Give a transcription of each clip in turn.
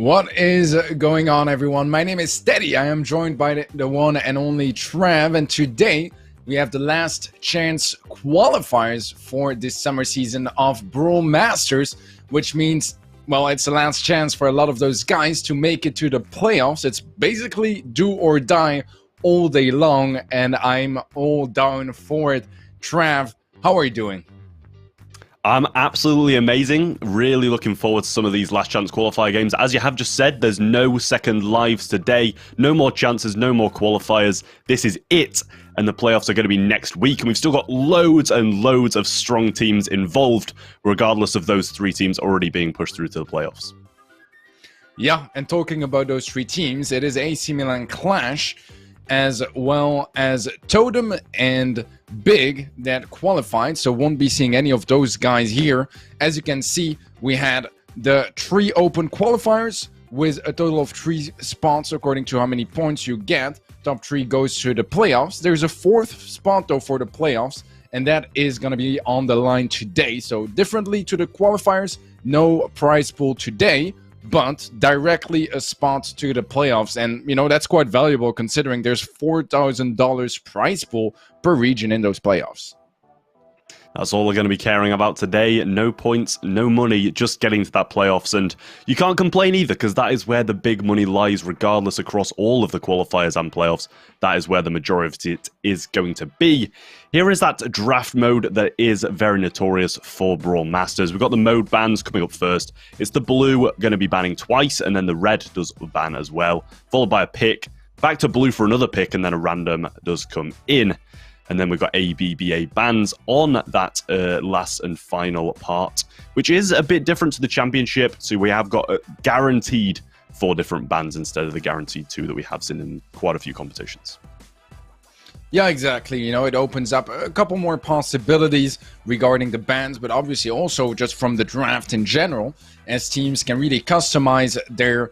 What is going on, everyone? My name is Steady. I am joined by the one and only Trav, and today we have the last chance qualifiers for this summer season of Brawl Masters, which means, well, it's the last chance for a lot of those guys to make it to the playoffs. It's basically do or die all day long, and I'm all down for it. Trav, how are you doing? I'm absolutely amazing. Really looking forward to some of these last chance qualifier games. As you have just said, there's no second lives today. No more chances, no more qualifiers. This is it. And the playoffs are going to be next week. And we've still got loads and loads of strong teams involved, regardless of those three teams already being pushed through to the playoffs. Yeah, and talking about those three teams, it is AC Milan Clash, as well as Totem and Big that qualified, so won't be seeing any of those guys here. As you can see, we had the 3 open qualifiers with a total of 3 spots according to how many points you get. Top 3 goes to the playoffs. There's a 4th spot though for the playoffs, and that is going to be on the line today. So differently to the qualifiers, no prize pool today, but directly a spot to the playoffs. And, you know, that's quite valuable considering there's $4,000 prize pool per region in those playoffs. That's all we're going to be caring about today. No points, no money, just getting to that playoffs. And you can't complain either, because that is where the big money lies, regardless across all of the qualifiers and playoffs. That is where the majority of it is going to be. Here is that draft mode that is very notorious for Brawl Masters. We've got the mode bans coming up first. It's the blue going to be banning twice, and then the red does ban as well, followed by a pick, back to blue for another pick, and then a random does come in. And then we've got ABBA bans on that last and final part, which is a bit different to the championship. So we have got guaranteed 4 different bans instead of the guaranteed 2 that we have seen in quite a few competitions. Yeah, exactly. You know, it opens up a couple more possibilities regarding the bans, but obviously also just from the draft in general, as teams can really customize their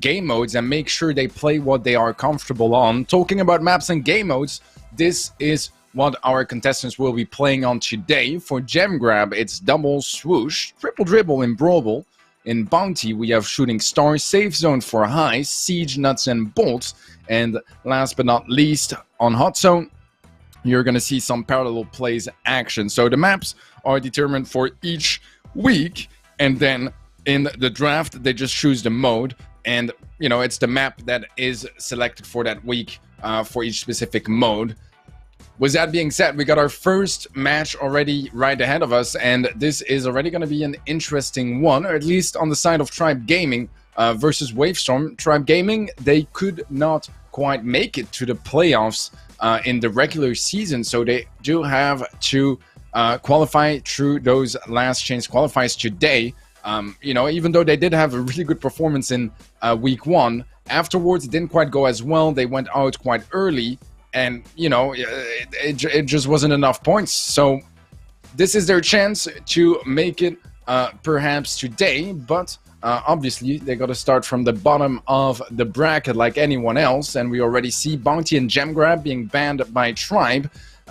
game modes and make sure they play what they are comfortable on. Talking about maps and game modes, this is what our contestants will be playing on today. For Gem Grab, it's Double Swoosh, Triple Dribble in Brawl. In Bounty, we have Shooting Star, Safe Zone for High, Siege, Nuts and Bolts. And last but not least, on Hot Zone, you're going to see some parallel plays action. So the maps are determined for each week, and then in the draft, they just choose the mode. And, you know, it's the map that is selected for that week for each specific mode. With that being said, we got our first match already right ahead of us, and this is already going to be an interesting one, or at least on the side of Tribe Gaming versus Wavestorm. Tribe Gaming, they could not quite make it to the playoffs in the regular season, so they do have to qualify through those last chance qualifiers today. You know, even though they did have a really good performance in week 1, afterwards it didn't quite go as well. They went out quite early, and you know, it just wasn't enough points. So this is their chance to make it perhaps today, but obviously they got to start from the bottom of the bracket like anyone else, and we already see Bounty and Gem Grab being banned by Tribe.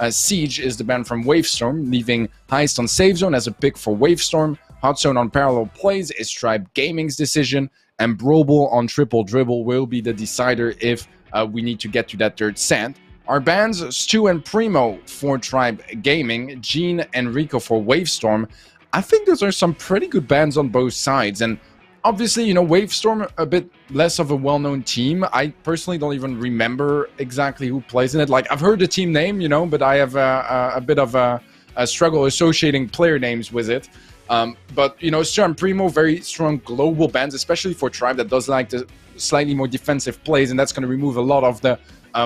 Siege is the ban from Wavestorm, leaving Heist on Safe Zone as a pick for Wavestorm. Hot Zone on Parallel Plays is Tribe Gaming's decision, and Brawl on Triple Dribble will be the decider if we need to get to that third set. Our bans, Stu and Primo for Tribe Gaming, Gene and Rico for Wavestorm. I think those are some pretty good bans on both sides, and obviously, you know, Wavestorm, a bit less of a well-known team. I personally don't even remember exactly who plays in it. Like, I've heard the team name, you know, but I have a bit of a struggle associating player names with it. But, you know, Stu and Primo, very strong global bans, especially for Tribe that does like the slightly more defensive plays, and that's going to remove a lot of the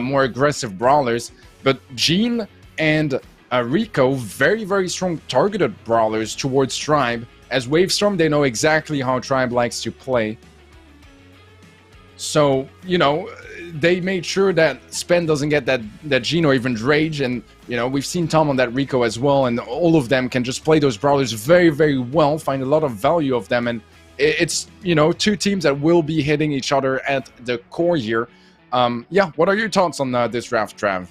more aggressive brawlers. But Gene and Rico, very, very strong targeted brawlers towards Tribe. As Wavestorm, they know exactly how Tribe likes to play. So, you know, they made sure that Spen doesn't get that Gene or even Rage. And, you know, we've seen Tom on that Rico as well. And all of them can just play those brawlers very, very well, find a lot of value of them. And it's, you know, 2 teams that will be hitting each other at the core here. Yeah, what are your thoughts on this draft, Trav?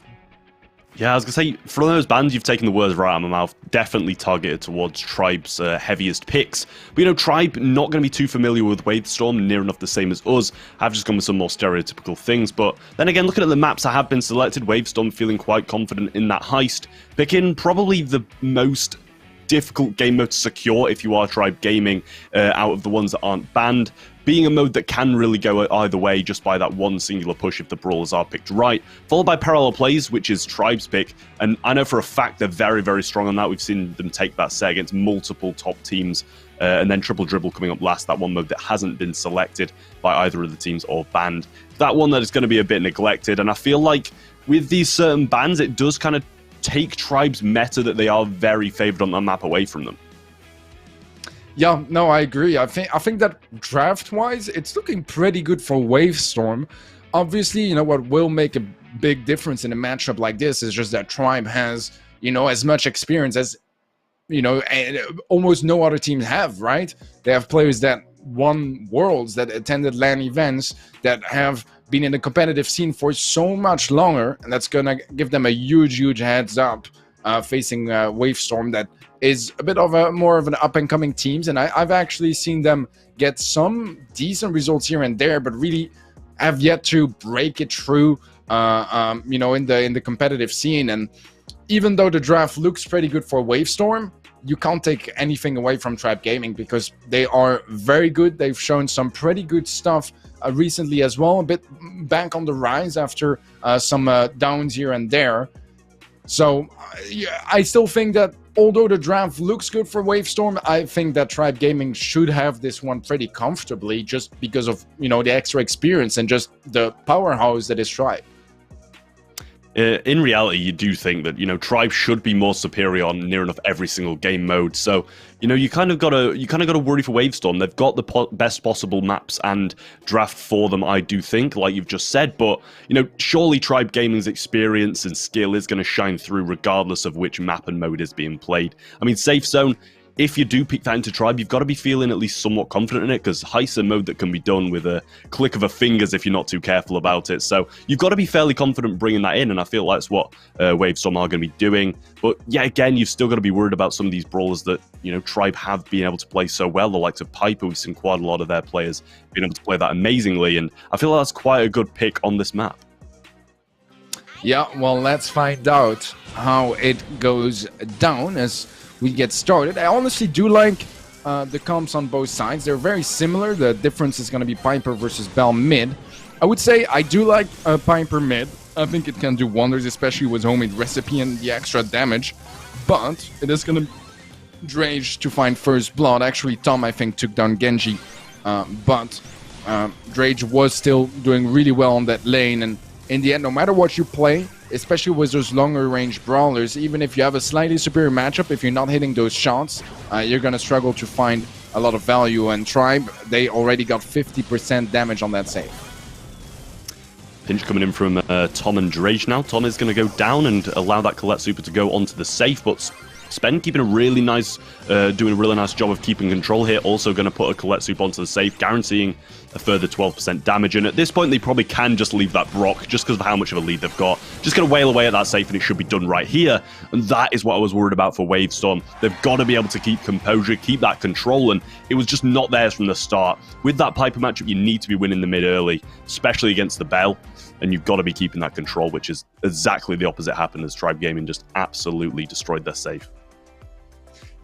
Yeah, I was going to say, for those bans, you've taken the words right out of my mouth. Definitely targeted towards Tribe's heaviest picks. But, you know, Tribe, not going to be too familiar with Wavestorm, near enough the same as us. I've just gone with some more stereotypical things. But then again, looking at the maps that have been selected, Wavestorm feeling quite confident in that Heist. Picking probably the most difficult game mode to secure if you are Tribe Gaming out of the ones that aren't banned. Being a mode that can really go either way just by that one singular push if the brawlers are picked right. Followed by Parallel Plays, which is Tribe's pick. And I know for a fact they're very, very strong on that. We've seen them take that set against multiple top teams. And then Triple Dribble coming up last, that one mode that hasn't been selected by either of the teams or banned. That one that is going to be a bit neglected. And I feel like with these certain bans, it does kind of take Tribe's meta that they are very favored on the map away from them. Yeah, no, I agree. I think that draft-wise, it's looking pretty good for Wavestorm. Obviously, you know, what will make a big difference in a matchup like this is just that Tribe has, you know, as much experience as, you know, almost no other teams have, right? They have players that won Worlds, that attended LAN events, that have been in the competitive scene for so much longer, and that's going to give them a huge, huge heads up facing Wavestorm that is a bit of a more of an up-and-coming teams, and I've actually seen them get some decent results here and there, but really have yet to break it through, you know, in the competitive scene. And even though the draft looks pretty good for Wavestorm, you can't take anything away from Tribe Gaming because they are very good. They've shown some pretty good stuff recently as well, a bit back on the rise after some downs here and there. So I still think that although the draft looks good for Wavestorm, I think that Tribe Gaming should have this one pretty comfortably just because of, you know, the extra experience and just the powerhouse that is Tribe. In reality, you do think that, you know, Tribe should be more superior on near enough every single game mode. So, you know, you kind of gotta worry for Wavestorm. They've got the best possible maps and draft for them, I do think, like you've just said. But, you know, surely Tribe Gaming's experience and skill is going to shine through regardless of which map and mode is being played. I mean, Safe Zone, if you do pick that into Tribe, you've got to be feeling at least somewhat confident in it, because Heist's a mode that can be done with a click of a fingers if you're not too careful about it. So you've got to be fairly confident bringing that in, and I feel that's what Wavestorm are going to be doing. But yeah, again, you've still got to be worried about some of these brawlers that, you know, Tribe have been able to play so well. The likes of Piper, we've seen quite a lot of their players being able to play that amazingly, and I feel that's quite a good pick on this map. Yeah, well, let's find out how it goes down as we get started. I honestly do like the comps on both sides. They're very similar. The difference is going to be Piper versus Bell mid. I would say I do like Piper mid. I think it can do wonders, especially with homemade recipe and the extra damage. But it is going to Drage to find first blood. Actually, Tom, I think, took down Genji. But Drage was still doing really well on that lane. And in the end, no matter what you play, especially with those longer range brawlers, even if you have a slightly superior matchup, if you're not hitting those shots, you're going to struggle to find a lot of value. And Tribe, they already got 50% damage on that save. Pinch coming in from Tom and Drage now. Tom is going to go down and allow that Colette Super to go onto the safe, but Spen keeping a really nice, doing a really nice job of keeping control here. Also going to put a Colette Soup onto the safe, guaranteeing a further 12% damage. And at this point, they probably can just leave that Brock just because of how much of a lead they've got. Just going to wail away at that safe, and it should be done right here. And that is what I was worried about for Wavestorm. They've got to be able to keep composure, keep that control, and it was just not theirs from the start. With that Piper matchup, you need to be winning the mid early, especially against the Bell. And you've got to be keeping that control, which is exactly the opposite happened as Tribe Gaming just absolutely destroyed their safe.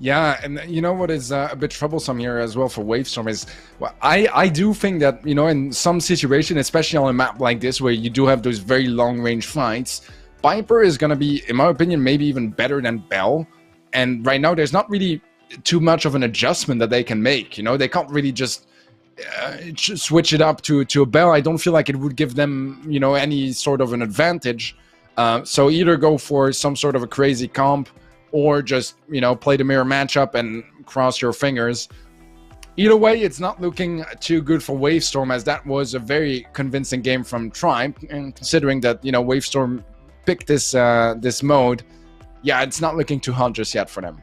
Yeah, and you know what is a bit troublesome here as well for Wavestorm is, well, I do think that, you know, in some situation, especially on a map like this where you do have those very long range fights, Piper is going to be, in my opinion, maybe even better than Bell. And right now, there's not really too much of an adjustment that they can make. You know, they can't really just switch it up to a Bell. I don't feel like it would give them, you know, any sort of an advantage. So either go for some sort of a crazy comp, or just, you know, play the mirror matchup and cross your fingers. Either way, it's not looking too good for Wavestorm, as that was a very convincing game from Tribe. And considering that, you know, Wavestorm picked this this mode, yeah, it's not looking too hot just yet for them.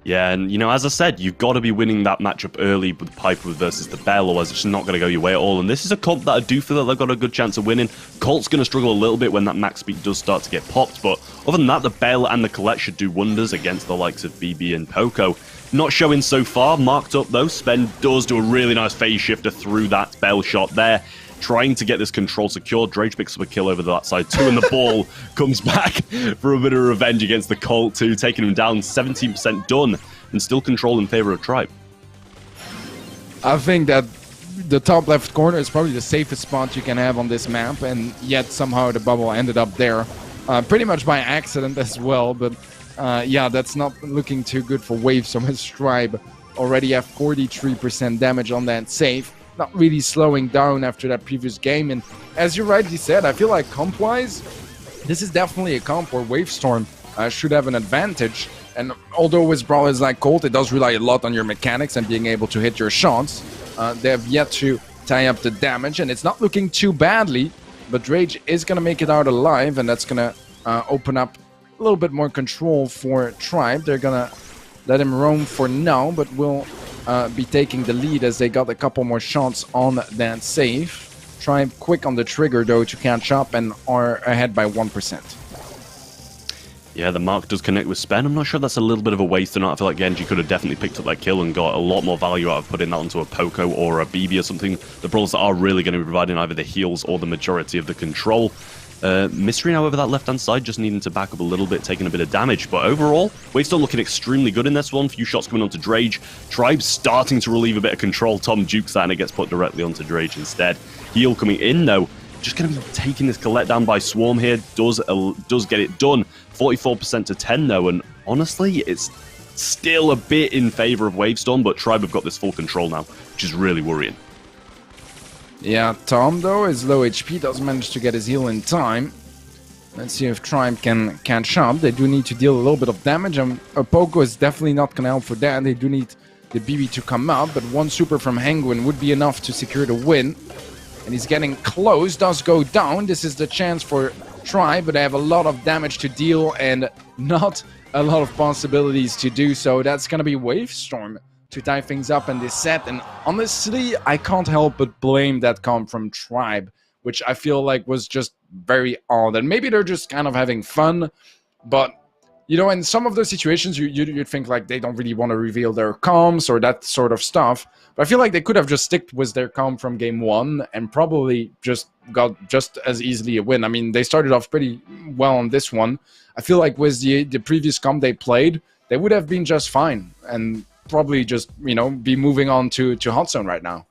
Yeah, and, you know, as I said, you've got to be winning that matchup early with Piper versus the Bell, otherwise it's just not going to go your way at all. And this is a comp that I do feel that they've got a good chance of winning. Colt's going to struggle a little bit when that max speed does start to get popped, but other than that, the Bell and the Colette should do wonders against the likes of BB and Poco. Not showing so far, marked up though. Spen does do a really nice phase shifter through that Bell shot there, trying to get this control secure. Drage picks up a kill over that side too, and the ball comes back for a bit of revenge against the Colt too, taking him down. 17% done, and still control in favor of Tribe. I think that the top left corner is probably the safest spot you can have on this map, and yet somehow the bubble ended up there. Pretty much by accident as well, but yeah, that's not looking too good for Wavestorm, as Tribe already have 43% damage on that save. Not really slowing down after that previous game, and as you rightly said, I feel like comp-wise, this is definitely a comp where Wavestorm should have an advantage. And although with brawlers like Colt, it does rely a lot on your mechanics and being able to hit your shots, they have yet to tie up the damage, and it's not looking too badly, but Drage is going to make it out alive, and that's going to open up a little bit more control for Tribe. They're going to let him roam for now, but will be taking the lead as they got a couple more shots on that save. Tribe quick on the trigger though to catch up and are ahead by 1%. Yeah, the mark does connect with Spen. I'm not sure that's a little bit of a waste or not. I feel like Genji could have definitely picked up that kill and got a lot more value out of putting that onto a Poco or a BB or something. The brawlers that are really going to be providing either the heals or the majority of the control. Mystery now over that left-hand side, just needing to back up a little bit, taking a bit of damage. But overall, Wavestorm looking extremely good in this one. Few shots coming onto Drage. Tribe starting to relieve a bit of control. Tom dukes that and it gets put directly onto Drage instead. Heal coming in, though. Just going to be taking this Colette down by Swarm here. Does get it done. 44% to 10, though. And honestly, it's still a bit in favor of Wavestorm, but Tribe have got this full control now, which is really worrying. Yeah, Tom, though, is low HP, doesn't manage to get his heal in time. Let's see if Tribe can catch up. They do need to deal a little bit of damage, and Poco is definitely not going to help for that. They do need the BB to come up, but one super from Hengwin would be enough to secure the win. And he's getting close, does go down. This is the chance for Tribe, but they have a lot of damage to deal and not a lot of possibilities to do so. That's going to be Wavestorm to tie things up in this set, and honestly, I can't help but blame that comp from Tribe, which I feel like was just very odd. And maybe they're just kind of having fun, but you know, in some of those situations, you'd think like they don't really want to reveal their comps or that sort of stuff. But I feel like they could have just sticked with their comp from game one and probably just got just as easily a win. I mean, they started off pretty well on this one. I feel like with the previous comp they played, they would have been just fine and probably just, you know, be moving on to Hot Zone right now.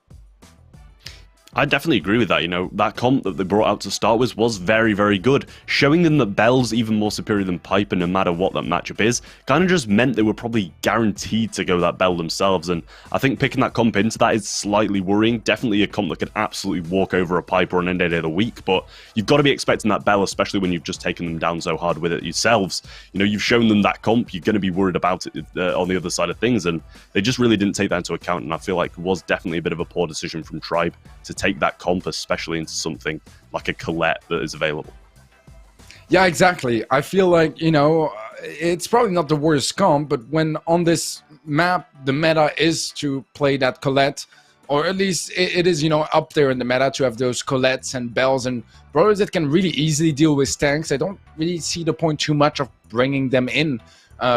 I definitely agree with that. You know, that comp that they brought out to start with was very, very good. Showing them that Bell's even more superior than Piper, no matter what that matchup is, kind of just meant they were probably guaranteed to go that Bell themselves. And I think picking that comp into that is slightly worrying. Definitely a comp that could absolutely walk over a Piper on any day of the week. But you've got to be expecting that Bell, especially when you've just taken them down so hard with it yourselves. You know, you've shown them that comp. You're going to be worried about it on the other side of things. And they just really didn't take that into account. And I feel like it was definitely a bit of a poor decision from Tribe to take that comp, especially into something like a Colette that is available. Yeah, exactly. I feel like, you know, it's probably not the worst comp, but when on this map, the meta is to play that Colette, or at least it is, you know, up there in the meta to have those Colettes and Bells and brawlers that can really easily deal with tanks. I don't really see the point too much of bringing them in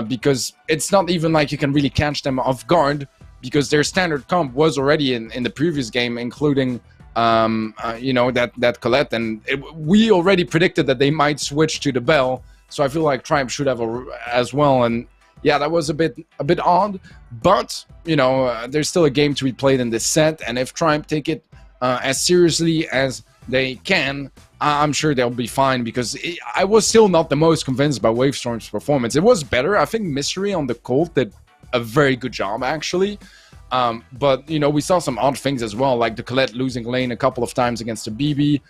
because it's not even like you can really catch them off guard, because their standard comp was already in the previous game, including you know, that Colette, and we already predicted that they might switch to the Bell, so I feel like Tribe should have as well. And yeah, that was a bit odd, but you know, there's still a game to be played in this set, and if Tribe take it as seriously as they can, I'm sure they'll be fine, because I was still not the most convinced by Wavestorm's performance. It was better. I think Mystery on the Colt did a very good job, actually. But, you know, we saw some odd things as well, like the Colette losing lane a couple of times against the BB.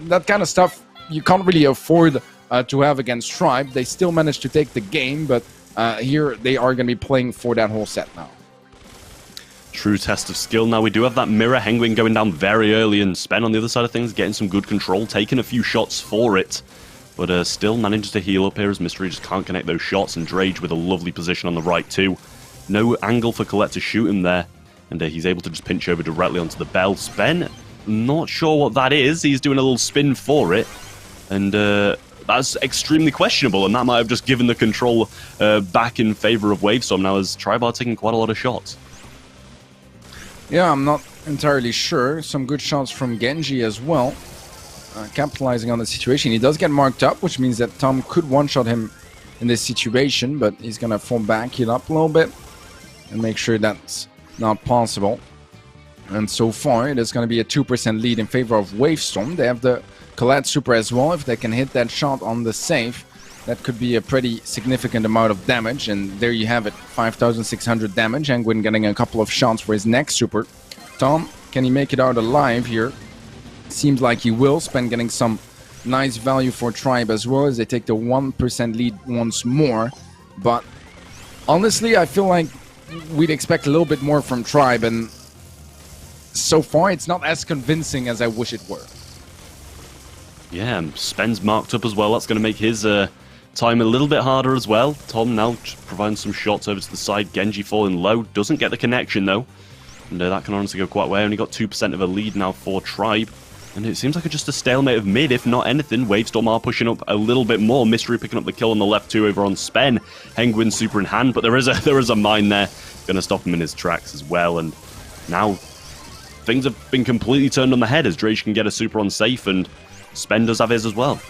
That kind of stuff you can't really afford to have against Tribe. They still managed to take the game, but here they are going to be playing for that whole set now. True test of skill. Now we do have that mirror. Hengwin going down very early, and Spen on the other side of things getting some good control, taking a few shots for it. But still manages to heal up here as Mystery just can't connect those shots, and Drage with a lovely position on the right too. No angle for Colette to shoot him there, and he's able to just pinch over directly onto the Bell. Spen, not sure what that is. He's doing a little spin for it, and that's extremely questionable, and that might have just given the control back in favor of Wavestorm now, as Tribe are taking quite a lot of shots. Yeah, I'm not entirely sure. Some good shots from Genji as well, capitalizing on the situation. He does get marked up, which means that Tom could one-shot him in this situation, but he's gonna fall back, heal up a little bit, and make sure that's not possible. And so far, it is going to be a 2% lead in favor of Wavestorm. They have the Colette super as well. If they can hit that shot on the save, that could be a pretty significant amount of damage. And there you have it, 5,600 damage. Hengwin getting a couple of shots for his next super. Tom, can he make it out alive here? Seems like he will. Spen getting some nice value for Tribe as well, as they take the 1% lead once more. But honestly, I feel like we'd expect a little bit more from Tribe, and so far it's not as convincing as I wish it were. Yeah, and Spen's marked up as well. That's going to make his time a little bit harder as well. Tom now providing some shots over to the side. Genji falling low. Doesn't get the connection though. And that can honestly go quite well. Only got 2% of a lead now for Tribe. And it seems like just a stalemate of mid, if not anything. Wavestorm are pushing up a little bit more. Mystery picking up the kill on the left too over on Spen. Hengwin super in hand, but there is a mine there. Going to stop him in his tracks as well. And now things have been completely turned on the head as Drage can get a super on safe, and Spen does have his as well.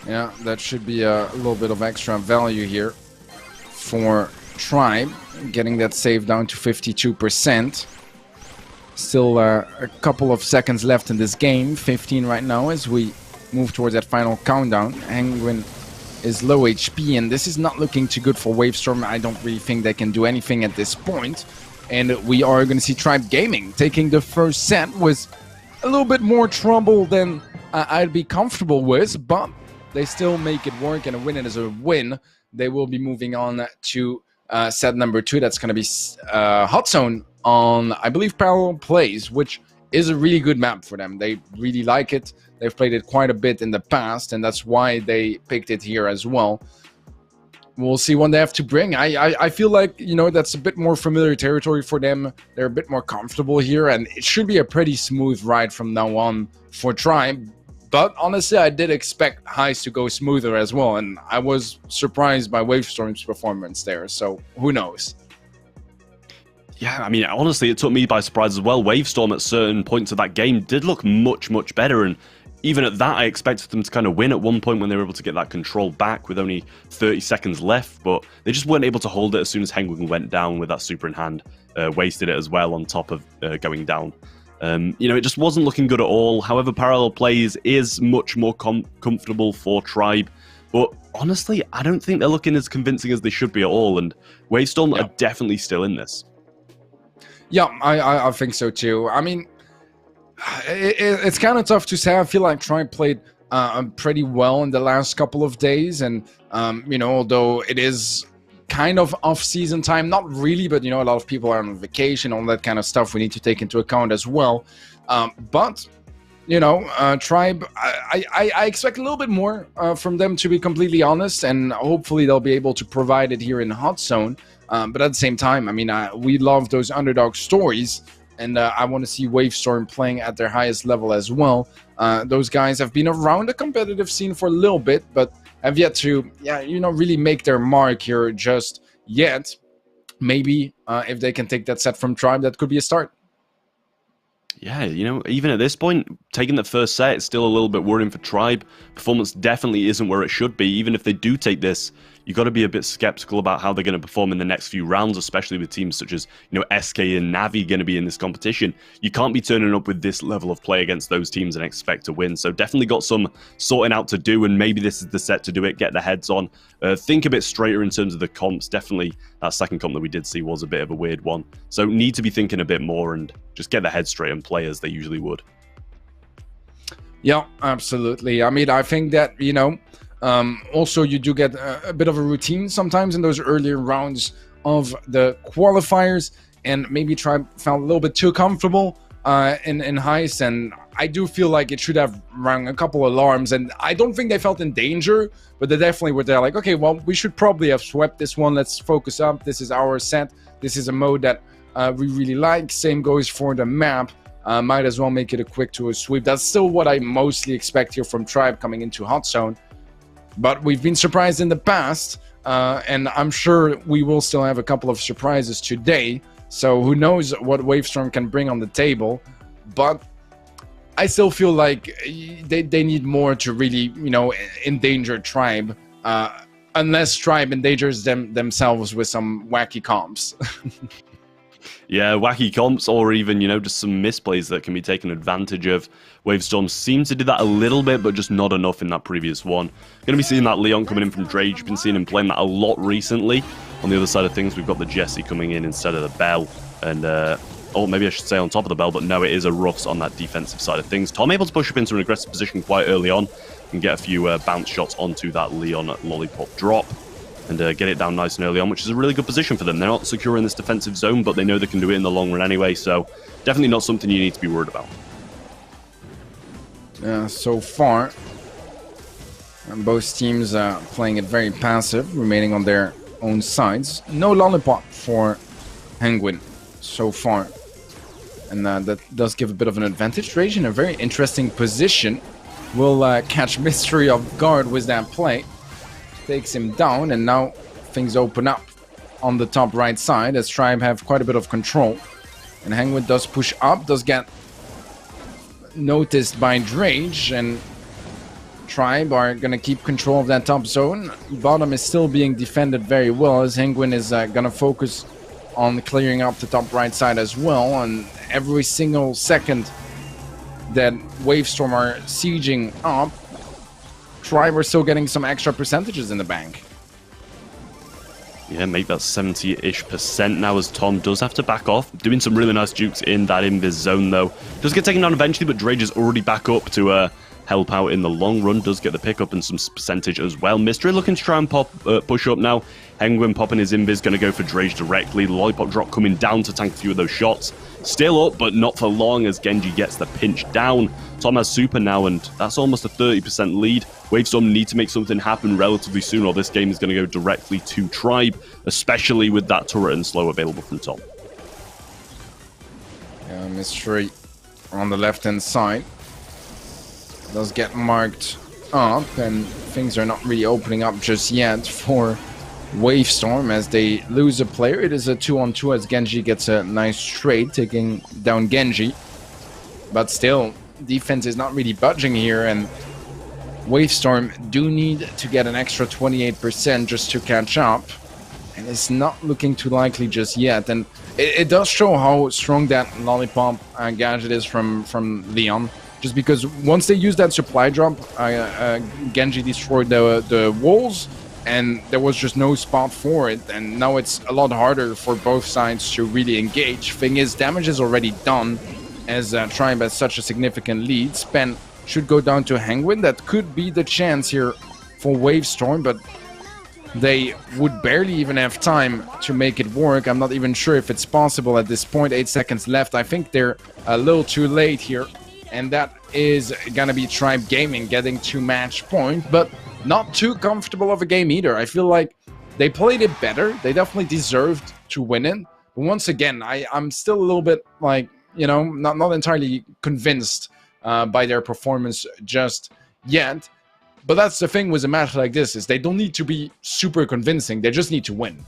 Yeah, that should be a little bit of extra value here for Tribe, getting that save down to 52%. Still a couple of seconds left in this game, 15 right now as we move towards that final countdown. Penguin is low HP, and this is not looking too good for Wavestorm. I don't really think they can do anything at this point. And we are going to see Tribe Gaming taking the first set with a little bit more trouble than I'd be comfortable with, but they still make it work, and a win is a win. They will be moving on to set number 2. That's going to be Hot Zone on, I believe, Parallel Plays, which is a really good map for them. They really like it. They've played it quite a bit in the past, and that's why they picked it here as well. We'll see what they have to bring. I feel like, you know, that's a bit more familiar territory for them. They're a bit more comfortable here, and it should be a pretty smooth ride from now on for Tribe. But honestly, I did expect highs to go smoother as well, and I was surprised by Wavestorm's performance there, so who knows? Yeah, I mean, honestly, it took me by surprise as well. Wavestorm at certain points of that game did look much, much better, and even at that, I expected them to kind of win at one point when they were able to get that control back with only 30 seconds left, but they just weren't able to hold it as soon as Hengwin went down with that super in hand. Wasted it as well on top of going down. You know, it just wasn't looking good at all. However, Parallel Plays is much more comfortable for Tribe, but honestly, I don't think they're looking as convincing as they should be at all, and Wavestorm are definitely still in this. Yeah, I think so too. I mean, it's kind of tough to say. I feel like Tribe played pretty well in the last couple of days, and you know, although it is kind of off-season time, not really, but you know, a lot of people are on vacation, all that kind of stuff we need to take into account as well. But you know, Tribe, I expect a little bit more from them, to be completely honest, and hopefully they'll be able to provide it here in Hot Zone. But at the same time, I mean, we love those underdog stories, and I want to see Wavestorm playing at their highest level as well. Those guys have been around the competitive scene for a little bit, but have yet to, you know, really make their mark here just yet. Maybe if they can take that set from Tribe, that could be a start. Yeah, you know, even at this point, taking the first set is still a little bit worrying for Tribe. Performance definitely isn't where it should be. Even if they do take this, you've got to be a bit skeptical about how they're going to perform in the next few rounds, especially with teams such as, you know, SK and Navi going to be in this competition. You can't be turning up with this level of play against those teams and expect to win. So definitely got some sorting out to do, and maybe this is the set to do it, get the heads on. Think a bit straighter in terms of the comps. Definitely that second comp that we did see was a bit of a weird one. So need to be thinking a bit more and just get the head straight and play as they usually would. Yeah, absolutely. I mean, I think that, you know, also you do get a bit of a routine sometimes in those earlier rounds of the qualifiers, and maybe Tribe felt a little bit too comfortable in Heist, and I do feel like it should have rung a couple alarms, and I don't think they felt in danger, but they definitely were there like, okay, well, we should probably have swept this one. Let's focus up. This is our set. This is a mode that we really like. Same goes for the map. Might as well make it a quick to a sweep. That's still what I mostly expect here from Tribe coming into Hot Zone. But we've been surprised in the past, and I'm sure we will still have a couple of surprises today. So who knows what Wavestorm can bring on the table. But I still feel like they need more to really, you know, endanger Tribe. Unless Tribe endangers themselves with some wacky comps. Yeah, wacky comps, or even, you know, just some misplays that can be taken advantage of. Wavestorm seems to do that a little bit, but just not enough in that previous one. Going to be seeing that Leon coming in from Drage. You've been seeing him playing that a lot recently. On the other side of things, we've got the Jesse coming in instead of the Bell. And, oh, maybe I should say on top of the Bell, but no, it is a Ruffs on that defensive side of things. Tom able to push up into an aggressive position quite early on and get a few bounce shots onto that Leon lollipop drop. And get it down nice and early on, which is a really good position for them. They're not secure in this defensive zone, but they know they can do it in the long run anyway, so definitely not something you need to be worried about. So far, both teams playing it very passive, remaining on their own sides. No lollipop for Hengwin so far. And that does give a bit of an advantage. Rage in a very interesting position. Will catch Mystery off guard with that play. Takes him down, and now things open up on the top right side as Tribe have quite a bit of control. And Hengwin does push up, does get noticed by Drage, and Tribe are going to keep control of that top zone. Bottom is still being defended very well, as Penguin is going to focus on clearing up the top right side as well, and every single second that Wavestorm are sieging up, Tribe are still getting some extra percentages in the bank. Yeah, make that 70-ish% now, as Tom does have to back off. Doing some really nice jukes in that invis zone, though. Does get taken down eventually, but Drage is already back up to help out in the long run. Does get the pickup and some percentage as well. Mystery looking to try and push up now. Penguin popping his invis, going to go for Drage directly. The lollipop drop coming down to tank a few of those shots. Still up, but not for long, as Genji gets the pinch down. Tom has super now, and that's almost a 30% lead. Wavestorm need to make something happen relatively soon, or this game is going to go directly to Tribe, especially with that turret and slow available from Tom. Yeah, Mystery on the left-hand side does get marked up, and things are not really opening up just yet for Wavestorm as they lose a player. It is a 2-on-2 as Genji gets a nice trade, taking down Genji. But still, defense is not really budging here, and Wavestorm do need to get an extra 28% just to catch up. And it's not looking too likely just yet. And it does show how strong that lollipop gadget is from Leon. Just because once they use that supply drop, Genji destroyed the walls, and there was just no spot for it, and now it's a lot harder for both sides to really engage. Thing is, damage is already done, as Tribe has such a significant lead. Spen should go down to Penguin. That could be the chance here for Wavestorm, but they would barely even have time to make it work. I'm not even sure if it's possible at this point. 8 seconds left. I think they're a little too late here, and that is gonna be Tribe Gaming getting to match point, but not too comfortable of a game either. I feel like they played it better. They definitely deserved to win it. But once again, I'm still a little bit like, you know, not entirely convinced by their performance just yet. But that's the thing with a match like this, is they don't need to be super convincing. They just need to win.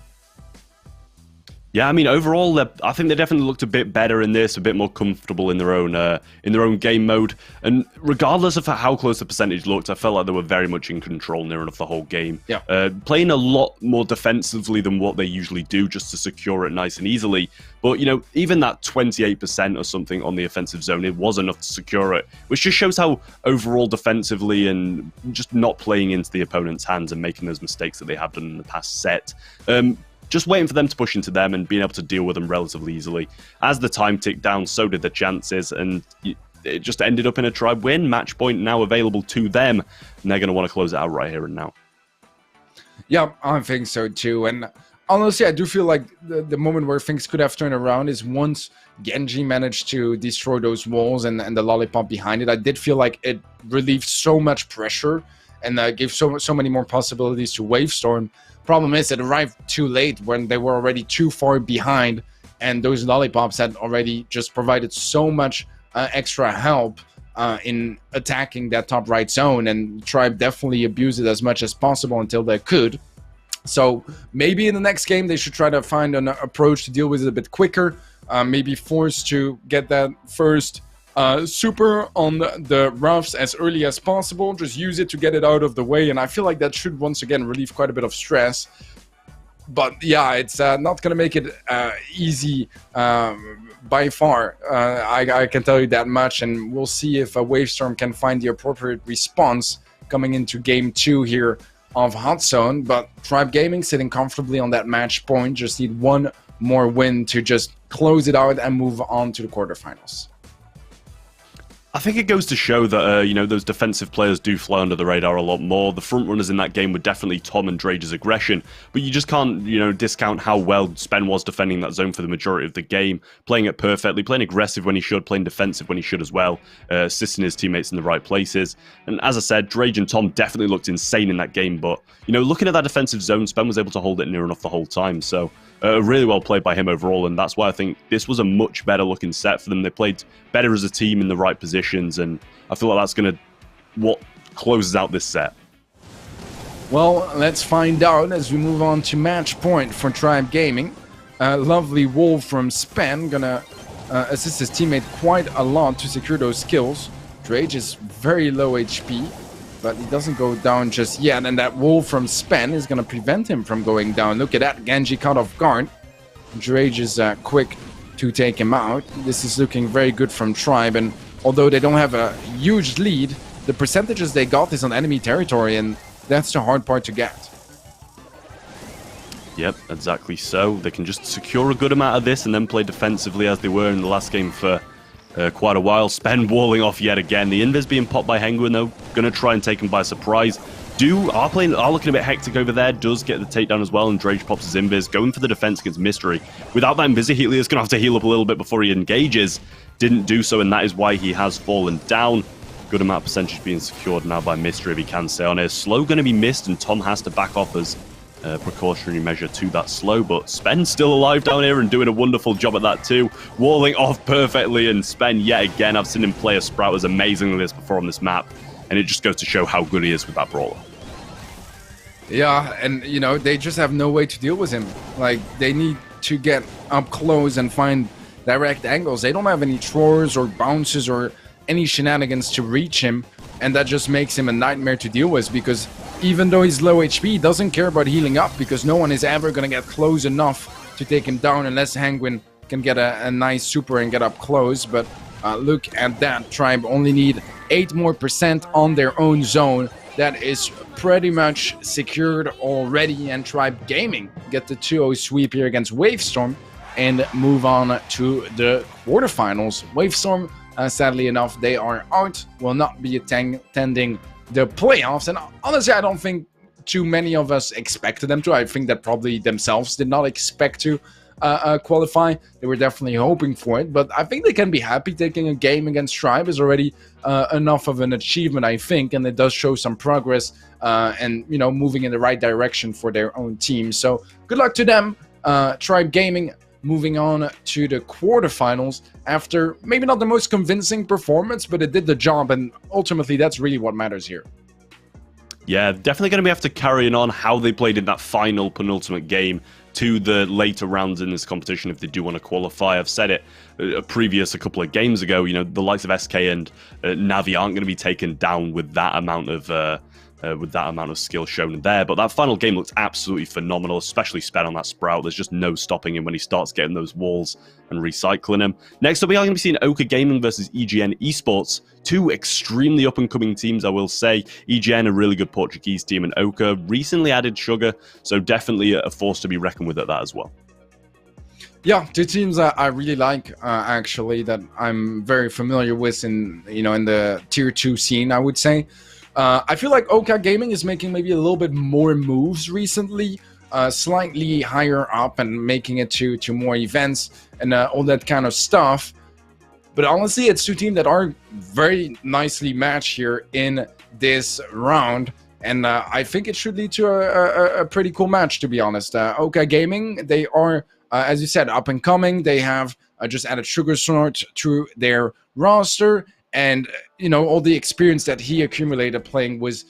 Yeah, I mean, overall, I think they definitely looked a bit better in this, a bit more comfortable in their own game mode. And regardless of how close the percentage looked, I felt like they were very much in control near enough the whole game. Yeah. Playing a lot more defensively than what they usually do, just to secure it nice and easily. But, you know, even that 28% or something on the offensive zone, it was enough to secure it, which just shows how overall defensively and just not playing into the opponent's hands and making those mistakes that they have done in the past set. Just waiting for them to push into them and being able to deal with them relatively easily. As the time ticked down, so did the chances, and it just ended up in a Tribe win. Match point now available to them, and they're going to want to close it out right here and now. Yeah, I think so too. And honestly, I do feel like the moment where things could have turned around is once Genji managed to destroy those walls and the lollipop behind it. I did feel like it relieved so much pressure and gave so many more possibilities to Wavestorm. Problem is, it arrived too late when they were already too far behind, and those lollipops had already just provided so much extra help in attacking that top right zone, and Tribe definitely abused it as much as possible until they could. So maybe in the next game they should try to find an approach to deal with it a bit quicker, maybe force to get that first super on the roughs as early as possible. Just use it to get it out of the way, and I feel like that should once again relieve quite a bit of stress. But yeah, it's not gonna make it easy by far. I can tell you that much, and we'll see if Wavestorm can find the appropriate response coming into game 2 here of Hot Zone. But Tribe Gaming sitting comfortably on that match point, just need one more win to just close it out and move on to the quarterfinals. I think it goes to show that, you know, those defensive players do fly under the radar a lot more. The front runners in that game were definitely Tom and Drage's aggression, but you just can't, you know, discount how well Spen was defending that zone for the majority of the game, playing it perfectly, playing aggressive when he should, playing defensive when he should as well, assisting his teammates in the right places. And as I said, Drage and Tom definitely looked insane in that game, but, you know, looking at that defensive zone, Spen was able to hold it near enough the whole time, so really well played by him overall, and that's why I think this was a much better looking set for them. They played better as a team in the right positions, and I feel like that's going to what closes out this set. Well, let's find out as we move on to match point for Tribe Gaming. Lovely Wolf from Spen gonna assist his teammate quite a lot to secure those kills. Drage is very low HP, but he doesn't go down just yet. And that wall from Spen is going to prevent him from going down. Look at that. Genji caught off guard. Drage is quick to take him out. This is looking very good from Tribe. And although they don't have a huge lead, the percentages they got is on enemy territory. And that's the hard part to get. Yep, exactly so. They can just secure a good amount of this and then play defensively as they were in the last game for quite a while. Spen walling off yet again. The invis being popped by Henguin though. Going to try and take him by surprise. Are looking a bit hectic over there. Does get the takedown as well, and Drage pops his invis. Going for the defense against Mystery. Without that invis, he is going to have to heal up a little bit before he engages. Didn't do so, and that is why he has fallen down. Good amount of percentage being secured now by Mystery if he can stay on here. Slow going to be missed, and Tom has to back off as precautionary measure to that slow, but Spen's still alive down here and doing a wonderful job at that too, walling off perfectly. And Spen yet again, I've seen him play a Sprout as amazingly this before on this map, and it just goes to show how good he is with that brawler. Yeah, and you know, they just have no way to deal with him. Like, they need to get up close and find direct angles. They don't have any throws or bounces or any shenanigans to reach him, and that just makes him a nightmare to deal with, because even though he's low HP, he doesn't care about healing up, because no one is ever going to get close enough to take him down unless Henguin can get a nice super and get up close. But look at that. Tribe only need 8% more on their own zone. That is pretty much secured already, and Tribe Gaming get the 2-0 sweep here against Wavestorm and move on to the quarterfinals. Wavestorm, sadly enough, they are out, will not be attending the playoffs, and honestly, I don't think too many of us expected them to. I think that probably themselves did not expect to qualify. They were definitely hoping for it, but I think they can be happy. Taking a game against Tribe is already enough of an achievement, I think, and it does show some progress and, you know, moving in the right direction for their own team. So good luck to them. Tribe Gaming moving on to the quarterfinals after maybe not the most convincing performance, but it did the job, and ultimately that's really what matters here. Yeah, definitely going to have to carry on how they played in that final penultimate game to the later rounds in this competition if they do want to qualify. I've said it a couple of games ago, you know, the likes of SK and Navi aren't going to be taken down with that amount of skill shown there. But that final game looked absolutely phenomenal, especially Spen on that Sprout. There's just no stopping him when he starts getting those walls and recycling him. Next up, we are going to be seeing Oka Gaming versus Egn Esports. Two extremely up-and-coming teams, I will say. Egn, a really good Portuguese team, and Oka recently added Sugar, so definitely a force to be reckoned with at that as well. Yeah, two teams I really like, actually, that I'm very familiar with in the tier 2 scene, I would say. I feel like Oka Gaming is making maybe a little bit more moves recently, slightly higher up and making it to more events and all that kind of stuff. But honestly, it's two teams that are very nicely matched here in this round. And I think it should lead to a pretty cool match, to be honest. Oka Gaming, they are, as you said, up and coming. They have just added Sugar Snort to their roster. And, you know, all the experience that he accumulated playing with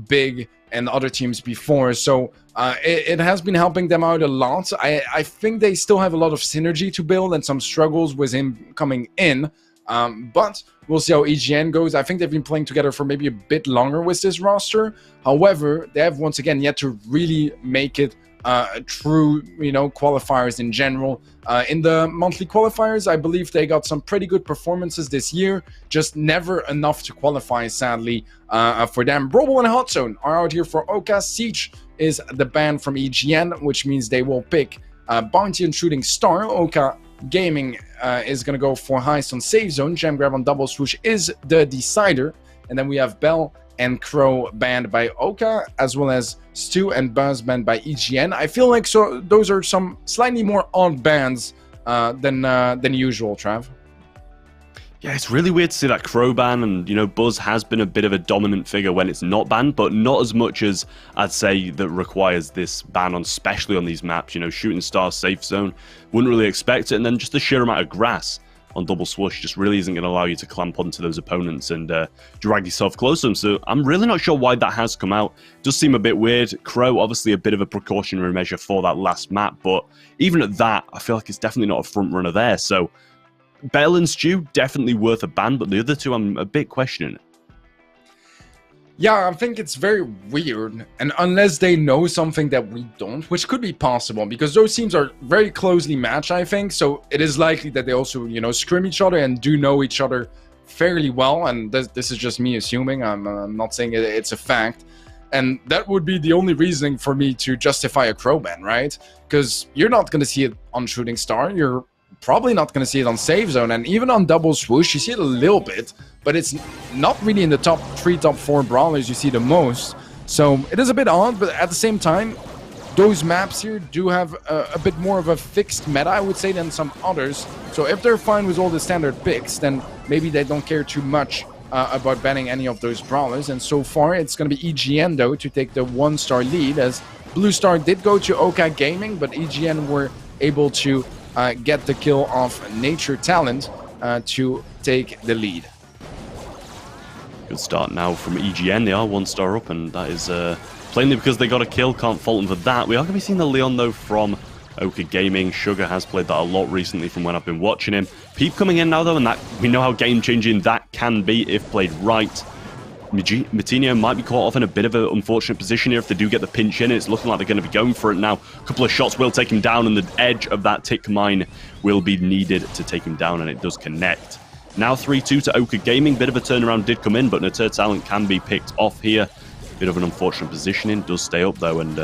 Big and other teams before. So it has been helping them out a lot. I think they still have a lot of synergy to build and some struggles with him coming in. But we'll see how Egn goes. I think they've been playing together for maybe a bit longer with this roster. However, they have once again yet to really make it true, qualifiers in general. In the monthly qualifiers, I believe they got some pretty good performances this year, just never enough to qualify, sadly, for them. Brawl and Hot Zone are out here for Oka. Siege is the ban from Egn, which means they will pick Bounty and Shooting Star. Oka Gaming is going to go for Heist on Safe Zone. Gem Grab on Double Swoosh is the decider. And then we have Bell and Crow banned by Oka, as well as Stu and Buzz banned by Egn. I feel like those are some slightly more odd bans than usual, Trav. Yeah, it's really weird to see that Crow ban, and, Buzz has been a bit of a dominant figure when it's not banned, but not as much as I'd say that requires this ban, especially on these maps. Shooting Star, Safe Zone, wouldn't really expect it, and then just the sheer amount of grass on Double Swoosh just really isn't going to allow you to clamp onto those opponents and drag yourself close to them. So I'm really not sure why that has come out. It does seem a bit weird. Crow, obviously a bit of a precautionary measure for that last map, but even at that, I feel like it's definitely not a front runner there. So Bell and Stew, definitely worth a ban, but the other two, I'm a bit questioning. Yeah, I think it's very weird, and unless they know something that we don't, which could be possible, because those teams are very closely matched, I think, so it is likely that they also, you know, scrim each other and do know each other fairly well, and this is just me assuming, I'm not saying it's a fact, and that would be the only reasoning for me to justify a Crow ban, right? Because you're not going to see it on Shooting Star, you're probably not going to see it on Save Zone, and even on Double Swoosh, you see it a little bit, but it's not really in the top 3, top 4 brawlers you see the most. So it is a bit odd, but at the same time, those maps here do have a bit more of a fixed meta, I would say, than some others. So if they're fine with all the standard picks, then maybe they don't care too much about banning any of those brawlers. And so far, it's going to be EGN, though, to take the 1-star lead, as Blue Star did go to Oka Gaming, but EGN were able to get the kill off Nature Talent to take the lead. Good start now from EGN. They are 1-star up, and that is plainly because they got a kill. Can't fault them for that. We are going to be seeing the Leon, though, from Oka Gaming. Sugar has played that a lot recently from when I've been watching him. Peep coming in now, though, and that we know how game-changing that can be if played right. Matinho might be caught off in a bit of an unfortunate position here if they do get the pinch in. It's looking like they're going to be going for it now. A couple of shots will take him down, and the edge of that tick mine will be needed to take him down, and it does connect. Now 3-2 to Oka Gaming. Bit of a turnaround did come in, but Nature Talent can be picked off here. Bit of an unfortunate positioning. Does stay up, though, and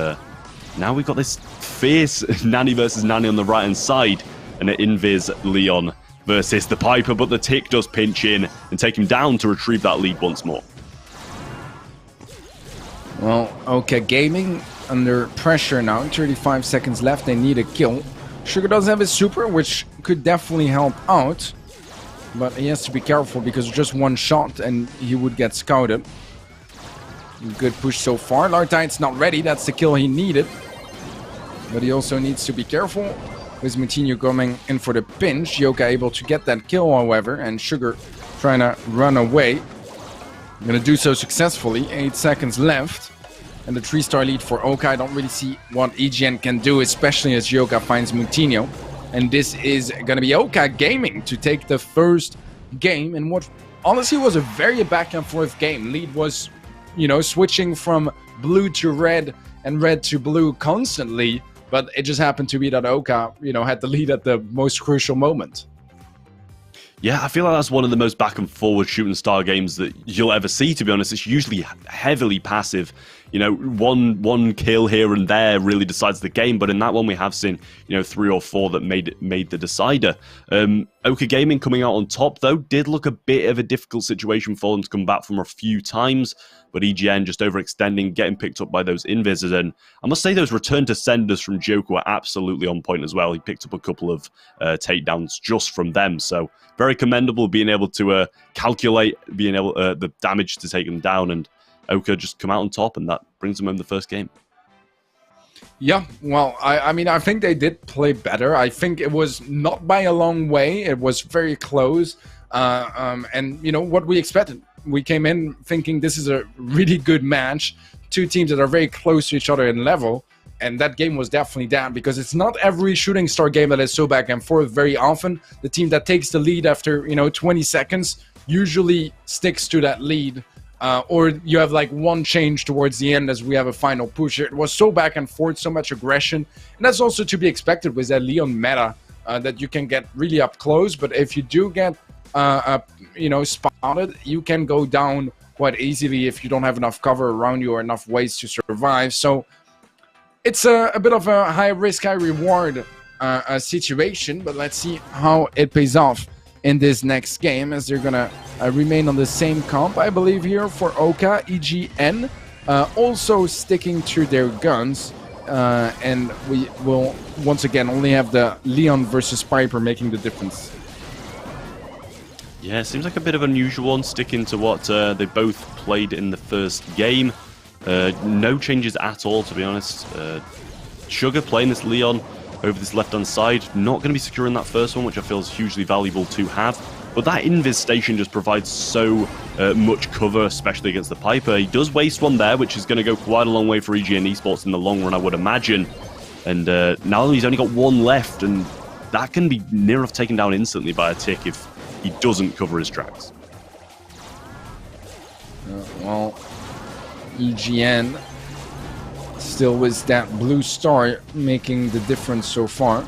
now we've got this fierce Nanny versus Nanny on the right-hand side, and an Invis Leon versus the Piper, but the tick does pinch in and take him down to retrieve that lead once more. Well, Oka Gaming under pressure now. 35 seconds left. They need a kill. Sugar does have his super, which could definitely help out. But he has to be careful because just one shot and he would get scouted. Good push so far. Lartite's not ready. That's the kill he needed. But he also needs to be careful. With Matinho coming in for the pinch. Yoka able to get that kill, however. And Sugar trying to run away. Gonna do so successfully. 8 seconds left. And the 3-star lead for Oka. I don't really see what EGN can do, especially as Yoka finds Matinho. And this is gonna be Oka Gaming to take the first game in what honestly was a very back and forth game. Lead was, you know, switching from blue to red and red to blue constantly. But it just happened to be that Oka, you know, had the lead at the most crucial moment. Yeah, I feel like that's one of the most back and forward Shooting Star games that you'll ever see, to be honest. It's usually heavily passive. You know, one kill here and there really decides the game, but in that one we have seen, you know, 3 or 4 that made the decider. Oka Gaming coming out on top, though, did look a bit of a difficult situation for them to come back from a few times, but EGN just overextending, getting picked up by those invisors, and I must say those return to senders from Joker were absolutely on point as well. He picked up a couple of takedowns just from them, so very commendable being able to calculate the damage to take them down, and Oka just come out on top, and that brings them home the first game. Yeah, well, I mean, I think they did play better. I think it was not by a long way. It was very close. And, you know, what we expected. We came in thinking this is a really good match. Two teams that are very close to each other in level. And that game was definitely that, because it's not every Shooting Star game that is so back and forth. Very often, the team that takes the lead after, you know, 20 seconds usually sticks to that lead. Or you have like one change towards the end as we have a final push. It was so back and forth, so much aggression. And that's also to be expected with that Leon meta, that you can get really up close. But if you do get, you know, spotted, you can go down quite easily if you don't have enough cover around you or enough ways to survive. So it's a bit of a high risk, high reward situation. But let's see how it pays off in this next game, as they're gonna remain on the same comp, I believe, here for Oka. EGN also sticking to their guns, and we will once again only have the Leon versus Piper making the difference. Yeah, seems like a bit of an unusual one, sticking to what they both played in the first game. No changes at all, to be honest. Sugar playing this Leon over this left-hand side, not going to be securing that first one, which I feel is hugely valuable to have. But that Invis station just provides so much cover, especially against the Piper. He does waste one there, which is going to go quite a long way for Egn Esports in the long run, I would imagine. And now he's only got one left, and that can be near enough taken down instantly by a tick if he doesn't cover his tracks. Well, EGN still with that blue star making the difference so far.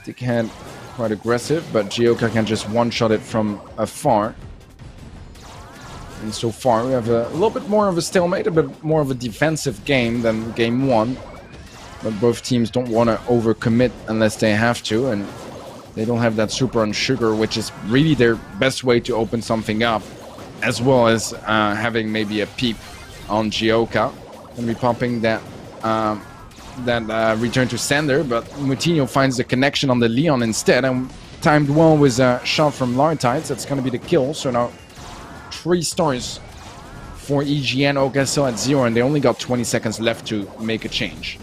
Tickhead quite aggressive, but Gioka can just one-shot it from afar. And so far we have a little bit more of a stalemate, a bit more of a defensive game than game one. But both teams don't want to overcommit unless they have to, and they don't have that super on Sugar, which is really their best way to open something up, as well as having maybe a peep on Gioka. Gonna be popping that return to sender, but Moutinho finds the connection on the Leon instead, and timed well with a shot from Lartites. That's gonna be the kill. So now 3 stars for EGN. Oka still at 0, and they only got 20 seconds left to make a change.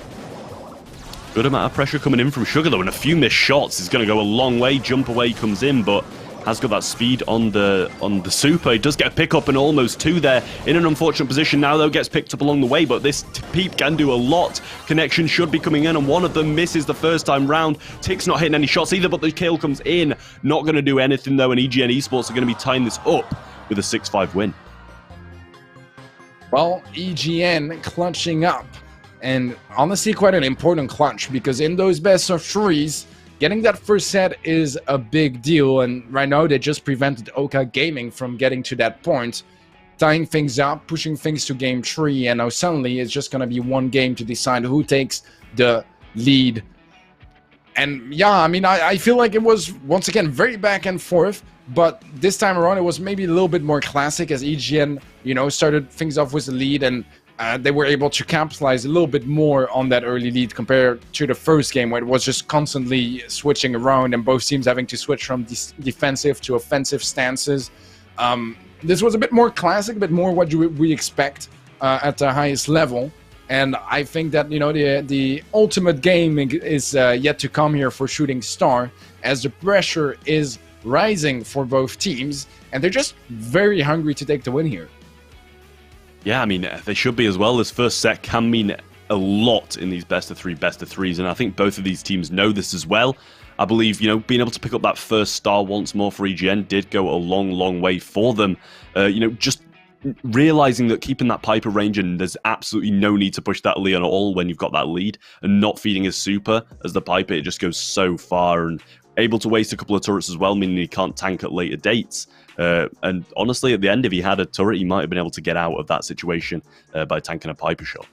Good amount of pressure coming in from Sugar, though, and a few missed shots is going to go a long way. Jump away comes in, but has got that speed on the super. He does get a pick up and almost 2 there. In an unfortunate position now, though, gets picked up along the way, but this Peep can do a lot. Connection should be coming in, and one of them misses the first time round. Tick's not hitting any shots either, but the kill comes in. Not going to do anything, though, and EGN Esports are going to be tying this up with a 6-5 win. Well, EGN clutching up. And honestly, quite an important clutch, because in those best of 3s, getting that first set is a big deal. And right now, they just prevented Oka Gaming from getting to that point, tying things up, pushing things to game 3. And now suddenly, it's just going to be one game to decide who takes the lead. And yeah, I mean, I feel like it was, once again, very back and forth. But this time around, it was maybe a little bit more classic, as EGN, you know, started things off with the lead, and they were able to capitalize a little bit more on that early lead compared to the first game, where it was just constantly switching around and both teams having to switch from defensive to offensive stances. This was a bit more classic, a bit more what we expect at the highest level. And I think that, you know, the ultimate game is yet to come here for Shooting Star, as the pressure is rising for both teams, and they're just very hungry to take the win here. Yeah, I mean, they should be as well. This first set can mean a lot in these best of 3s, and I think both of these teams know this as well. I believe, you know, being able to pick up that first star once more for EGN did go a long, long way for them. You know, just realizing that keeping that Piper range, and there's absolutely no need to push that Leon at all when you've got that lead, and not feeding his super as the Piper, it just goes so far, and able to waste a couple of turrets as well, meaning he can't tank at later dates. And honestly, at the end, if he had a turret, he might have been able to get out of that situation by tanking a Piper shot.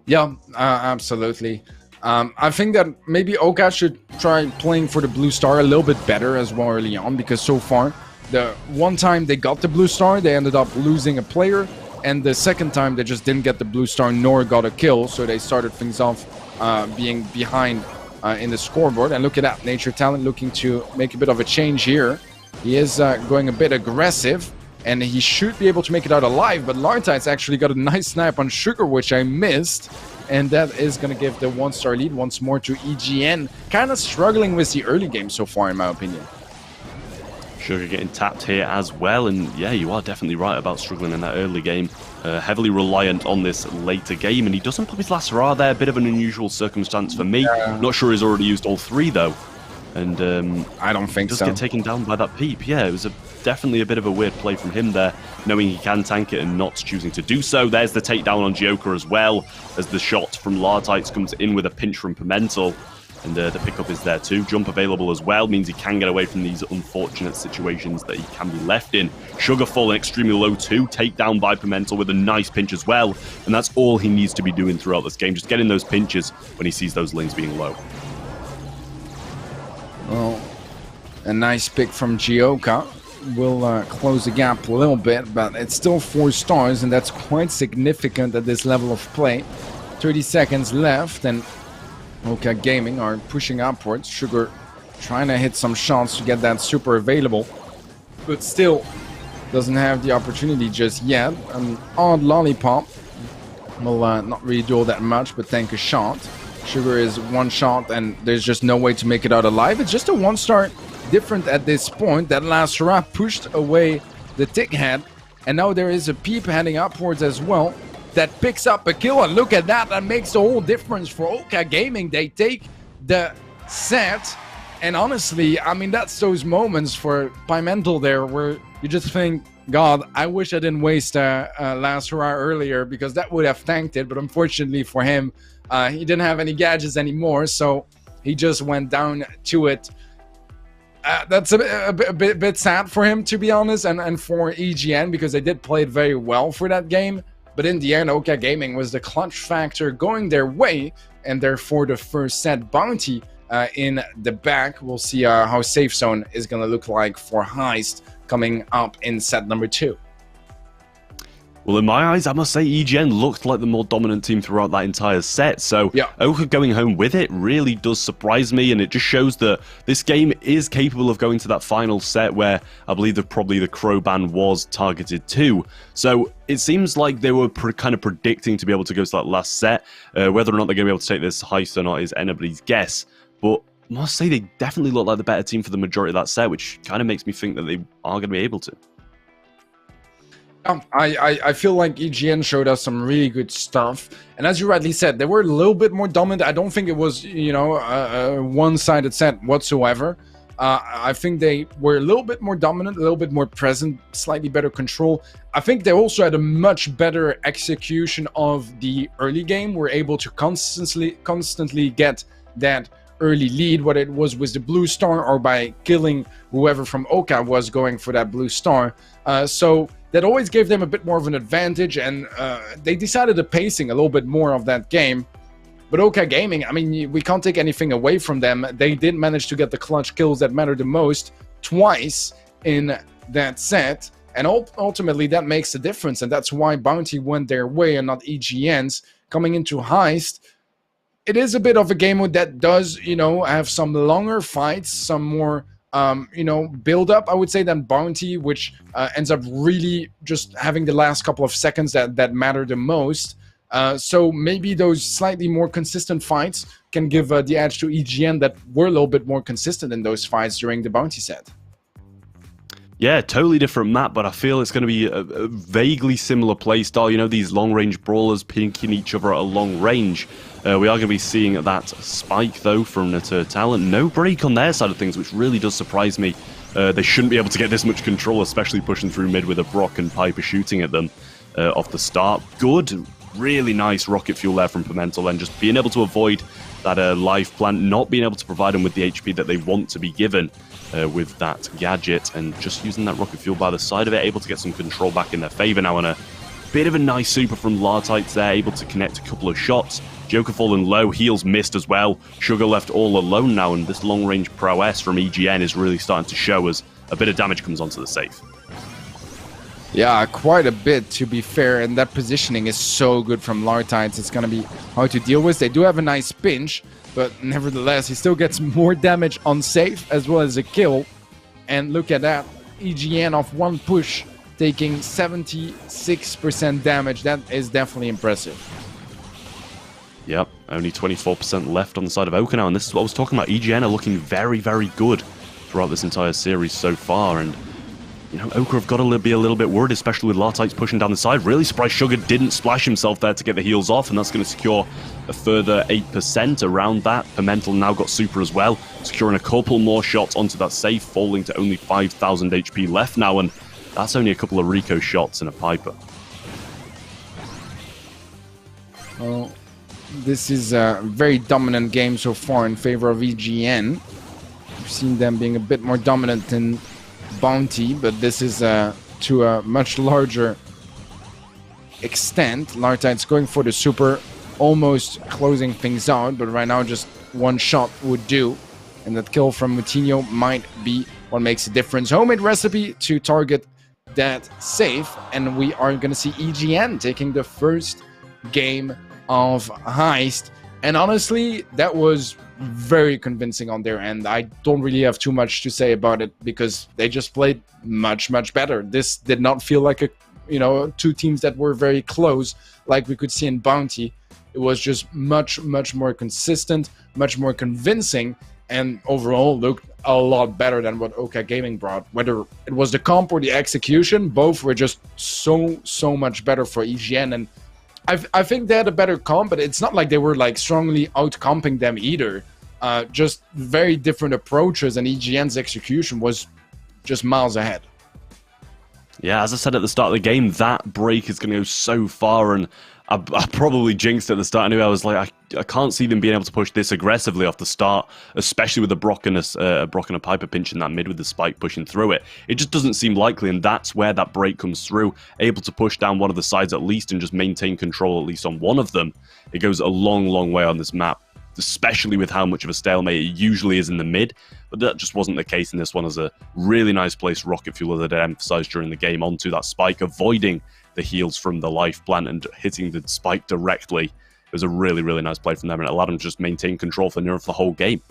Yeah, absolutely. I think that maybe Oka should try playing for the blue star a little bit better as well early on, because so far, the one time they got the blue star, they ended up losing a player, and the second time they just didn't get the blue star nor got a kill, so they started things off being behind in the scoreboard. And look at that, Nature Talent looking to make a bit of a change here. He is going a bit aggressive, and he should be able to make it out alive, but Lartites actually got a nice snipe on Sugar, which I missed, and that is going to give the 1-star lead once more to EGN. Kind of struggling with the early game so far, in my opinion. Sugar getting tapped here as well, and yeah, you are definitely right about struggling in that early game. Heavily reliant on this later game, and he doesn't pop his last hurrah there. A bit of an unusual circumstance for me. Not sure he's already used all 3 though. And I don't think so. Does get taken down by that Peep. Yeah, it was definitely a bit of a weird play from him there, knowing he can tank it and not choosing to do so. There's the takedown on Gioka as well, as the shot from Lartites comes in with a pinch from Pimentel. And the pickup is there too. Jump available as well, means he can get away from these unfortunate situations that he can be left in. Sugar falling extremely low too, takedown by Pimentel with a nice pinch as well. And that's all he needs to be doing throughout this game, just getting those pinches when he sees those lanes being low. Well, a nice pick from Gioka will close the gap a little bit, but it's still 4 stars, and that's quite significant at this level of play. 30 seconds left, and Oka Gaming are pushing upwards. Sugar trying to hit some shots to get that super available, but still doesn't have the opportunity just yet. An odd lollipop will not really do all that much, but tank a shot. Sugar is 1 shot, and there's just no way to make it out alive. It's just a 1-star different at this point. That last hurrah pushed away the tick head, and now there is a Peep heading upwards as well that picks up a kill, and look at that. That makes the whole difference for Oka Gaming. They take the set. And honestly, I mean, that's those moments for Pimental there where you just think, God, I wish I didn't waste last hurrah earlier, because that would have tanked it. But unfortunately for him, he didn't have any gadgets anymore, so he just went down to it. That's a bit sad for him, to be honest, and for EGN, because they did play it very well for that game. But in the end, Oka Gaming was the clutch factor going their way, and therefore the first set bounty in the back. We'll see how Safe Zone is going to look like for Heist coming up in set number 2. Well, in my eyes, I must say EGN looked like the more dominant team throughout that entire set, so yeah, Oka going home with it really does surprise me, and it just shows that this game is capable of going to that final set where I believe that probably the Crow ban was targeted to. So it seems like they were kind of predicting to be able to go to that last set. Whether or not they're going to be able to take this Heist or not is anybody's guess, but I must say they definitely look like the better team for the majority of that set, which kind of makes me think that they are going to be able to. I feel like EGN showed us some really good stuff, and as you rightly said, they were a little bit more dominant. I don't think it was, you know, a one-sided set whatsoever. I think they were a little bit more dominant, a little bit more present, slightly better control. I think they also had a much better execution of the early game. Were able to constantly get that early lead, whether it was with the blue star or by killing whoever from Oka was going for that blue star. So that always gave them a bit more of an advantage, and they decided the pacing a little bit more of that game. But Oka Gaming, I mean, we can't take anything away from them. They did manage to get the clutch kills that matter the most twice in that set, and ultimately that makes the difference, and that's why Bounty went their way and not EGN's. Coming into Heist, it is a bit of a game mode that does, you know, have some longer fights, some more you know, build up, I would say, than Bounty, which ends up really just having the last couple of seconds that matter the most. So maybe those slightly more consistent fights can give the edge to EGN that were a little bit more consistent in those fights during the Bounty set. Yeah, totally different map, but I feel it's going to be a vaguely similar playstyle. You know, these long-range brawlers pinking each other at a long range. We are going to be seeing that spike, though, from the talent. No break on their side of things, which really does surprise me. They shouldn't be able to get this much control, especially pushing through mid with a Brock and Piper shooting at them off the start. Good, really nice rocket fuel there from Pimental, and just being able to avoid that live plant, not being able to provide them with the HP that they want to be given with that gadget, and just using that rocket fuel by the side of it, able to get some control back in their favor now, and a bit of a nice super from Lartites there, able to connect a couple of shots. Joker falling low, heals missed as well. Sugar left all alone now, and this long-range prowess from EGN is really starting to show as a bit of damage comes onto the safe. Yeah, quite a bit, to be fair, and that positioning is so good from Lartites. It's going to be hard to deal with. They do have a nice pinch, but nevertheless, he still gets more damage on safe as well as a kill. And look at that, EGN off one push, taking 76% damage. That is definitely impressive. Yep, only 24% left on the side of Oka now, and this is what I was talking about. EGN are looking very, very good throughout this entire series so far, and you know, Oka have got to be a little bit worried, especially with Lartites pushing down the side. Really surprised Sugar didn't splash himself there to get the heals off, and that's going to secure a further 8% around that. Pimental now got super as well, securing a couple more shots onto that safe, falling to only 5,000 HP left now, and that's only a couple of Rico shots and a Piper. Well, this is a very dominant game so far in favor of EGN. We've seen them being a bit more dominant in Bounty, but this is to a much larger extent. Lartites going for the super, almost closing things out, but right now just one shot would do, and that kill from Moutinho might be what makes a difference. Homemade recipe to target that safe, and we are going to see EGN taking the first game of Heist, and honestly that was very convincing on their end. I don't really have too much to say about it because they just played much better. This did not feel like a, you know, two teams that were very close like we could see in Bounty. It was just much more consistent, much more convincing, and overall looked a lot better than what Oka Gaming brought. Whether it was the comp or the execution, both were just so much better for EGN, and I think they had a better comp, but it's not like they were like strongly out-comping them either. just very different approaches, and EGN's execution was just miles ahead. Yeah, as I said at the start of the game, that break is going to go so far, and I probably jinxed at the start anyway. I was like, I can't see them being able to push this aggressively off the start, especially with a Brock and a Piper pinching that mid with the spike pushing through it. It just doesn't seem likely, and that's where that break comes through. Able to push down one of the sides at least and just maintain control at least on one of them. It goes a long, long way on this map, especially with how much of a stalemate it usually is in the mid. But that just wasn't the case in this one, as a really nice place Rocket Fuel had emphasized during the game onto that spike, avoiding the heals from the life plant and hitting the spike directly. It was a really, really nice play from them, and it allowed them to just maintain control for near the whole game.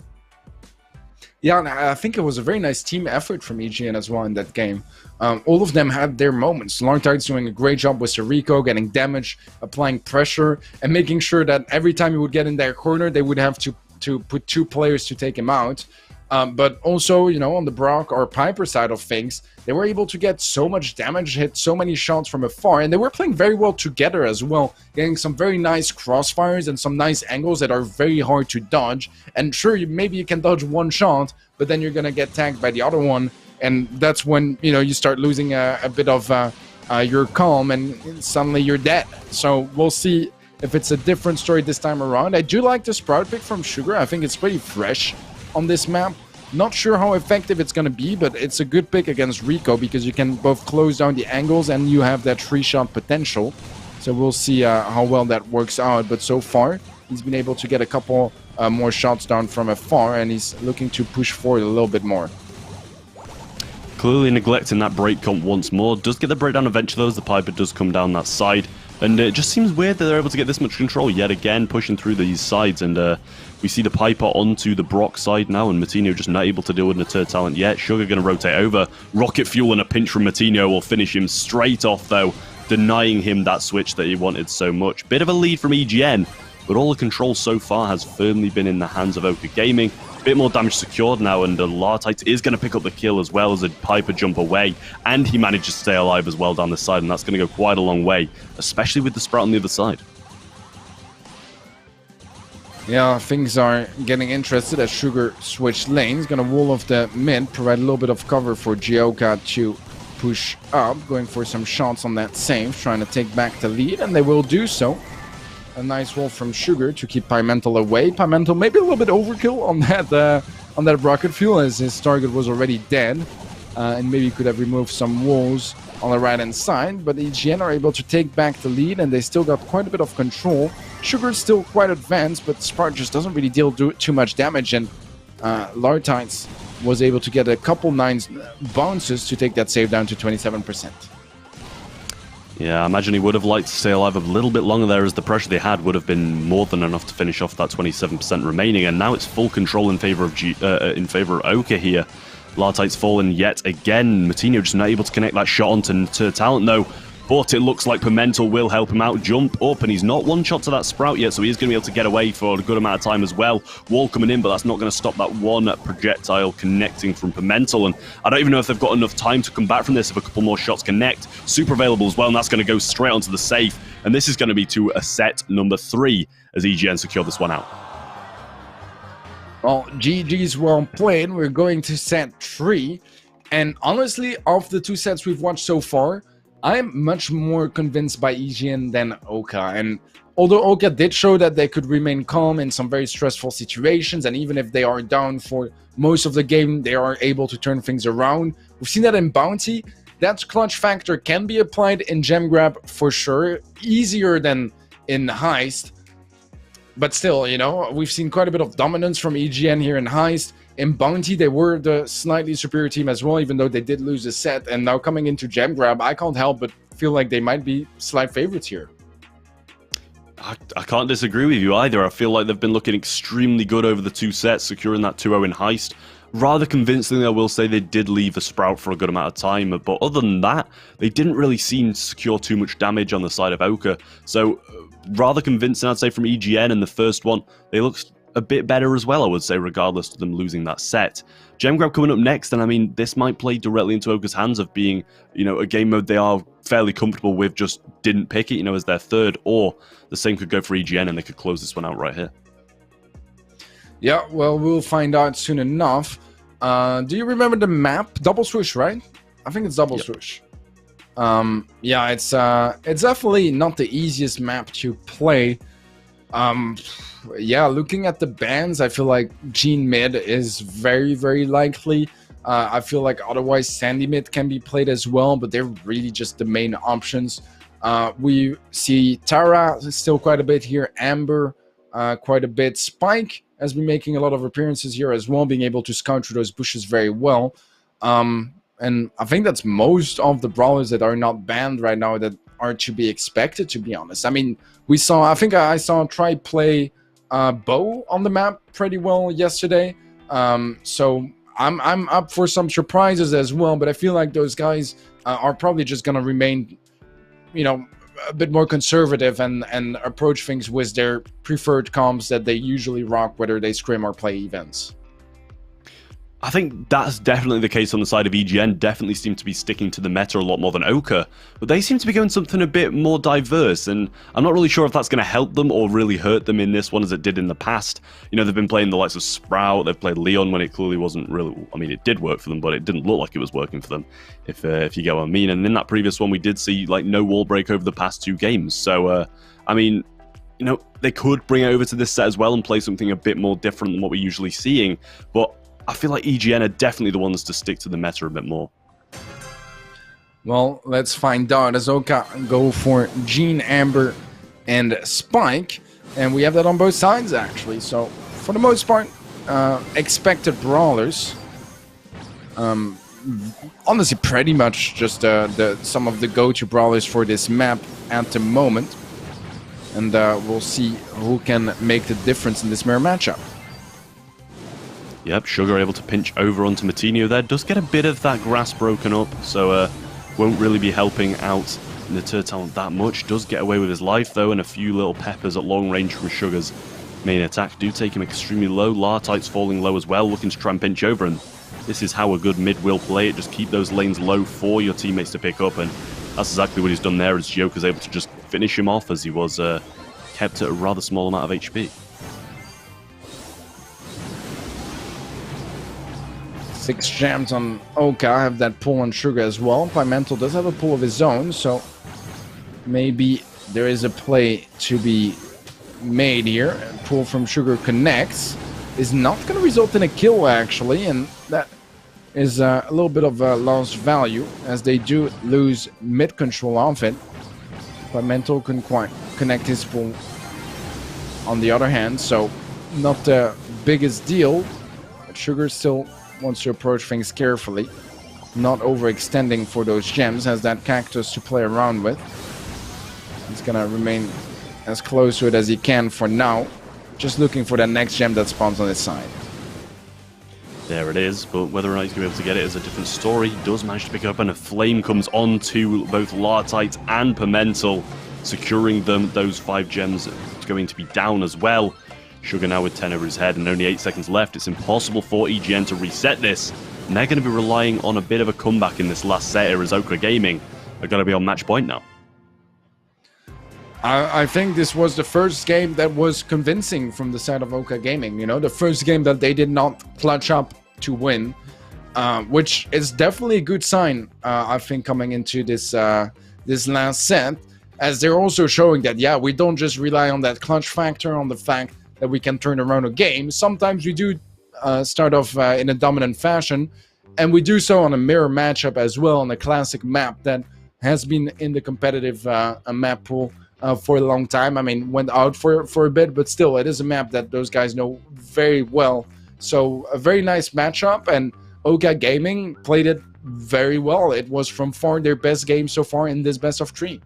Yeah, and I think it was a very nice team effort from EGN as well in that game. All of them had their moments. Longtide's doing a great job with Siriko, getting damage, applying pressure, and making sure that every time he would get in their corner, they would have to put 2 players to take him out. But also, you know, on the Brock or Piper side of things, they were able to get so much damage, hit so many shots from afar, and they were playing very well together as well, getting some very nice crossfires and some nice angles that are very hard to dodge. And sure, maybe you can dodge one shot, but then you're gonna get tagged by the other one, and that's when, you know, you start losing a bit of your calm, and suddenly you're dead. So we'll see if it's a different story this time around. I do like the Sprout pick from Sugar. I think it's pretty fresh on this map. Not sure how effective it's going to be, but it's a good pick against Rico because you can both close down the angles and you have that 3-shot potential. So we'll see how well that works out. But so far, he's been able to get a couple more shots down from afar, and he's looking to push forward a little bit more. Clearly neglecting that break comp once more. Does get the breakdown eventually, though, as the Piper does come down that side. And it just seems weird that they're able to get this much control yet again, pushing through these sides. And we see the Piper onto the Brock side now, and Matinho just not able to deal with Natur talent yet. Sugar going to rotate over. Rocket Fuel and a pinch from Matinho will finish him straight off, though, denying him that switch that he wanted so much. Bit of a lead from EGN, but all the control so far has firmly been in the hands of Oka Gaming. Bit more damage secured now, and Lartite is going to pick up the kill as well as a Piper jump away, and he managed to stay alive as well down the side, and that's going to go quite a long way, especially with the Sprout on the other side. Yeah, things are getting interested as Sugar switched lanes. Going to wall off the mid, provide a little bit of cover for Gioka to push up, going for some shots on that save, trying to take back the lead, and they will do so. A nice wall from Sugar to keep Pimental away. Pimental maybe a little bit overkill on that Rocket Fuel, as his target was already dead. And maybe could have removed some walls on the right-hand side. But EGN are able to take back the lead, and they still got quite a bit of control. Sugar's still quite advanced, but Spark just doesn't really deal too much damage. And Lartites was able to get a couple 9 bounces to take that save down to 27%. Yeah, I imagine he would have liked to stay alive a little bit longer there, as the pressure they had would have been more than enough to finish off that 27% remaining, and now it's full control in favor of Oka here. Lartite's fallen yet again. Matinho just not able to connect that shot onto talent though, but it looks like Pimental will help him out. Jump up, and he's not one shot to that Sprout yet, so he is going to be able to get away for a good amount of time as well. Wall coming in, but that's not going to stop that one projectile connecting from Pimental, and I don't even know if they've got enough time to come back from this if a couple more shots connect. Super available as well, and that's going to go straight onto the safe, and this is going to be to a set number 3 as EGN secure this one out. Well, GG's well played. We're going to set 3, and honestly, of the 2 sets we've watched so far, I'm much more convinced by EGN than Oka. And although Oka did show that they could remain calm in some very stressful situations, and even if they are down for most of the game, they are able to turn things around. We've seen that in Bounty. That clutch factor can be applied in Gem Grab for sure, easier than in Heist. But still, you know, we've seen quite a bit of dominance from EGN here in Heist. In Bounty, they were the slightly superior team as well, even though they did lose a set. And now coming into Gem Grab, I can't help but feel like they might be slight favorites here. I can't disagree with you either. I feel like they've been looking extremely good over the 2 sets, securing that 2-0 in Heist. Rather convincingly, I will say they did leave the Sprout for a good amount of time, but other than that, they didn't really seem to secure too much damage on the side of Oka. So, rather convincing, I'd say, from EGN in the first one. They looked a bit better as well, I would say, regardless of them losing that set. Gem Grab coming up next, and I mean, this might play directly into Oka's hands of being, you know, a game mode they are fairly comfortable with, just didn't pick it, you know, as their third, or the same could go for EGN and they could close this one out right here. Yeah, well, we'll find out soon enough. Do you remember the map? Double swoosh, right? I think it's double swoosh. Yeah, it's definitely not the easiest map to play. Yeah, looking at the bans, I feel like Gene mid is very, very likely. I feel like otherwise Sandy mid can be played as well, but they're really just the main options. We see Tara still quite a bit here, Amber quite a bit, Spike has been making a lot of appearances here as well, being able to scout through those bushes very well. And I think that's most of the brawlers that are not banned right now that are to be expected, to be honest. I mean, I think I saw Try play Bo on the map pretty well yesterday. So I'm up for some surprises as well, but I feel like those guys are probably just going to remain, you know, a bit more conservative and approach things with their preferred comps that they usually rock, whether they scrim or play events. I think that's definitely the case on the side of EGN. Definitely seem to be sticking to the meta a lot more than Oka, but they seem to be going something a bit more diverse, and I'm not really sure if that's going to help them or really hurt them in this one as it did in the past. You know, they've been playing the likes of Sprout, they've played Leon when it clearly wasn't really, I mean, it did work for them, but it didn't look like it was working for them, if you get what I mean. And in that previous one, we did see, like, no wall break over the past 2 games. So, I mean, you know, they could bring it over to this set as well and play something a bit more different than what we're usually seeing, but I feel like EGN are definitely the ones to stick to the meta a bit more. Well, let's find out as Oka go for Gene, Amber, and Spike. And we have that on both sides, actually. So, for the most part, expected brawlers. Honestly, pretty much just some of the go-to brawlers for this map at the moment. And we'll see who can make the difference in this mirror matchup. Yep, Sugar able to pinch over onto Matinho there. Does get a bit of that grass broken up, so won't really be helping out in the Turtle that much. Does get away with his life, though, and a few little peppers at long range from Sugar's main attack do take him extremely low. Lartite's falling low as well, looking to try and pinch over, and this is how a good mid will play it. Just keep those lanes low for your teammates to pick up, and that's exactly what he's done there, as Joker's able to just finish him off as he was kept at a rather small amount of HP. 6 gems on Oka. I have that pull on Sugar as well. Pimental does have a pull of his own, so maybe there is a play to be made here. Pull from Sugar connects. Is not going to result in a kill, actually, and that is a little bit of lost value, as they do lose mid control of it. Pimental couldn't quite connect his pull on the other hand, so not the biggest deal, but Sugar still wants to approach things carefully, not overextending for those gems, has that cactus to play around with. He's gonna remain as close to it as he can for now, just looking for that next gem that spawns on his side. There it is, but whether or not he's going to be able to get it is a different story. He does manage to pick it up, and a flame comes onto both Lartite and Pimental, securing them. Those 5 gems going to be down as well. Sugar now with 10 over his head and only 8 seconds left. It's impossible for EGN to reset this. And they're going to be relying on a bit of a comeback in this last set here, as Oka Gaming are going to be on match point now. I think this was the first game that was convincing from the side of Oka Gaming. You know, the first game that they did not clutch up to win, which is definitely a good sign, I think, coming into this this last set, as they're also showing that, yeah, we don't just rely on that clutch factor, on the fact that we can turn around a game. Sometimes we do start off in a dominant fashion, and we do so on a mirror matchup as well, on a classic map that has been in the competitive map pool for a long time. I mean, went out for a bit, but still, it is a map that those guys know very well. So a very nice matchup, and Oka Gaming played it very well. It was from far their best game so far in this best of 3.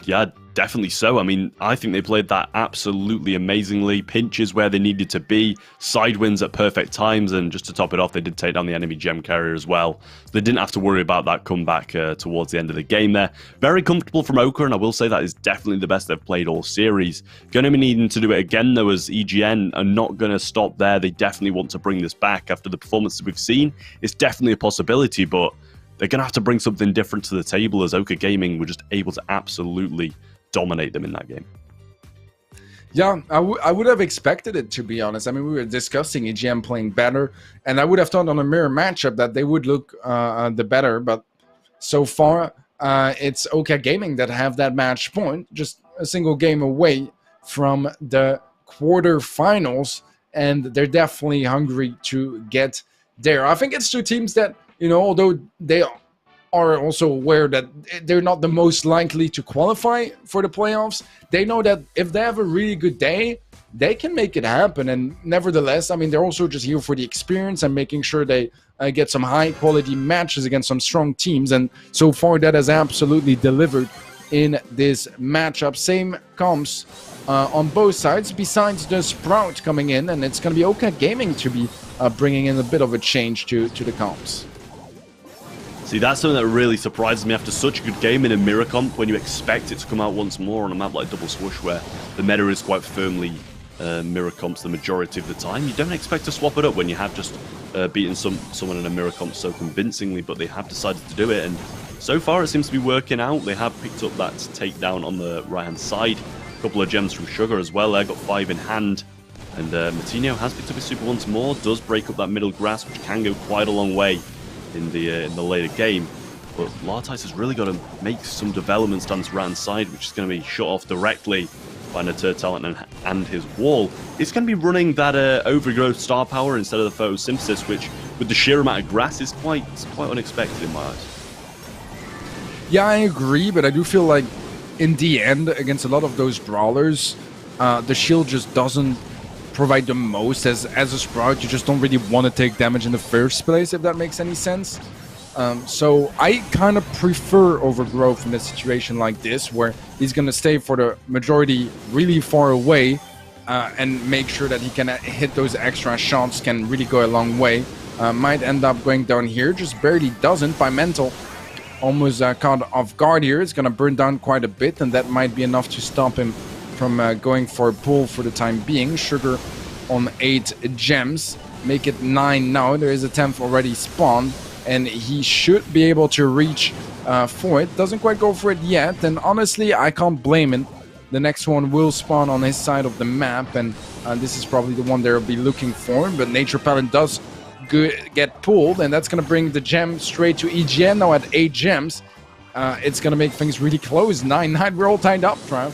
Yeah, definitely so. I mean, I think they played that absolutely amazingly. Pinches where they needed to be, side wins at perfect times, and just to top it off, they did take down the enemy gem carrier as well. So they didn't have to worry about that comeback towards the end of the game there. Very comfortable from Oka, and I will say that is definitely the best they've played all series. Going to be needing to do it again, though, as EGN are not going to stop there. They definitely want to bring this back after the performance that we've seen. It's definitely a possibility, but they're going to have to bring something different to the table, as Oka Gaming were just able to absolutely dominate them in that game. Yeah, I would have expected it, to be honest. I mean, we were discussing EGM playing better, and I would have thought on a mirror matchup that they would look the better, but so far it's Oka Gaming that have that match point, just a single game away from the quarterfinals, and they're definitely hungry to get there. I think it's two teams that, you know, although they are also aware that they're not the most likely to qualify for the playoffs, they know that if they have a really good day, they can make it happen. And nevertheless, I mean, they're also just here for the experience and making sure they get some high quality matches against some strong teams. And so far that has absolutely delivered in this matchup. Same comes on both sides, besides the Sprout coming in, and it's going to be Oka Gaming to be bringing in a bit of a change to the comps. See, that's something that really surprises me after such a good game in a mirror comp, when you expect it to come out once more on a map like Double Swoosh, where the meta is quite firmly mirror comps the majority of the time. You don't expect to swap it up when you have just beaten someone in a mirror comp so convincingly, but they have decided to do it, and so far it seems to be working out. They have picked up that takedown on the right-hand side. A couple of gems from Sugar as well there, got 5 in hand. And Matinho has picked up his super once more, does break up that middle grass, which can go quite a long way in the later game. But Lartice has really got to make some developments down this right-hand side, which is going to be shut off directly by Natur and his wall. It's going to be running that overgrowth star power instead of the photosynthesis, which, with the sheer amount of grass, is quite unexpected in my eyes. Yeah, I agree, but I do feel like in the end, against a lot of those brawlers, the shield just doesn't provide the most. As a Sprout, you just don't really want to take damage in the first place, if that makes any sense. So I kind of prefer Overgrowth in a situation like this, where he's going to stay for the majority really far away and make sure that he can hit those extra shots, can really go a long way. Might end up going down here, just barely doesn't. By Mental, almost caught off guard here. It's going to burn down quite a bit, and that might be enough to stop him from going for a pull for the time being. Sugar on 8 gems, make it 9 now. There is a 10th already spawned, and he should be able to reach for it. Doesn't quite go for it yet, and honestly, I can't blame him. The next one will spawn on his side of the map, and this is probably the one they'll be looking for. But Nature Paladin does get pulled, and that's going to bring the gem straight to EGN now at 8 gems. It's going to make things really close. 9-9, we're all tied up, Trav.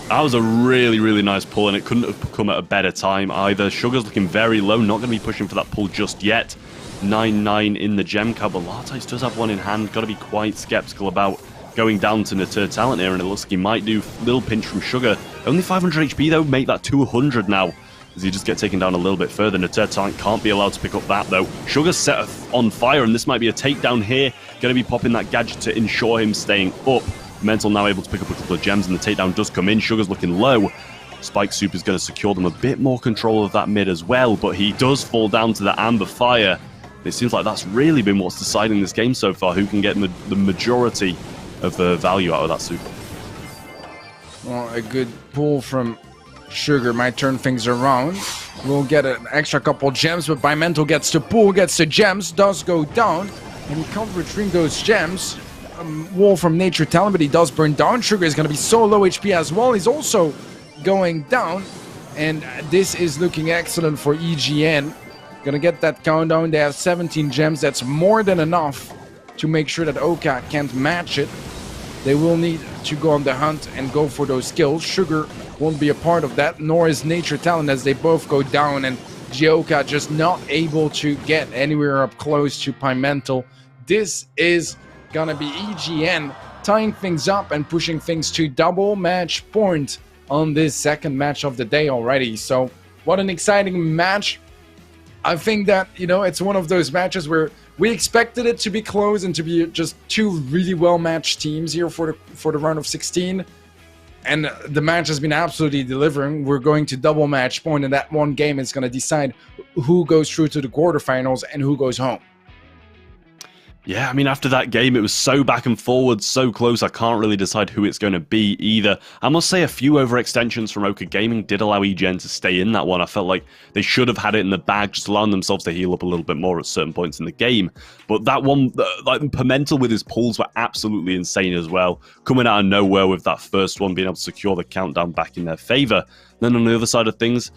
That was a really, really nice pull, and it couldn't have come at a better time either. Sugar's looking very low, not going to be pushing for that pull just yet. 9-9 in the gem cab, but Lartice does have one in hand. Got to be quite skeptical about going down to Natur Talent here, and it looks like he might do a little pinch from Sugar. Only 500 HP though, make that 200 now, as he just get taken down a little bit further. Natur Talent can't be allowed to pick up that though. Sugar's set on fire, and this might be a takedown here. Going to be popping that gadget to ensure him staying up. Mental now able to pick up a couple of gems, and the takedown does come in. Sugar's looking low. Spike Super is going to secure them a bit more control of that mid as well, but he does fall down to the Amber Fire. It seems like that's really been what's deciding this game so far, who can get the majority of the value out of that super. Well, a good pull from Sugar might turn things around. We'll get an extra couple gems, but Mental gets to pull, gets the gems, does go down, and he can't retrieve those gems. Wall from Nature Talent, but he does burn down. Sugar is going to be so low HP as well. He's also going down, and this is looking excellent for EGN. Gonna get that countdown. They have 17 gems. That's more than enough to make sure that Oka can't match it. They will need to go on the hunt and go for those kills. Sugar won't be a part of that, nor is Nature Talent, as they both go down, and Gioka just not able to get anywhere up close to Pimental. This is gonna be EGN tying things up and pushing things to double match point on this second match of the day already. So what an exciting match. I think that, you know, it's one of those matches where we expected it to be close and to be just two really well-matched teams here for the round of 16. And the match has been absolutely delivering. We're going to double match point, and that one game is going to decide who goes through to the quarterfinals and who goes home. Yeah, I mean, after that game, it was so back and forward, so close, I can't really decide who it's going to be either. I must say a few overextensions from Oka Gaming did allow Egn to stay in that one. I felt like they should have had it in the bag, just allowing themselves to heal up a little bit more at certain points in the game. But that one, like Pimental with his pulls were absolutely insane as well. Coming out of nowhere with that first one, being able to secure the countdown back in their favor. Then on the other side of things,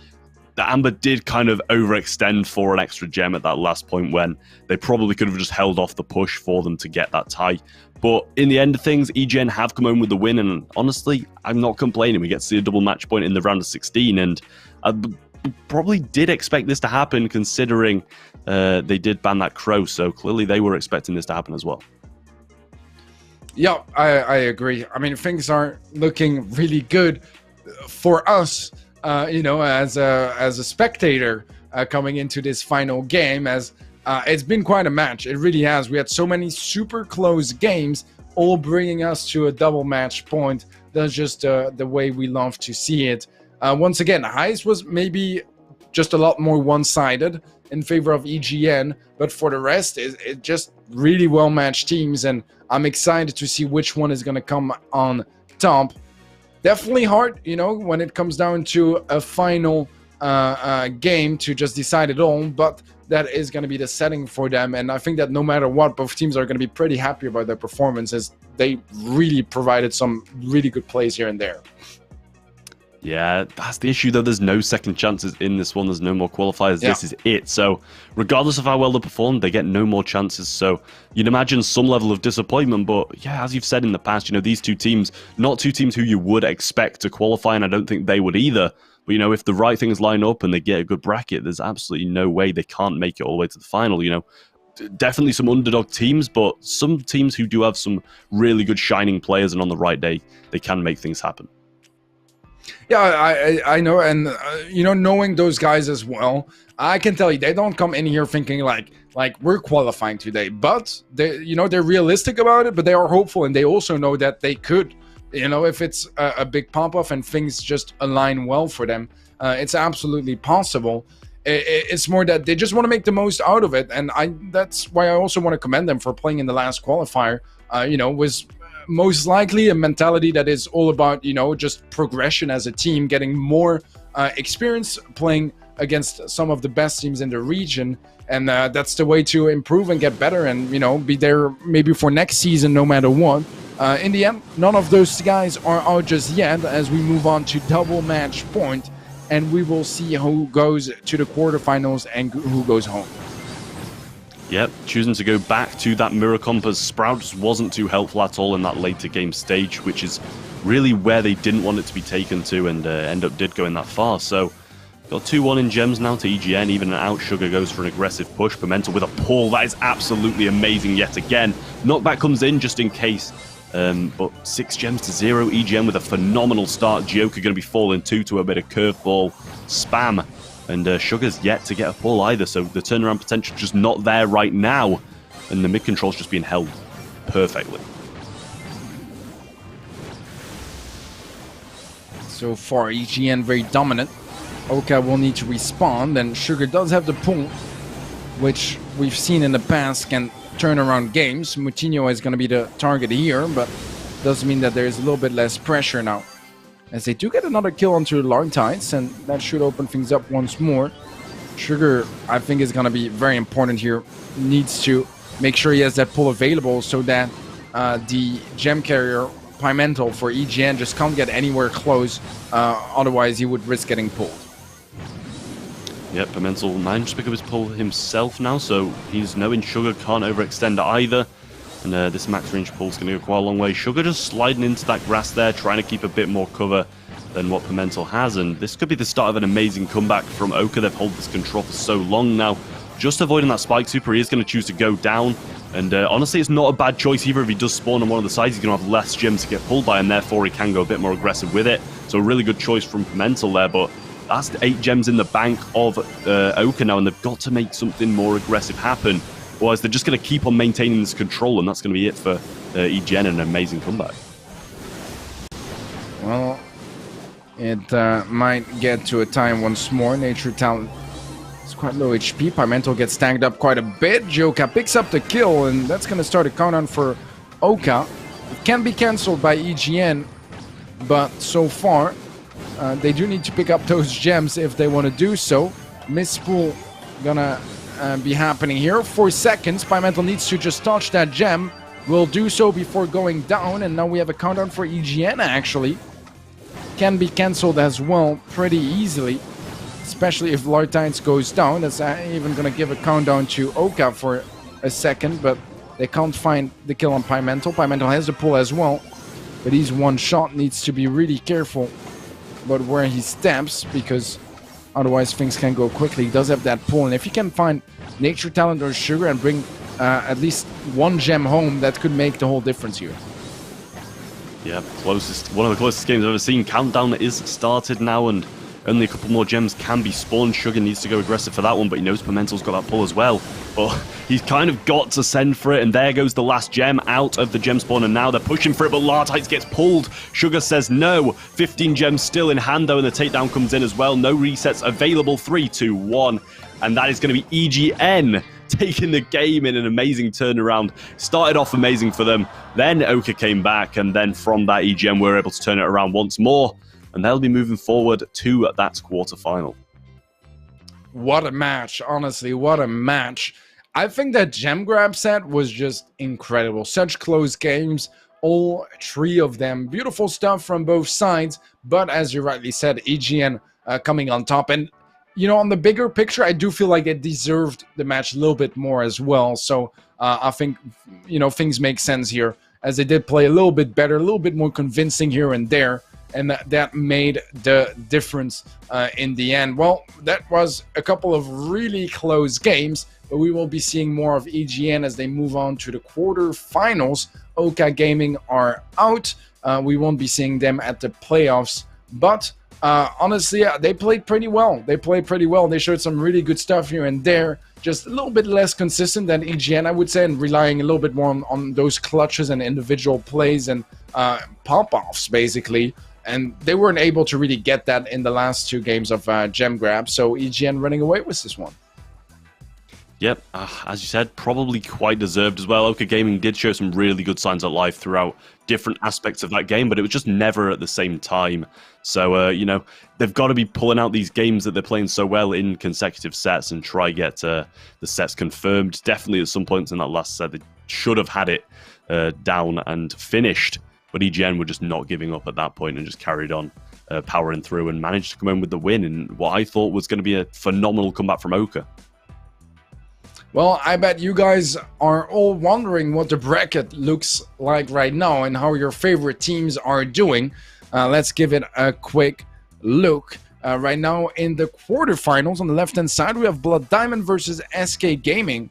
the Amber did kind of overextend for an extra gem at that last point when they probably could have just held off the push for them to get that tie. But in the end of things, Egn have come home with the win, and honestly, I'm not complaining. We get to see a double match point in the round of 16, and I probably did expect this to happen considering they did ban that Crow, so clearly they were expecting this to happen as well. Yeah, I agree. I mean, things are looking really good for us. You know, as a spectator coming into this final game, as it's been quite a match. It really has. We had so many super close games, all bringing us to a double match point. That's just the way we love to see it. Once again, Heist was maybe just a lot more one-sided in favor of Egn, but for the rest, it just really well-matched teams, and I'm excited to see which one is going to come on top. Definitely hard, you know, when it comes down to a final game to just decide it all, but that is going to be the setting for them. And I think that no matter what, both teams are going to be pretty happy about their performances. They really provided some really good plays here and there. Yeah, that's the issue though. There's no second chances in this one. There's no more qualifiers. Yeah. This is it. So regardless of how well they perform, they get no more chances. So you'd imagine some level of disappointment. But yeah, as you've said in the past, you know, these two teams, not two teams who you would expect to qualify, and I don't think they would either. But, you know, if the right things line up and they get a good bracket, there's absolutely no way they can't make it all the way to the final, you know. Definitely some underdog teams, but some teams who do have some really good shining players, and on the right day, they can make things happen. Yeah, I know, and you know, knowing those guys as well, I can tell you they don't come in here thinking like we're qualifying today, but they, you know, they're realistic about it, but they are hopeful, and they also know that they could, you know, if it's a big pop off and things just align well for them, it's absolutely possible. It's more that they just want to make the most out of it, and that's why I also want to commend them for playing in the last qualifier. You know, was most likely a mentality that is all about, you know, just progression as a team, getting more experience playing against some of the best teams in the region, and that's the way to improve and get better, and, you know, be there maybe for next season no matter what. In the end, none of those guys are out just yet as we move on to double match point, and we will see who goes to the quarterfinals and who goes home. Yep, choosing to go back to that mirror comp as Sprout just wasn't too helpful at all in that later game stage, which is really where they didn't want it to be taken to, and end up did going that far. So got 2-1 in gems now to Egn. Even an out Sugar goes for an aggressive push. Pimental with a pull. That is absolutely amazing yet again. Knockback comes in just in case. But 6 gems to 0. Egn with a phenomenal start. Gioka going to be falling too to a bit of curveball spam. And Sugar's yet to get a pull either, so the turnaround potential just not there right now. And the mid control's just being held perfectly. So far, Egn very dominant. Oka will need to respond, and Sugar does have the pull, which we've seen in the past can turn around games. Moutinho is going to be the target here, but does mean that there's a little bit less pressure now, as they do get another kill onto the long tides, and that should open things up once more. Sugar, I think, is going to be very important here. Needs to make sure he has that pull available so that the gem carrier Pimental for Egn just can't get anywhere close. Otherwise, he would risk getting pulled. Yep, Pimental managed to pick up his pull himself now, so he's knowing Sugar can't overextend either. And this max range pull is going to go quite a long way. Sugar just sliding into that grass there, trying to keep a bit more cover than what Pimental has. And this could be the start of an amazing comeback from Oka. They've held this control for so long now. Just avoiding that spike super, he is going to choose to go down. And honestly, it's not a bad choice either. If he does spawn on one of the sides, he's going to have less gems to get pulled by, and therefore he can go a bit more aggressive with it. So a really good choice from Pimental there, but that's 8 gems in the bank of Oka now, and they've got to make something more aggressive happen. Otherwise, they're just going to keep on maintaining this control, and that's going to be it for Egn, an amazing comeback. Well, it might get to a time once more. Nature Talent It's quite low HP. Pimento gets tagged up quite a bit. Joka picks up the kill, and that's going to start a countdown for Oka. It can be cancelled by EGN, but so far, they do need to pick up those gems if they want to do so. Misspool gonna be happening here. 4 seconds. Pimento needs to just touch that gem. Will do so before going down, and now we have a countdown for EGN, actually. Can be cancelled as well pretty easily, especially if Lartines goes down. That's even gonna give a countdown to Oka for a second, but they can't find the kill on Pimento. Pimento has the pull as well, but he's one shot. Needs to be really careful about where he steps, because otherwise things can go quickly. He does have that pull, and if he can find Nature Talent or Sugar and bring at least 1 gem home, that could make the whole difference here. Yeah, one of the closest games I've ever seen. Countdown is started now, and only a couple more gems can be spawned. Sugar needs to go aggressive for that one, but he knows Pimento's got that pull as well. But he's kind of got to send for it, and there goes the last gem out of the gem spawn, and now they're pushing for it, but Lartites gets pulled. Sugar says no. 15 gems still in hand, though, and the takedown comes in as well. No resets available. 3, 2, 1. And that is going to be EGN taking the game in an amazing turnaround. Started off amazing for them. Then Oka came back, and then from that, EGN were able to turn it around once more. And they'll be moving forward to that quarterfinal. What a match, honestly, what a match. I think that gem grab set was just incredible. Such close games, all 3 of them. Beautiful stuff from both sides, but as you rightly said, EGN coming on top. And, you know, on the bigger picture, I do feel like it deserved the match a little bit more as well. So I think, you know, things make sense here, as they did play a little bit better, a little bit more convincing here and there. And that made the difference in the end. Well, that was a couple of really close games, but we will be seeing more of EGN as they move on to the quarterfinals. Oka Gaming are out. We won't be seeing them at the playoffs, but honestly, they played pretty well. They showed some really good stuff here and there. Just a little bit less consistent than EGN, I would say, and relying a little bit more on those clutches and individual plays and pop-offs, basically. And they weren't able to really get that in the last 2 games of gem grab. So EGN running away with this one. Yep, as you said, probably quite deserved as well. Oka Gaming did show some really good signs of life throughout different aspects of that game, but it was just never at the same time. So, you know, they've got to be pulling out these games that they're playing so well in consecutive sets and try get the sets confirmed. Definitely at some points in that last set, they should have had it down and finished. But EGN were just not giving up at that point and just carried on powering through and managed to come in with the win in what I thought was going to be a phenomenal comeback from Oka. Well, I bet you guys are all wondering what the bracket looks like right now and how your favorite teams are doing. Let's give it a quick look. Right now in the quarterfinals, on the left-hand side, we have Blood Diamond versus SK Gaming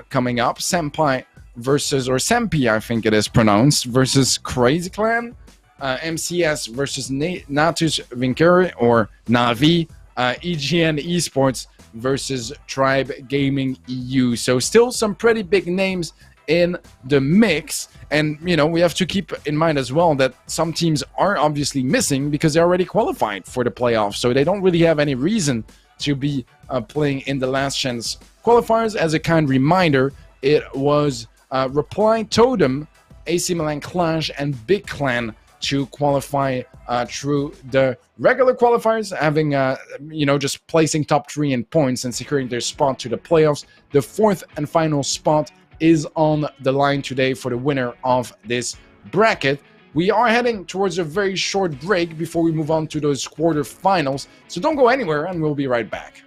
coming up. Sampy versus, or Sampy, I think it is pronounced, versus Crazy Clan. MCS versus Natus Vincere, or Navi. Egn Esports versus Tribe Gaming EU. So still some pretty big names in the mix. And, you know, we have to keep in mind as well that some teams are obviously missing because they're already qualified for the playoffs. So they don't really have any reason to be playing in the last chance qualifiers. As a kind reminder, it was Reply Totem, AC Milan Clash, and Big Clan to qualify through the regular qualifiers, having, you know, just placing top 3 in points and securing their spot to the playoffs. The 4th and final spot is on the line today for the winner of this bracket. We are heading towards a very short break before we move on to those quarterfinals, so don't go anywhere and we'll be right back.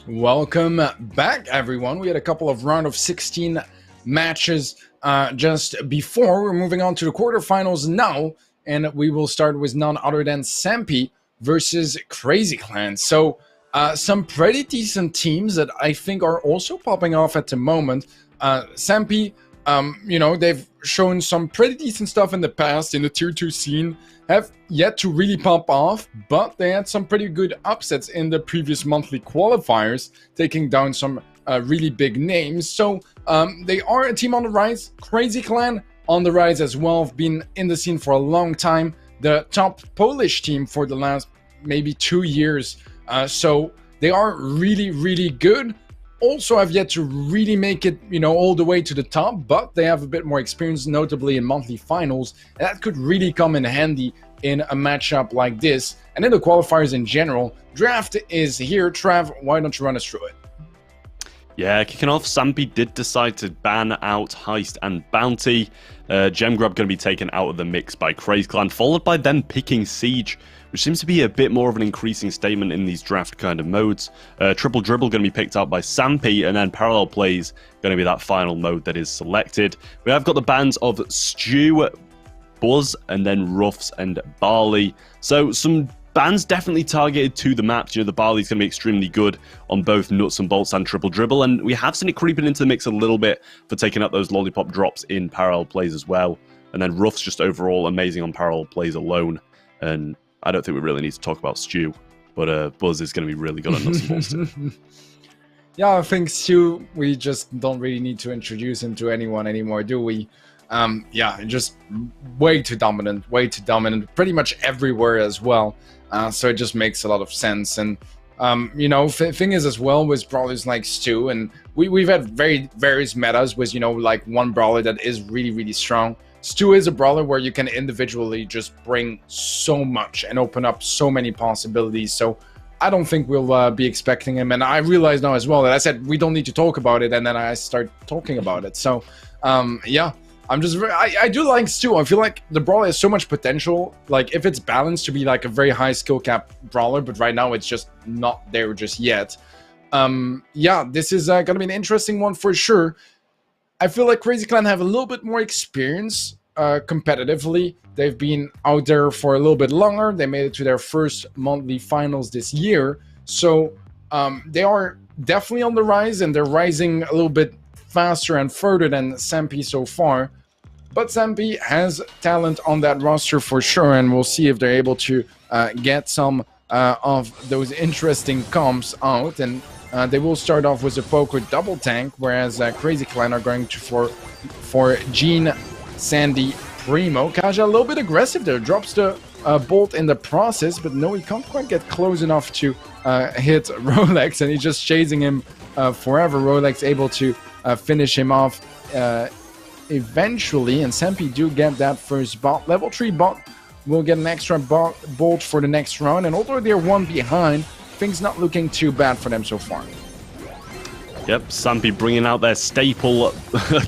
Welcome back, everyone. We had a couple of round of 16 matches just before. We're moving on to the quarterfinals now, and we will start with none other than Sampy versus Crazy Clan. So some pretty decent teams that I think are also popping off at the moment. Sampy, you know, they've shown some pretty decent stuff in the past in the tier 2 scene, have yet to really pop off, but they had some pretty good upsets in the previous monthly qualifiers, taking down some really big names. So they are a team on the rise. Crazy Clan on the rise as well, have been in the scene for a long time. The top Polish team for the last maybe 2 years. So they are really, really good. Also have yet to really make it, you know, all the way to the top, but they have a bit more experience, notably in monthly finals. And that could really come in handy in a matchup like this. And in the qualifiers in general, draft is here. Trav, why don't you run us through it? Yeah, kicking off, Sampy did decide to ban out Heist and Bounty. Gem Grab going to be taken out of the mix by Crazy Clan, followed by them picking Siege, which seems to be a bit more of an increasing statement in these draft kind of modes. Triple Dribble going to be picked out by Sampy, and then Parallel Plays going to be that final mode that is selected. We have got the bans of Stew, Buzz, and then Ruffs and Barley. So some bans definitely targeted to the maps. You know, the Barley's going to be extremely good on both Nuts and Bolts and Triple Dribble, and we have seen it creeping into the mix a little bit for taking out those Lollipop drops in Parallel Plays as well. And then Ruffs just overall amazing on Parallel Plays alone, and I don't think we really need to talk about Stew, but Buzz is going to be really good on Nuts and Bolts too. Yeah, I think Stew, we just don't really need to introduce him to anyone anymore, do we? Yeah, just way too dominant, pretty much everywhere as well. So it just makes a lot of sense. And, you know, thing is as well with brawlers like Stew, and we've had various metas with, you know, like one brawler that is really, really strong. Stew is a brawler where you can individually just bring so much and open up so many possibilities. So I don't think we'll be expecting him. And I realize now as well that I said we don't need to talk about it, and then I start talking about it. So, yeah. I do like Stew. I feel like the brawler has so much potential. Like, if it's balanced to be like a very high skill cap brawler, but right now it's just not there just yet. Yeah, this is gonna be an interesting one for sure. I feel like Crazy Clan have a little bit more experience competitively. They've been out there for a little bit longer. They made it to their first monthly finals this year. So they are definitely on the rise, and they're rising a little bit faster and further than Sampy so far. But Sampy has talent on that roster for sure, and we'll see if they're able to get some of those interesting comps out. And they will start off with a poker double tank, whereas Crazy Clan are going to for Gene, Sandy, Primo. Kaja a little bit aggressive there, drops the bolt in the process, but no, he can't quite get close enough to hit Rolex, and he's just chasing him forever. Rolex able to finish him off eventually, and Sampy do get that first bot. Level 3 bot will get an extra bolt for the next round, and although they're one behind, things not looking too bad for them so far. Yep, Sampy bringing out their staple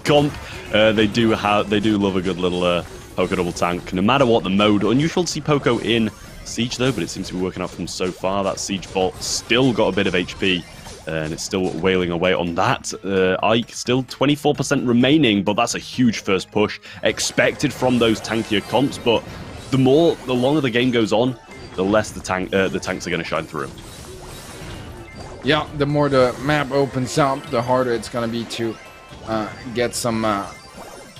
comp. They do love a good little Poco double tank, no matter what the mode. Unusual to see Poco in Siege though, but it seems to be working out for them so far. That Siege bot still got a bit of HP, and it's still wailing away on that. Ike still 24% remaining, but that's a huge first push expected from those tankier comps. But the longer the game goes on, the less the tanks are going to shine through. Yeah, the more the map opens up, the harder it's going to be to get some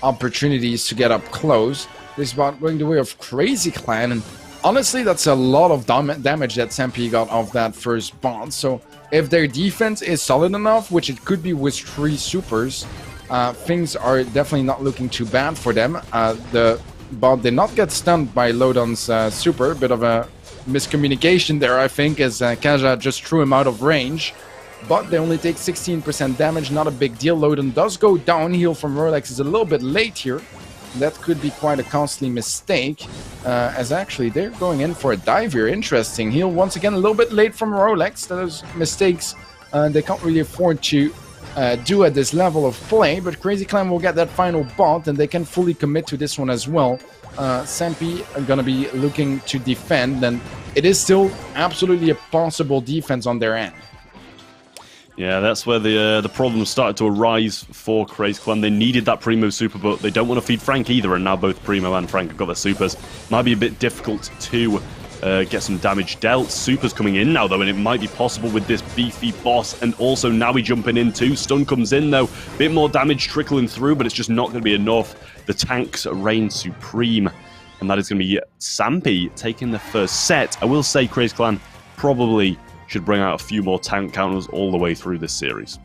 opportunities to get up close. This bot going the way of Crazy Clan, and honestly, that's a lot of damage that Sampy got off that first bot. So if their defense is solid enough, which it could be with 3 supers, things are definitely not looking too bad for them. The bot did not get stunned by Lodon's super. Bit of a miscommunication there, I think, as Kaja just threw him out of range. But they only take 16% damage, not a big deal. Lodon does go down. Heal from Rolex is a little bit late here. That could be quite a costly mistake, as actually they're going in for a dive here. Interesting. Heal once again a little bit late from Rolex. Those mistakes they can't really afford to do at this level of play, but Crazy Clan will get that final bot, and they can fully commit to this one as well. Sampy are going to be looking to defend, and it is still absolutely a possible defense on their end. Yeah, that's where the problems started to arise for Crazy Clan. They needed that Primo super, but they don't want to feed Frank either, and now both Primo and Frank have got their supers. Might be a bit difficult to get some damage dealt. Super's coming in now, though, and it might be possible with this beefy boss, and also Navi jumping in too. Stun comes in, though. Bit more damage trickling through, but it's just not going to be enough. The tanks reign supreme, and that is going to be Sampy taking the first set. I will say Crazy Clan probably should bring out a few more tank counters all the way through this series.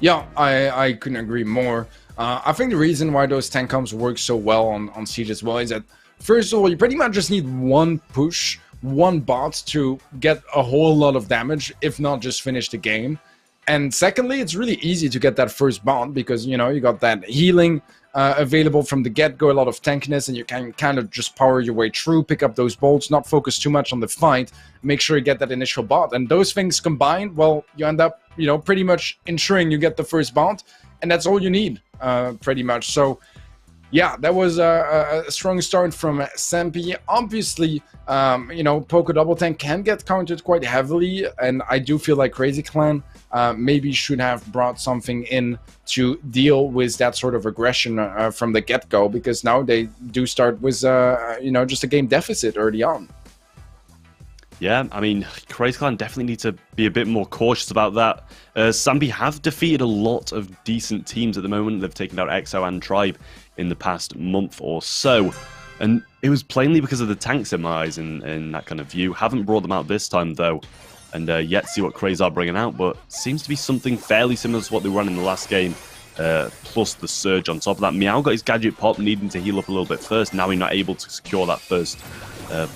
Yeah, I couldn't agree more. I think the reason why those tank comps work so well on Siege as well is that, first of all, you pretty much just need one push, one bot to get a whole lot of damage, if not just finish the game. And secondly, it's really easy to get that first bot because, you know, you got that healing available from the get-go, a lot of tankiness, and you can kind of just power your way through, pick up those bolts, not focus too much on the fight, make sure you get that initial bot. And those things combined, well, you end up, you know, pretty much ensuring you get the first bot, and that's all you need, pretty much. So, yeah, that was a strong start from Sampy. Obviously, you know, Poco Double Tank can get countered quite heavily, and I do feel like Crazy Clan maybe should have brought something in to deal with that sort of aggression from the get-go, because now they do start with, you know, just a game deficit early on. Yeah, I mean, Crazy Clan definitely need to be a bit more cautious about that. Sampy have defeated a lot of decent teams at the moment. They've taken out EXO and Tribe in the past month or so. And it was plainly because of the tanks in my eyes in that kind of view. Haven't brought them out this time, though. And yet to see what Crazy are bringing out. But seems to be something fairly similar to what they ran in the last game. Plus the surge on top of that. Meow got his gadget pop, needing to heal up a little bit first. Now he's not able to secure that first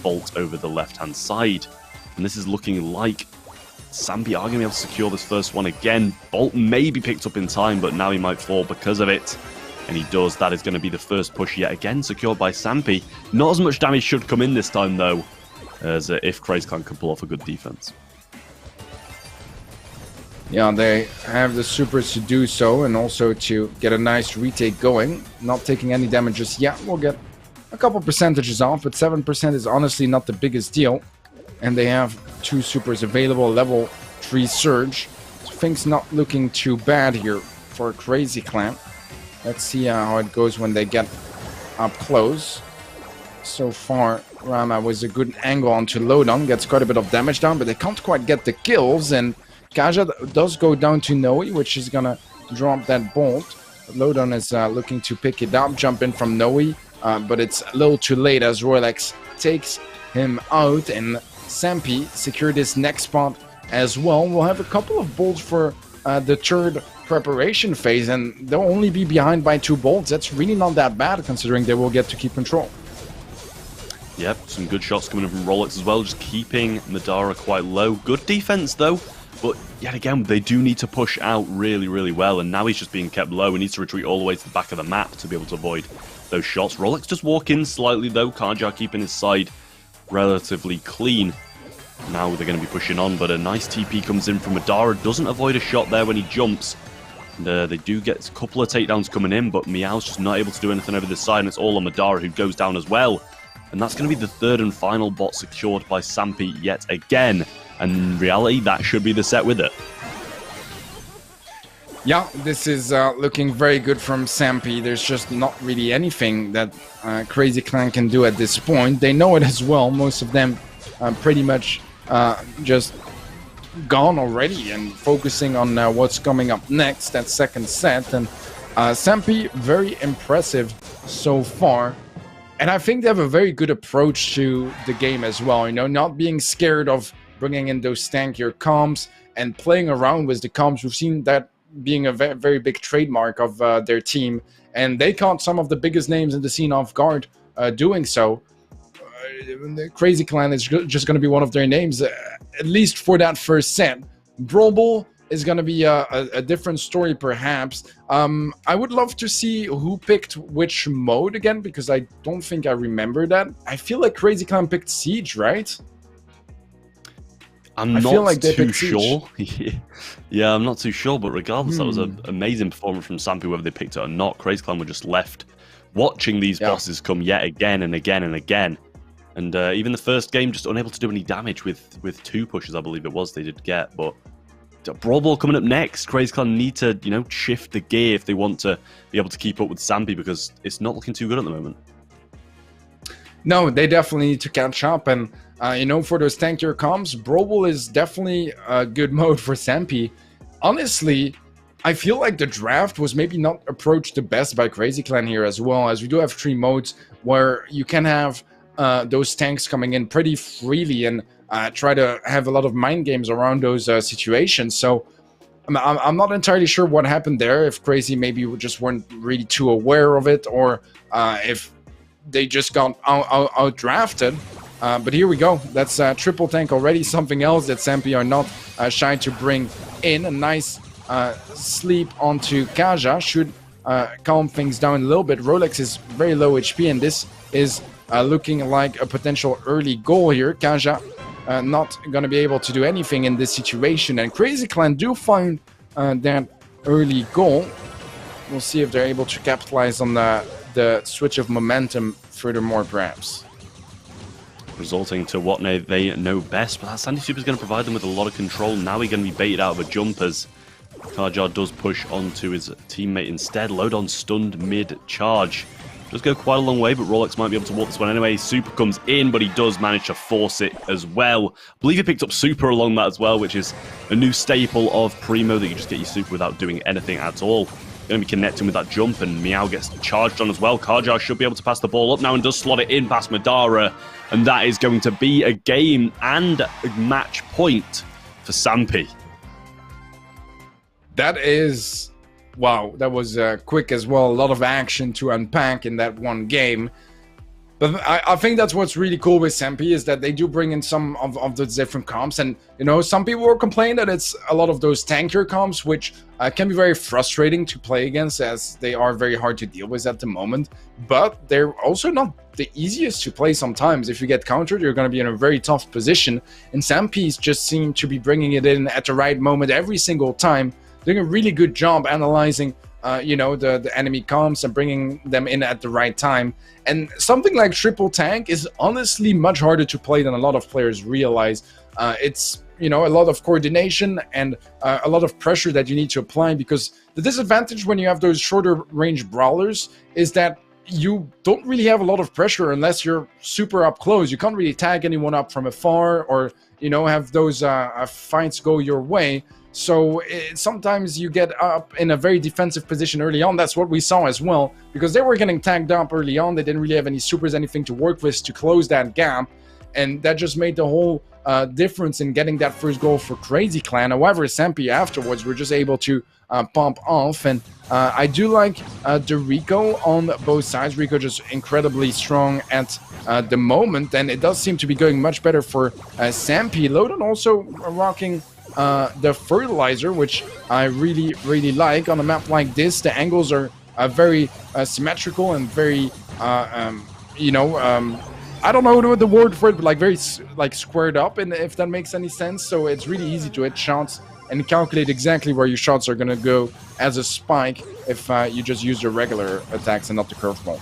bolt over the left-hand side. And this is looking like Sampy are going to be able to secure this first one again. Bolt may be picked up in time, but now he might fall because of it. And he does. That is going to be the first push yet again, secured by Sampy. Not as much damage should come in this time, though, as if Crazy Clan can pull off a good defense. Yeah, they have the supers to do so, and also to get a nice retake going. Not taking any damage just yet. We'll get a couple percentages off, but 7% is honestly not the biggest deal. And they have 2 supers available, level 3 surge. So things not looking too bad here for Crazy Clan. Let's see how it goes when they get up close. So far, Rama was a good angle onto Lodon, gets quite a bit of damage down, but they can't quite get the kills, and Kaja does go down to Noe, which is gonna drop that bolt. Lodon is looking to pick it up, jump in from Noe, but it's a little too late as Rolex takes him out, and Sampy secured his next spot as well. We'll have a couple of bolts for the third preparation phase, and they'll only be behind by 2 bolts. That's really not that bad, considering they will get to keep control. Yep, some good shots coming in from Rolex as well, just keeping Madara quite low. Good defense, though. But yet again, they do need to push out really, really well, and now he's just being kept low. He needs to retreat all the way to the back of the map to be able to avoid those shots. Rolex just walk in slightly, though. Karja keeping his side relatively clean. Now they're going to be pushing on, but a nice TP comes in from Madara. Doesn't avoid a shot there when he jumps. And they do get a couple of takedowns coming in, but Meow's just not able to do anything over this side, and it's all on Madara, who goes down as well. And that's going to be the third and final bot secured by Sampy yet again. And in reality, that should be the set with it. Yeah, this is looking very good from Sampy. There's just not really anything that Crazy Clan can do at this point. They know it as well. Most of them pretty much just gone already and focusing on what's coming up next, that second set. And Sampy, very impressive so far. And I think they have a very good approach to the game as well. You know, not being scared of bringing in those tankier comps and playing around with the comps. We've seen that being a very big trademark of their team. And they caught some of the biggest names in the scene off guard doing so. The Crazy Clan is just going to be one of their names, at least for that first set. Brawl is going to be a different story, perhaps. I would love to see who picked which mode again, because I don't think I remember that. I feel like Crazy Clan picked Siege, right? I'm not too sure. Yeah, I'm not too sure, but regardless, that was an amazing performance from Sampy, whether they picked it or not. Crazy Clan were just left watching these bosses come yet again and again and again. And even the first game, just unable to do any damage with 2 pushes, I believe it was, they did get. But Brawl Ball coming up next. Crazy Clan need to, you know, shift the gear if they want to be able to keep up with Sampy, because it's not looking too good at the moment. No, they definitely need to catch up, and you know, for those tankier comps, Brawl Ball is definitely a good mode for Sampy. Honestly, I feel like the draft was maybe not approached the best by Crazy Clan here as well, as we do have 3 modes where you can have those tanks coming in pretty freely and try to have a lot of mind games around those situations. So I'm not entirely sure what happened there, if Crazy maybe just weren't really too aware of it, or if they just got out-drafted. But here we go. That's triple tank already, something else that Sampy are not shy to bring in. A nice sleep onto Kaja should calm things down a little bit. Rolex is very low HP, and this is looking like a potential early goal here. Kaja not going to be able to do anything in this situation, and Crazy Clan do find that early goal. We'll see if they're able to capitalize on the switch of momentum furthermore, perhaps. Resulting to what they know best, but that Sandy Super is going to provide them with a lot of control. Now he's going to be baited out of a jump as Karjar does push onto his teammate instead. Lodon stunned mid-charge. Does go quite a long way, but Rolex might be able to walk this one anyway. Super comes in, but he does manage to force it as well. I believe he picked up Super along that as well, which is a new staple of Primo, that you just get your Super without doing anything at all. Going to be connecting with that jump, and Meow gets charged on as well. Karjar should be able to pass the ball up now and does slot it in past Madara, and that is going to be a game and a match point for Sampy. That is... wow, that was quick as well. A lot of action to unpack in that one game. But I think that's what's really cool with Sampy, is that they do bring in some of the different comps. And, you know, some people will complain that it's a lot of those tankier comps, which can be very frustrating to play against, as they are very hard to deal with at the moment. But they're also not the easiest to play sometimes. If you get countered, you're going to be in a very tough position. And Sampy's just seem to be bringing it in at the right moment every single time, doing a really good job analyzing you know, the enemy comps and bringing them in at the right time. And something like triple tank is honestly much harder to play than a lot of players realize. It's, you know, a lot of coordination and a lot of pressure that you need to apply, because the disadvantage when you have those shorter range brawlers is that you don't really have a lot of pressure unless you're super up close. You can't really tag anyone up from afar, or, you know, have those fights go your way. So sometimes you get up in a very defensive position early on. That's what we saw as well, because they were getting tagged up early on. They didn't really have any supers, anything to work with to close that gap. And that just made the whole difference in getting that first goal for Crazy Clan. However, Sampy afterwards were just able to pump off. And I do like the Rico on both sides. Rico just incredibly strong at the moment. And it does seem to be going much better for Sampy. Lodon also rocking the fertilizer, which I really like. On a map like this, the angles are very symmetrical and very you know, I don't know the word for it, but like very like squared up, and if that makes any sense. So it's really easy to hit shots and calculate exactly where your shots are gonna go as a spike if you just use your regular attacks and not the curveball.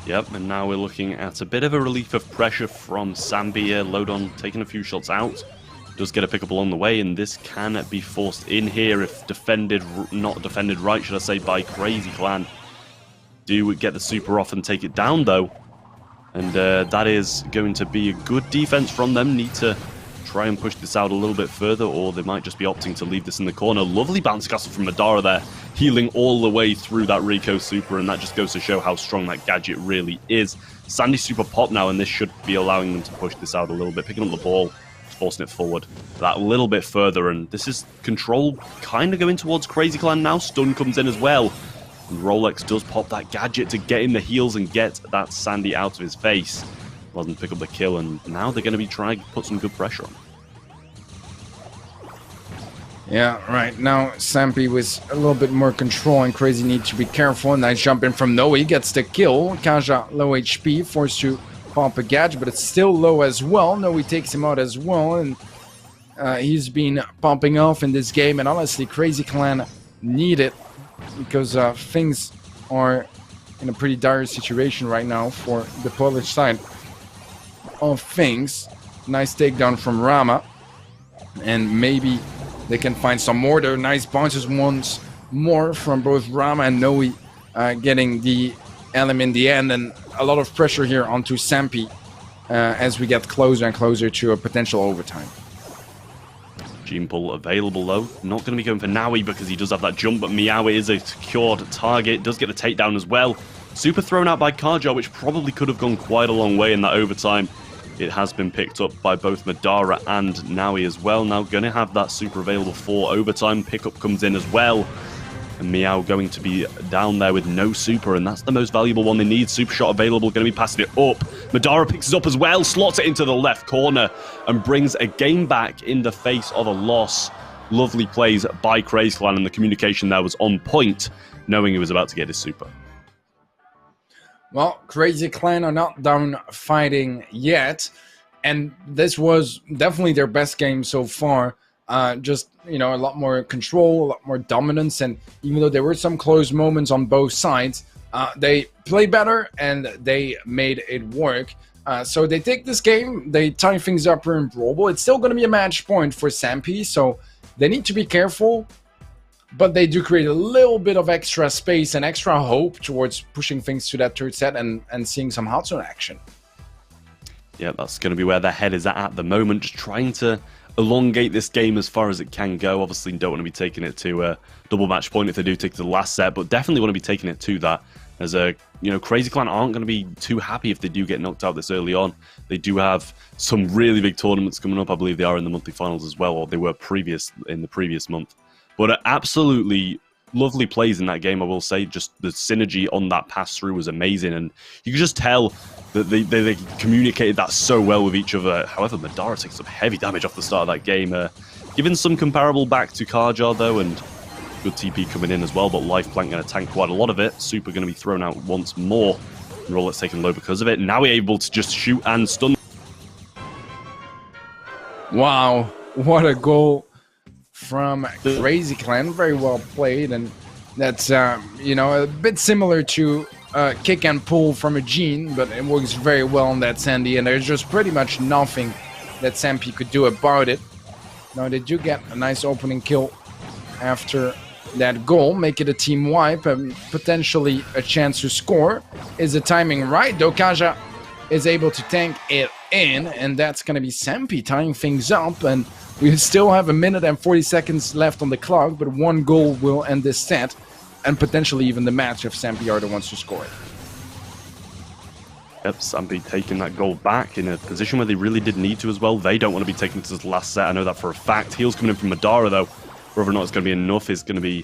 Yep, and now we're looking at a bit of a relief of pressure from Sampy. Lodon taking a few shots out. Does get a pickup along the way, and this can be forced in here if not defended right, should I say, by Crazy Clan. Do get the super off and take it down, though. And that is going to be a good defense from them. Need to try and push this out a little bit further, or they might just be opting to leave this in the corner. Lovely bounce castle from Madara there, healing all the way through that Rico super, and that just goes to show how strong that gadget really is. Sandy super pop now, and this should be allowing them to push this out a little bit, picking up the ball, forcing it forward that little bit further, and this is control kind of going towards Crazy Clan now. Stun comes in as well, and Rolex does pop that gadget to get in the heals and get that Sandy out of his face. Doesn't pick up the kill, and now they're going to be trying to put some good pressure on. Yeah, right. Now Sampy with a little bit more control, and Crazy need to be careful. Nice jump in from Noe, gets the kill. Kaja low HP, forced to pump a gadget, but it's still low as well. Noe takes him out as well, and he's been pumping off in this game. And honestly, Crazy Clan need it, because things are in a pretty dire situation right now for the Polish side of things. Nice takedown from Rama. and maybe they can find some more. There are nice bounces once more from both Rama and Noe, getting the LM in the end, and a lot of pressure here onto Sampy as we get closer and closer to a potential overtime. Gene pull available though. Not going to be going for Navi because he does have that jump, but Meow is a secured target. Does get the takedown as well. Super thrown out by Karjar, which probably could have gone quite a long way in that overtime. It has been picked up by both Madara and Navi as well. Now going to have that super available for overtime. Pickup comes in as well. And Meow going to be down there with no super, and that's the most valuable one they need. Super shot available, going to be passing it up. Madara picks it up as well, slots it into the left corner, and brings a game back in the face of a loss. Lovely plays by Crazy Clan, and the communication there was on point, knowing he was about to get his super. Well, Crazy Clan are not done fighting yet, and this was definitely their best game so far. Just, you know, a lot more control, a lot more dominance, and even though there were some close moments on both sides, they played better and they made it work. So they take this game, they tie things up here in Brawl. It's still going to be a match point for Sampy, so they need to be careful, but they do create a little bit of extra space and extra hope towards pushing things to that third set and seeing some hot zone action. Yeah, that's going to be where their head is at the moment, just trying to elongate this game as far as it can go. Obviously, don't want to be taking it to a double match point if they do take it to the last set, but definitely want to be taking it to that. As Crazy Clan aren't going to be too happy if they do get knocked out this early on. They do have some really big tournaments coming up. I believe they are in the monthly finals as well, or they were in the previous month. But absolutely lovely plays in that game, I will say. Just the synergy on that pass through was amazing, and you could just tell that they communicated that so well with each other. However, Madara takes some heavy damage off the start of that game, giving some comparable back to Karjar though, and good TP coming in as well, but Life Plank going to tank quite a lot of it. Super going to be thrown out once more. Rolet's taken low because of it. Now we're able to just shoot and stun. Wow, what a goal from Crazy Clan. Very well played, and that's a bit similar to kick and pull from a Gene, but it works very well on that Sandy, and there's just pretty much nothing that Sampy could do about it. Now they do get a nice opening kill after that goal, make it a team wipe and potentially a chance to score. Is the timing right? Dokaja is able to tank it in, and that's going to be Sampy tying things up, and we still have 1 minute and 40 seconds left on the clock, but one goal will end this set, and potentially even the match if Sampy are the ones to score it. Yep, Sampy taking that goal back in a position where they really did need to as well. They don't want to be taking to the last set, I know that for a fact. Heals coming in from Madara though. Whether or not it's going to be enough is going to be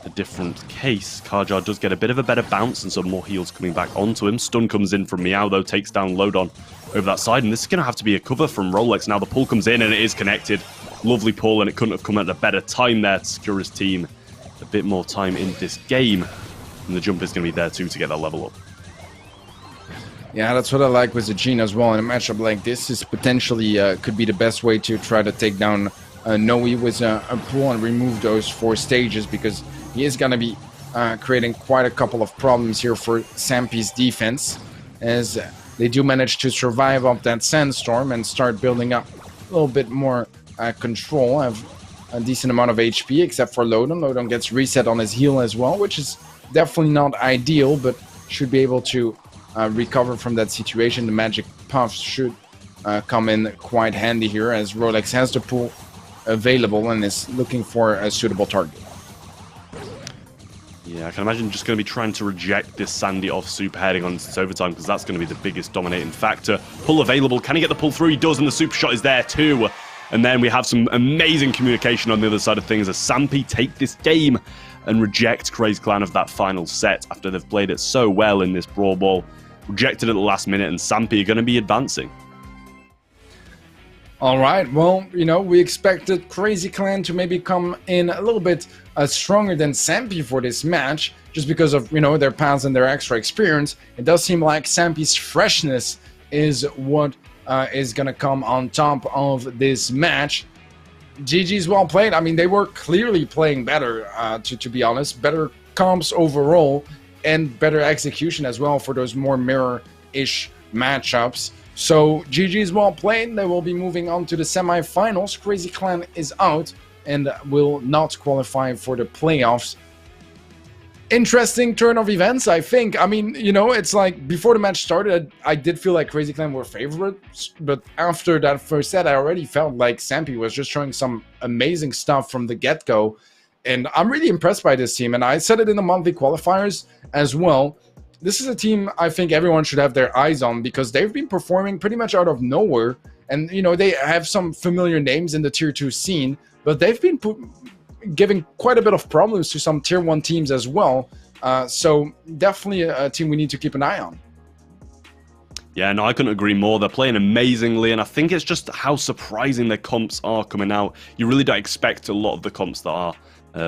a different case. Karjar does get a bit of a better bounce and some more heals coming back onto him. Stun comes in from Meow though, takes down Lodon over that side, and this is going to have to be a cover from Rolex. Now the pull comes in and it is connected. Lovely pull, and it couldn't have come at a better time there to secure his team a bit more time in this game, and the jump is going to be there too to get that level up. Yeah, that's what I like with the Gene as well. In a matchup like this, is potentially could be the best way to try to take down Noe with a pull and remove those 4 stages, because he is going to be creating quite a couple of problems here for Sampy's defense, as they do manage to survive off that sandstorm and start building up a little bit more control, have a decent amount of HP except for Lodon. Lodon gets reset on his heal as well, which is definitely not ideal, but should be able to recover from that situation. The magic puffs should come in quite handy here, as Rolex has the pull available and is looking for a suitable target. Yeah, I can imagine just going to be trying to reject this Sandy off super heading on its overtime, because that's going to be the biggest dominating factor. Pull available. Can he get the pull through? He does, and the super shot is there too. And then we have some amazing communication on the other side of things as Sampy take this game and reject Crazy Clan of that final set after they've played it so well in this Brawl Ball. Rejected at the last minute, and Sampy are going to be advancing. All right, well, we expected Crazy Clan to maybe come in a little bit stronger than Sampy for this match, just because of, their paths and their extra experience. It does seem like Sampy's freshness is what is going to come on top of this match. GG's well played. I mean, they were clearly playing better, to be honest. Better comps overall, and better execution as well for those more mirror-ish matchups. So GG's well played. They will be moving on to the semi-finals. Crazy Clan is out and will not qualify for the playoffs. Interesting turn of events, I think. I mean, you know, it's like before the match started, I did feel like Crazy Clan were favorites, but after that first set, I already felt like Sampy was just showing some amazing stuff from the get-go, and I'm really impressed by this team, and I said it in the monthly qualifiers as well. This is a team I think everyone should have their eyes on because they've been performing pretty much out of nowhere, and, you know, they have some familiar names in the Tier 2 scene, but they've been giving quite a bit of problems to some Tier 1 teams as well. So definitely a team we need to keep an eye on. Yeah, no, I couldn't agree more. They're playing amazingly, and I think it's just how surprising their comps are coming out. You really don't expect a lot of the comps that are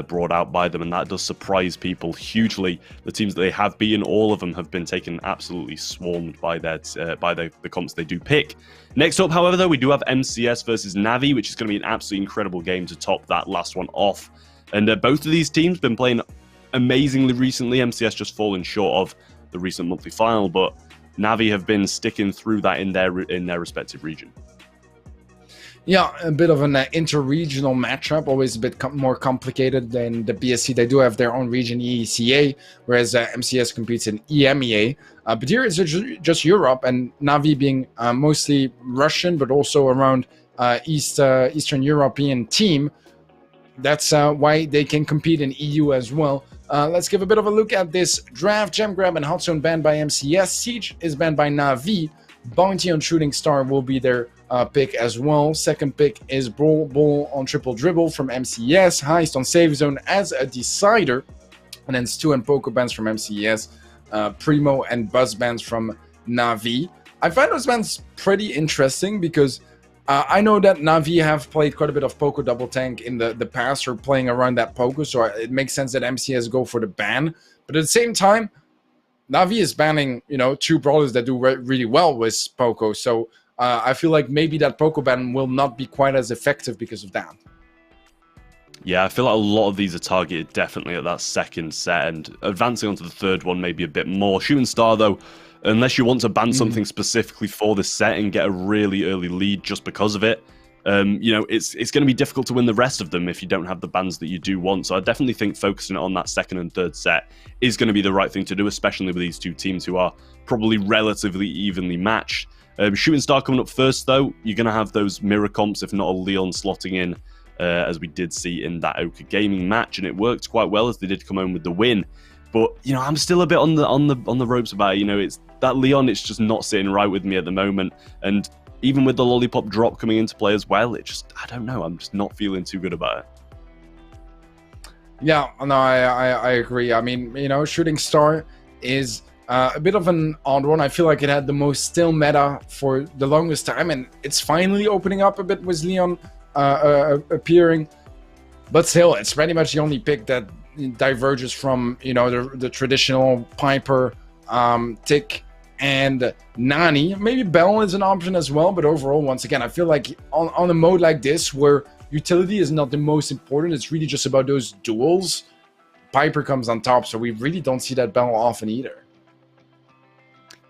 brought out by them, and that does surprise people hugely. The teams that they have beaten, all of them have been taken absolutely swarmed by the comps they do pick. Next up, however, though, we do have MCS versus Navi, which is going to be an absolutely incredible game to top that last one off. And both of these teams been playing amazingly recently. MCS just fallen short of the recent monthly final, but Navi have been sticking through that in their respective region. Yeah, a bit of an inter-regional matchup, always a bit more complicated than the BSC. They do have their own region, EECA, whereas MCS competes in EMEA. But here it's just Europe, and Navi being mostly Russian, but also around Eastern European team. That's why they can compete in EU as well. Let's give a bit of a look at this draft. Gem Grab and Hot Zone banned by MCS. Siege is banned by Navi. Bounty on Shooting Star will be their pick as well. Second pick is Brawl on Triple Dribble from MCS. Heist on Safe Zone as a decider. And then Stu and Poker bans from MCS. Primo and Buzz bans from Navi. I find those bans pretty interesting because I know that Navi have played quite a bit of Poker Double Tank in the past, or playing around that Poker, so it makes sense that MCS go for the ban. But at the same time, Navi is banning, you know, two brawlers that do really well with Poco, so I feel like maybe that Poco ban will not be quite as effective because of that. Yeah, I feel like a lot of these are targeted definitely at that second set, and advancing onto the third one maybe a bit more. Shooting Star, though, unless you want to ban something specifically for this set and get a really early lead just because of it, you know, it's going to be difficult to win the rest of them if you don't have the bans that you do want. So I definitely think focusing on that second and third set is going to be the right thing to do, especially with these two teams who are probably relatively evenly matched. Shooting Star coming up first, though, you're going to have those mirror comps, if not a Leon slotting in, as we did see in that Oka Gaming match, and it worked quite well as they did come home with the win. But, you know, I'm still a bit on the ropes about it. You know, it's that Leon, it's just not sitting right with me at the moment. And even with the lollipop drop coming into play as well, it just, I don't know, I'm just not feeling too good about it. Yeah, no, I agree. I mean, you know, Shooting Star is a bit of an odd one. I feel like it had the most still meta for the longest time, and it's finally opening up a bit with Leon appearing. But still, it's pretty much the only pick that diverges from, you know, the traditional Piper, Tick, and Nani. Maybe Bell is an option as well, but overall, once again, I feel like on a mode like this where utility is not the most important, it's really just about those duels, Piper comes on top, so we really don't see that Bell often either.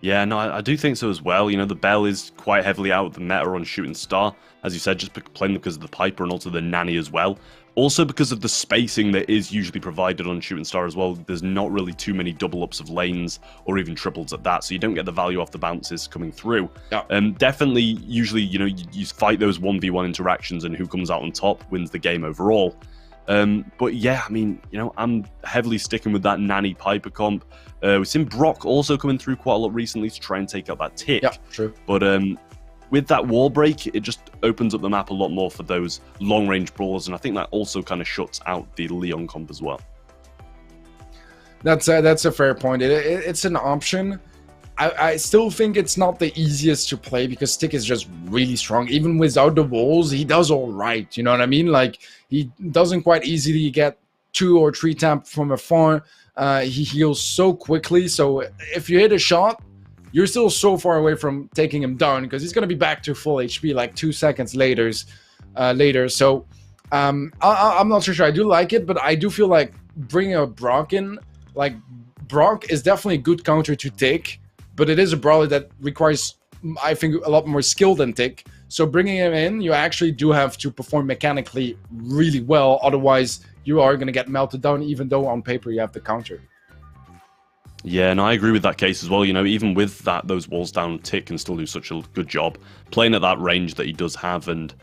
Yeah, no, I do think so as well. You know, the Bell is quite heavily out of the meta on Shooting Star, as you said, just playing because of the Piper and also the Nanny as well. Also because of the spacing that is usually provided on Shooting Star as well. There's not really too many double ups of lanes or even triples at that, so you don't get the value off the bounces coming through. Yeah. Definitely, usually, you know, you fight those 1v1 interactions and who comes out on top wins the game overall. But yeah, I mean, you know, I'm heavily sticking with that Nanny Piper comp. We've seen Brock also coming through quite a lot recently to try and take out that Tick. Yeah, true. But with that wall break, it just opens up the map a lot more for those long-range brawlers, and I think that also kind of shuts out the Leon comp as well. That's a fair point. It's an option. I still think it's not the easiest to play because Tick is just really strong. Even without the walls, he does all right. You know what I mean? Like, he doesn't quite easily get 2 or 3 tap from afar. He heals so quickly. So if you hit a shot, you're still so far away from taking him down because he's going to be back to full HP like 2 seconds later. So I'm not so sure. I do like it, but I do feel like bringing a Brock in, like, Brock is definitely a good counter to take, but it is a brawler that requires I think, a lot more skilled than Tick. So bringing him in, you actually do have to perform mechanically really well. Otherwise, you are going to get melted down, even though on paper you have the counter. Yeah, and I agree with that case as well. You know, even with that, those walls down, Tick can still do such a good job playing at that range that he does have, and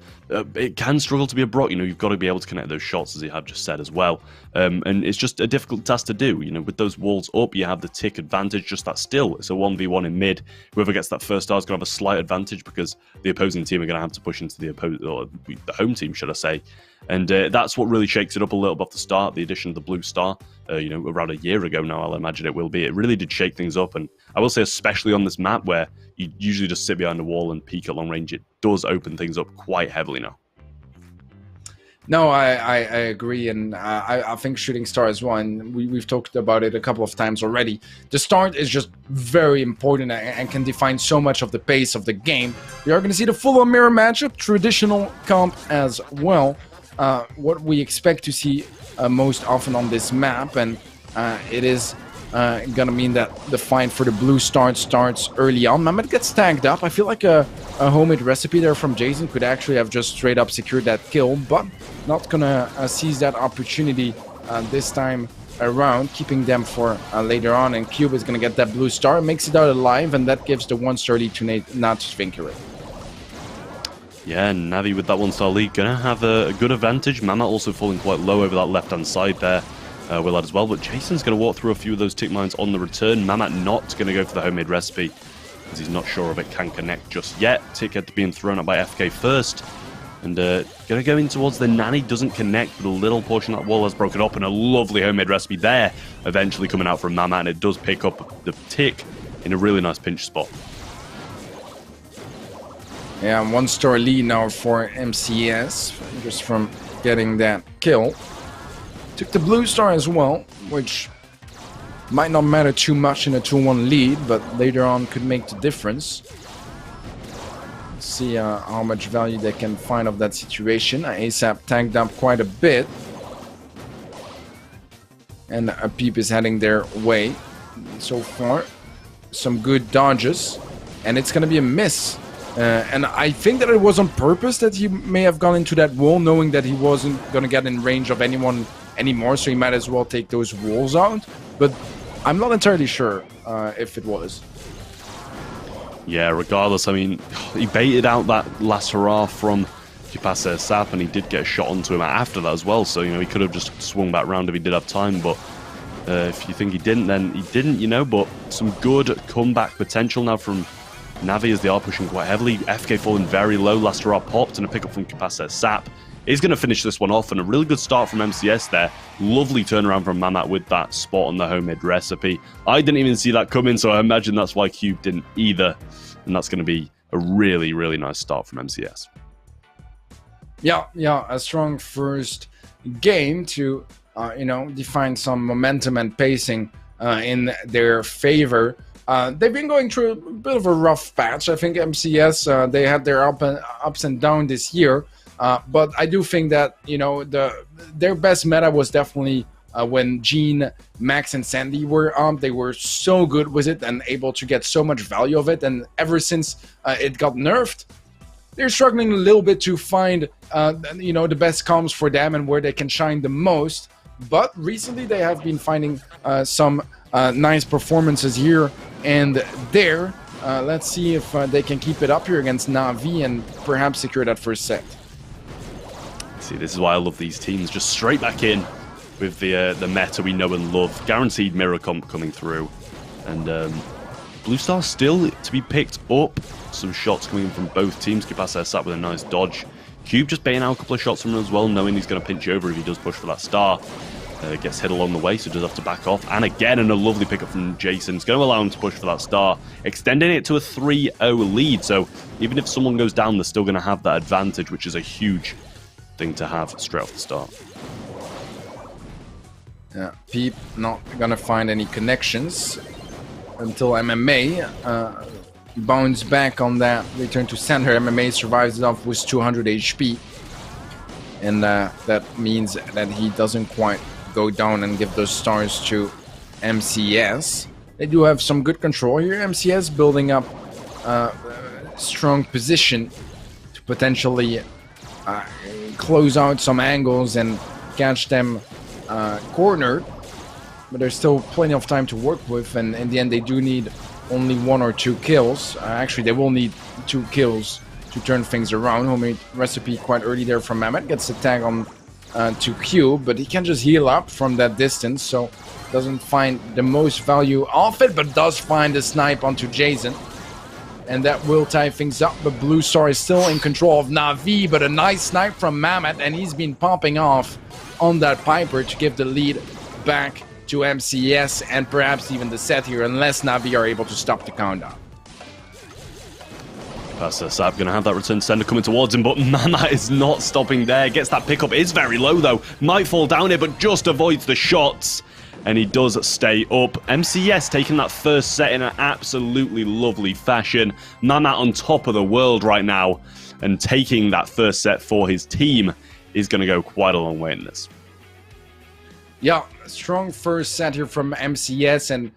it can struggle to be a Brock. You know, you've got to be able to connect those shots, as you have just said as well. And it's just a difficult task to do. You know, with those walls up, you have the Tick advantage, just that still. It's a 1v1 in mid. Whoever gets that first star is going to have a slight advantage because the opposing team are going to have to push into the home team, should I say. And that's what really shakes it up a little bit off the start, the addition of the blue star, you know, around a year ago now, I'll imagine it will be. It really did shake things up, and I will say especially on this map where you usually just sit behind a wall and peek at long range, it does open things up quite heavily now. No, I agree, and I think Shooting Star as well, and we've talked about it a couple of times already. The start is just very important and can define so much of the pace of the game. We are going to see the full-on mirror matchup, traditional comp as well. What we expect to see most often on this map, and it is gonna mean that the fight for the blue starts early on. Mehmet gets tagged up. I feel like a homemade recipe there from Jason could actually have just straight up secured that kill, but not gonna seize that opportunity this time around, keeping them for later on. And Cube is gonna get that blue star, makes it out alive, and that gives the 1-star lead to Nats Vinkerin. Yeah, and Navi with that 1-star lead gonna have a good advantage. Mama also falling quite low over that left-hand side there. Will add as well, but Jason's gonna walk through a few of those tick mines on the return. Mamat not gonna go for the homemade recipe because he's not sure if it can connect just yet. Tick had being thrown up by FK first. And gonna go in towards the nanny, doesn't connect, but a little portion of that wall has broken up, and a lovely homemade recipe there eventually coming out from Mamat, and it does pick up the tick in a really nice pinch spot. Yeah, 1-star lead now for MCS, just from getting that kill. Took the blue star as well, which might not matter too much in a 2-1 lead, but later on could make the difference. Let's see how much value they can find of that situation. ASAP tagged up quite a bit. And a Peep is heading their way. So far, some good dodges. And it's going to be a miss. And I think that it was on purpose that he may have gone into that wall, knowing that he wasn't going to get in range of anyone anymore, so he might as well take those walls out. But I'm not entirely sure if it was. Yeah, regardless, I mean, he baited out that last hurrah from Sap, and he did get a shot onto him after that as well, so, you know, he could have just swung back round if he did have time, but if you think he didn't, then he didn't, you know. But some good comeback potential now from Navi as they are pushing quite heavily. FK falling very low. Last hurrah popped, and a pickup from Sap is going to finish this one off, and a really good start from MCS there. Lovely turnaround from Mamat with that spot on the homemade recipe. I didn't even see that coming, so I imagine that's why Cube didn't either, and that's going to be a really, really nice start from MCS. Yeah, a strong first game to, you know, define some momentum and pacing in their favor. They've been going through a bit of a rough patch. I think MCS, they had their ups and downs this year. But I do think that, you know, their best meta was definitely when Gene, Max, and Sandy were on. They were so good with it and able to get so much value of it. And ever since it got nerfed, they're struggling a little bit to find, you know, the best comms for them and where they can shine the most. But recently they have been finding some nice performances here and there. Let's see if they can keep it up here against Navi and perhaps secure that first set. See, this is why I love these teams. Just straight back in with the meta we know and love. Guaranteed mirror comp coming through. And Blue Star still to be picked up. Some shots coming in from both teams. Kipasa sat with a nice dodge. Cube just baiting out a couple of shots from him as well, knowing he's going to pinch over if he does push for that star. Gets hit along the way, so does have to back off. And again, and a lovely pickup from Jason. It's going to allow him to push for that star, extending it to a 3-0 lead. So even if someone goes down, they're still going to have that advantage, which is a huge thing to have straight off the start. Yeah, Peep not going to find any connections until MMA bounce back on that return to center. MMA survives it off with 200 HP. And that means that he doesn't quite go down and give those stars to MCS. They do have some good control here. MCS building up strong position to potentially close out some angles and catch them cornered. But there's still plenty of time to work with, and in the end they do need only 1 or 2 kills. Actually, they will need 2 kills to turn things around. Homemade recipe quite early there from Mehmet. Gets the tag on to Q, but he can just heal up from that distance, so doesn't find the most value off it, but does find the snipe onto Jason. And that will tie things up, but Blue Star is still in control of Navi, but a nice snipe from Mehmet, and he's been popping off on that Piper to give the lead back to MCS and perhaps even the set here, unless Navi are able to stop the countdown. Pastor Sap going to have that return sender coming towards him, but Mama is not stopping there. Gets that pickup, is very low though. Might fall down here, but just avoids the shots. And he does stay up. MCS taking that first set in an absolutely lovely fashion. Mama on top of the world right now. And taking that first set for his team is going to go quite a long way in this. Yeah, strong first set here from MCS, and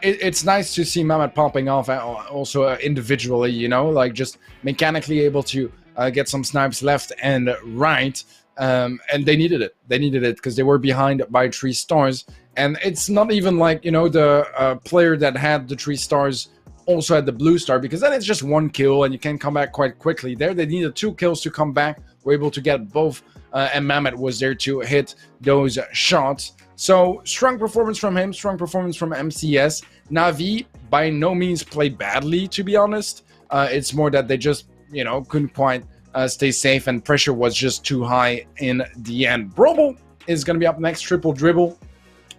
it's nice to see Mehmet popping off also individually, you know, like just mechanically able to get some snipes left and right, and they needed it. They needed it because they were behind by 3 stars, and it's not even like, you know, the player that had the 3 stars also had the blue star, because then it's just 1 kill and you can come back quite quickly. There they needed 2 kills to come back. We're able to get both, and Mehmet was there to hit those shots. So strong performance from him, strong performance from MCS. Navi by no means played badly, to be honest. It's more that they just, you know, couldn't quite stay safe, and pressure was just too high in the end. Brawl is going to be up next, triple dribble.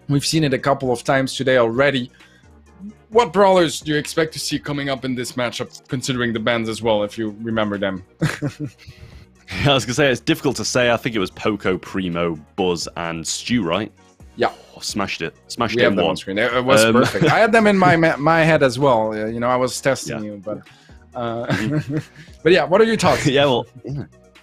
We've seen it a couple of times today already. What brawlers do you expect to see coming up in this matchup, considering the bans as well, if you remember them? I was going to say, it's difficult to say. I think it was Poco, Primo, Buzz, and Stu, right? Yeah. Oh, smashed it. Smashed we it have in them one. on screen. It was perfect. I had them in my head as well. You know, I was testing you, but... but yeah, what are your thoughts? Yeah, well...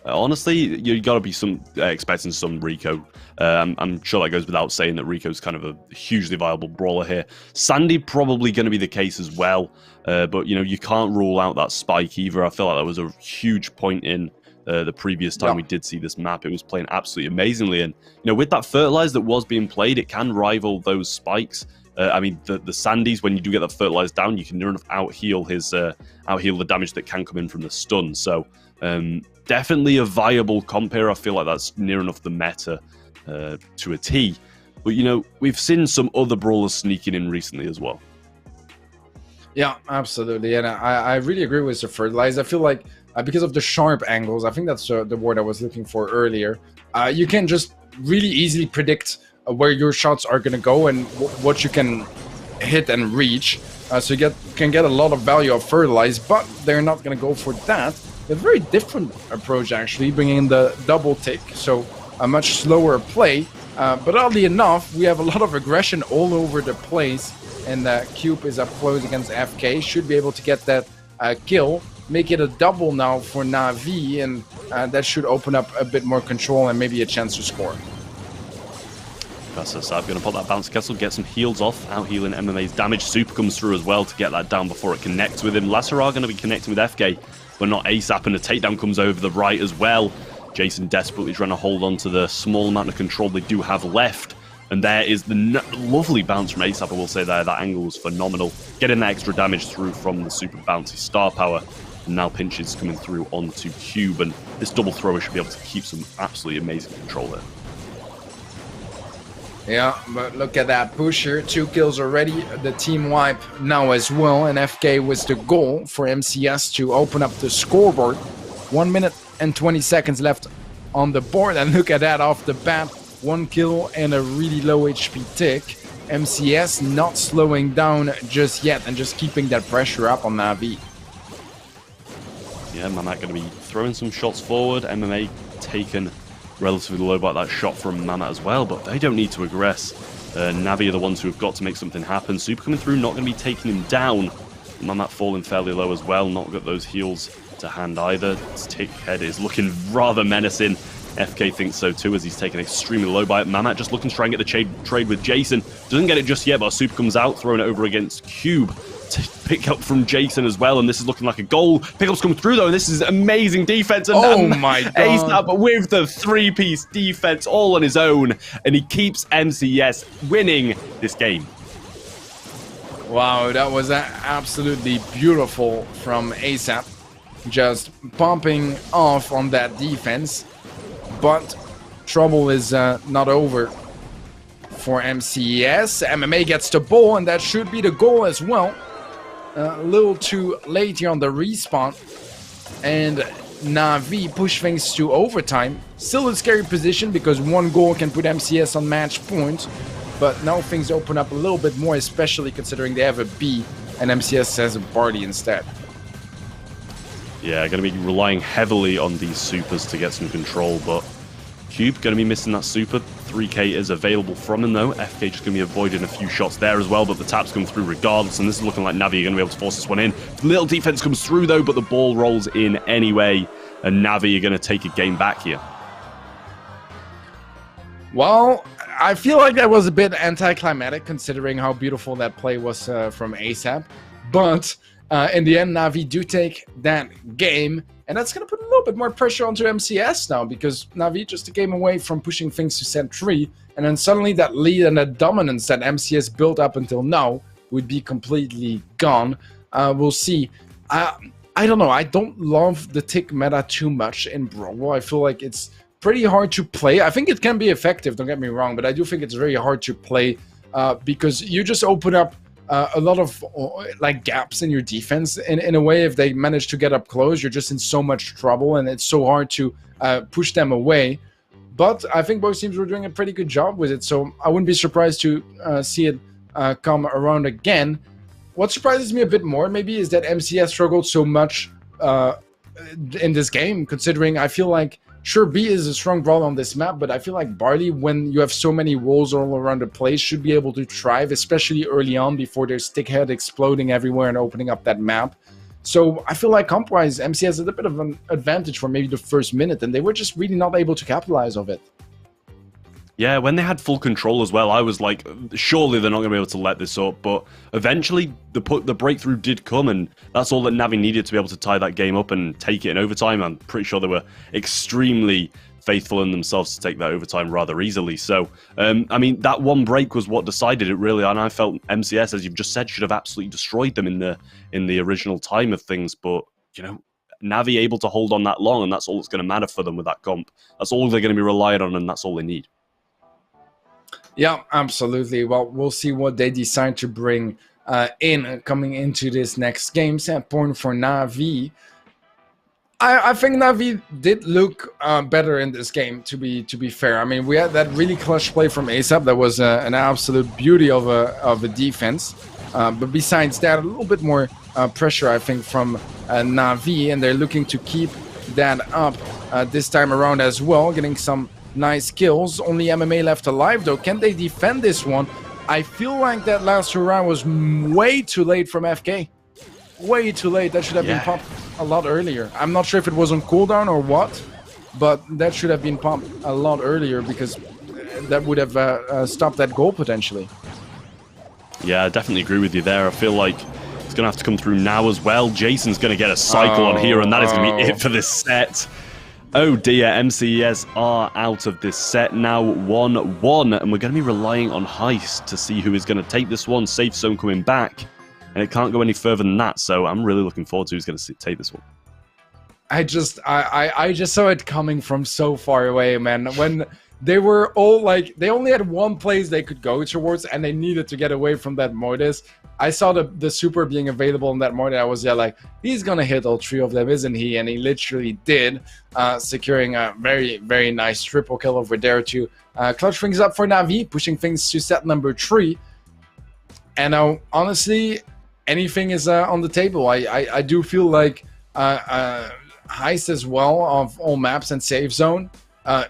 honestly, you got to be expecting some Rico. I'm sure that goes without saying that Rico's kind of a hugely viable brawler here. Sandy probably going to be the case as well, but you know, you can't rule out that Spike either. I feel like that was a huge point in the previous time we did see this map. It was playing absolutely amazingly, and you know, with that fertilize that was being played, it can rival those spikes. I mean, the Sandys, when you do get that fertilize down, you can near enough out heal the damage that can come in from the stun. So definitely a viable comp here. I feel like that's near enough the meta to a T. But you know, we've seen some other brawlers sneaking in recently as well. Yeah, absolutely, and I really agree with the fertilize. I feel like because of the sharp angles, I think that's the word I was looking for earlier. You can just really easily predict where your shots are going to go and what you can hit and reach. So you can get a lot of value of fertilize, but they're not going to go for that. A very different approach, actually, bringing in the double tick, so a much slower play. But oddly enough, we have a lot of aggression all over the place, and Cube is up close against FK. Should be able to get that kill. Make it a double now for Navi, and that should open up a bit more control and maybe a chance to score. That's us. I'm going to put that bounce castle, get some heals off, out healing MMA's damage. Super comes through as well to get that down before it connects with him. Lasserar going to be connecting with FK, but not ASAP, and a takedown comes over the right as well. Jason desperately trying to hold on to the small amount of control they do have left. And there is the lovely bounce from ASAP, I will say there. That angle was phenomenal. Getting that extra damage through from the super bouncy star power. And now pinches coming through onto Cube, and this double thrower should be able to keep some absolutely amazing control there. Yeah, but look at that pusher. 2 kills already. The team wipe now as well, and FK was the goal for MCS to open up the scoreboard. 1 minute and 20 seconds left on the board, and look at that off the bat. 1 kill and a really low HP tick. MCS not slowing down just yet and just keeping that pressure up on Navi. Yeah, Mamat going to be throwing some shots forward. MMA taken relatively low by that shot from Mamat as well, but they don't need to aggress. Navi are the ones who have got to make something happen. Super coming through, not going to be taking him down. Mamat falling fairly low as well, not got those heals to hand either. His tick head is looking rather menacing. FK thinks so too, as he's taken extremely low by it. Mamat just looking to try and get the trade with Jason. Doesn't get it just yet, but Super comes out, throwing it over against Cube. pick up from Jason as well, and this is looking like a goal. Pickup's come through though, and this is amazing defense. And oh my god, ASAP with the 3-piece defense all on his own, and he keeps MCS winning this game. Wow, that was absolutely beautiful from ASAP, just pumping off on that defense. But trouble is not over for MCS. MMA gets the ball, and that should be the goal as well. A little too late here on the respawn, and Navi push things to overtime. Still a scary position because one goal can put MCS on match point, but now things open up a little bit more, especially considering they have a B and MCS has a Barley instead. Yeah, going to be relying heavily on these supers to get some control, but Cube going to be missing that super. 3k is available from him though. FK just going to be avoiding a few shots there as well, but the taps come through regardless, and this is looking like Navi are going to be able to force this one in. Little defense comes through though, but the ball rolls in anyway, and Navi are going to take a game back here. Well, I feel like that was a bit anticlimactic considering how beautiful that play was from ASAP, but in the end, Navi do take that game, and that's going to put a little bit more pressure onto MCS now, because Navi just a game away from pushing things to set 3, and then suddenly that lead and that dominance that MCS built up until now would be completely gone. We'll see. I don't know. I don't love the tick meta too much in Brawl. I feel like it's pretty hard to play. I think it can be effective, don't get me wrong, but I do think it's very hard to play because you just open up a lot of like gaps in your defense. In a way, if they manage to get up close, you're just in so much trouble, and it's so hard to push them away. But I think both teams were doing a pretty good job with it, so I wouldn't be surprised to see it come around again. What surprises me a bit more, maybe, is that MCS struggled so much in this game, considering I feel like sure, B is a strong brawler on this map, but I feel like Barley, when you have so many walls all around the place, should be able to thrive, especially early on before there's stickhead exploding everywhere and opening up that map. So I feel like comp-wise, MC has a bit of an advantage for maybe the first minute, and they were just really not able to capitalize on it. Yeah, when they had full control as well, I was like, surely they're not going to be able to let this up. But eventually, the breakthrough did come, and that's all that Navi needed to be able to tie that game up and take it in overtime. I'm pretty sure they were extremely faithful in themselves to take that overtime rather easily. So, I mean, that one break was what decided it, really. And I felt MCS, as you've just said, should have absolutely destroyed them in the original time of things. But, you know, Navi able to hold on that long, and that's all that's going to matter for them with that comp. That's all they're going to be relying on, and that's all they need. Yeah, absolutely. Well, we'll see what they decide to bring in coming into this next game. Set point for Navi. I think Navi did look better in this game, to be fair. I mean, we had that really clutch play from ASAP that was an absolute beauty of a defense. But besides that, a little bit more pressure, I think, from Navi, and they're looking to keep that up this time around as well, getting some nice kills. Only MMA left alive though. Can they defend this one? I feel like that last hurrah was way too late from FK. Way too late. That should have been popped a lot earlier. I'm not sure if it was on cooldown or what, but that should have been popped a lot earlier, because that would have stopped that goal potentially. Yeah, I definitely agree with you there. I feel like it's going to have to come through now as well. Jason's going to get a cycle on here, and that is going to be it for this set. Oh dear, MCS are out of this set now, 1-1, and we're going to be relying on Heist to see who is going to take this one. Safe zone coming back, and it can't go any further than that, so I'm really looking forward to who's going to take this one. I just saw it coming from so far away, man. When they were all like, they only had one place they could go towards, and they needed to get away from that Mortis. I saw the super being available in that morning. I was like, he's gonna hit all 3 of them, isn't he? And he literally did, securing a very, very nice triple kill over there to clutch things up for Navi, pushing things to set number 3. And now, honestly, anything is on the table. I do feel like Heist as well of all maps and safe zone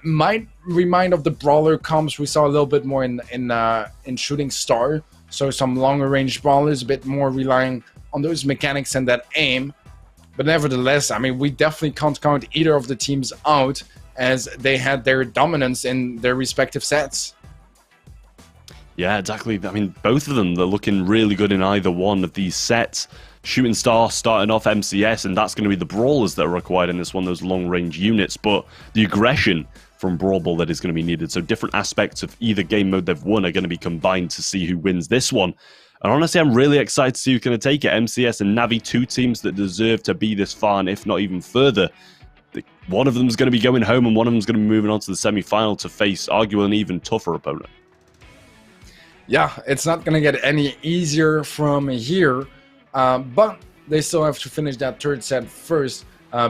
might remind of the brawler comps we saw a little bit more in Shooting Star. So some longer range brawlers, a bit more relying on those mechanics and that aim. But nevertheless, I mean, we definitely can't count either of the teams out, as they had their dominance in their respective sets. Yeah, exactly. I mean, both of them, they're looking really good in either one of these sets. Shooting Star starting off MCS, and that's going to be the brawlers that are required in this one, those long-range units. But the aggression from Brawl Ball that is going to be needed. So different aspects of either game mode they've won are going to be combined to see who wins this one. And honestly, I'm really excited to see who's going to take it. MCS and Navi, two teams that deserve to be this far, and if not even further. One of them is going to be going home, and one of them is going to be moving on to the semi-final to face arguably an even tougher opponent. Yeah, it's not going to get any easier from here, but they still have to finish that third set first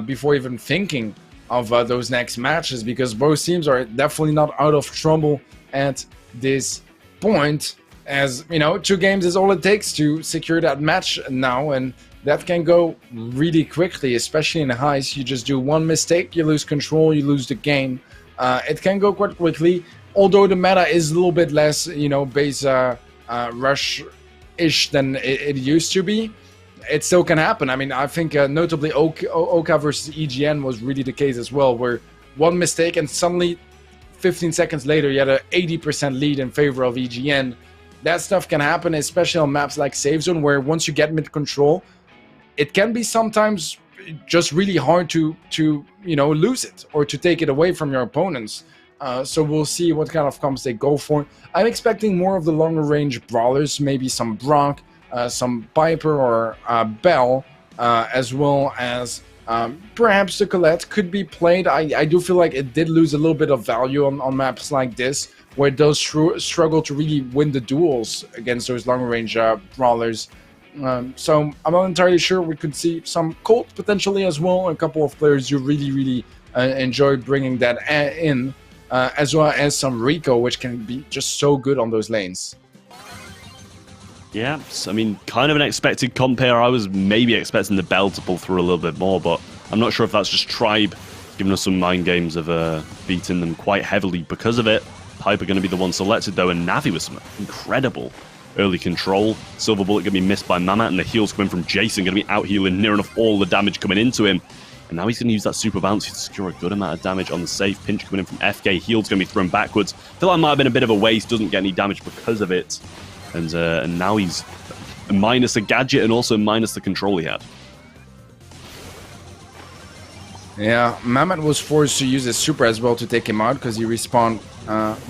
before even thinking of those next matches, because both teams are definitely not out of trouble at this point. As you know, 2 games is all it takes to secure that match now, and that can go really quickly, especially in heist. You just do one mistake, you lose control, you lose the game. It can go quite quickly, although the meta is a little bit less, you know, base rush-ish than it used to be. It still can happen. I mean, I think notably Oka versus EGN was really the case as well, where one mistake and suddenly 15 seconds later you had an 80% lead in favor of EGN. That stuff can happen, especially on maps like Safe Zone, where once you get mid-control, it can be sometimes just really hard to you know, lose it or to take it away from your opponents. So we'll see what kind of comps they go for. I'm expecting more of the longer range brawlers, maybe some Brock, some Piper or Bell, as well as perhaps the Colette could be played. I do feel like it did lose a little bit of value on maps like this, where it does struggle to really win the duels against those longer range brawlers. So I'm not entirely sure. We could see some Colt potentially as well. A couple of players you really enjoy bringing that in, as well as some Rico, which can be just so good on those lanes. Yeah, I mean, kind of an expected comp here. I was maybe expecting the Bell to pull through a little bit more, but I'm not sure if that's just Tribe giving us some mind games of beating them quite heavily because of it. Piper going to be the one selected though, and Navi with some incredible early control. Silver Bullet going to be missed by Mamat, and the heals coming from Jason, going to be out healing near enough all the damage coming into him. And now he's going to use that super bounce to secure a good amount of damage on the safe. Pinch coming in from FK, heal's going to be thrown backwards. Feel like it might have been a bit of a waste, doesn't get any damage because of it. And now he's minus a gadget and also minus the control he had. Yeah, Mamat was forced to use his super as well to take him out, because he respawned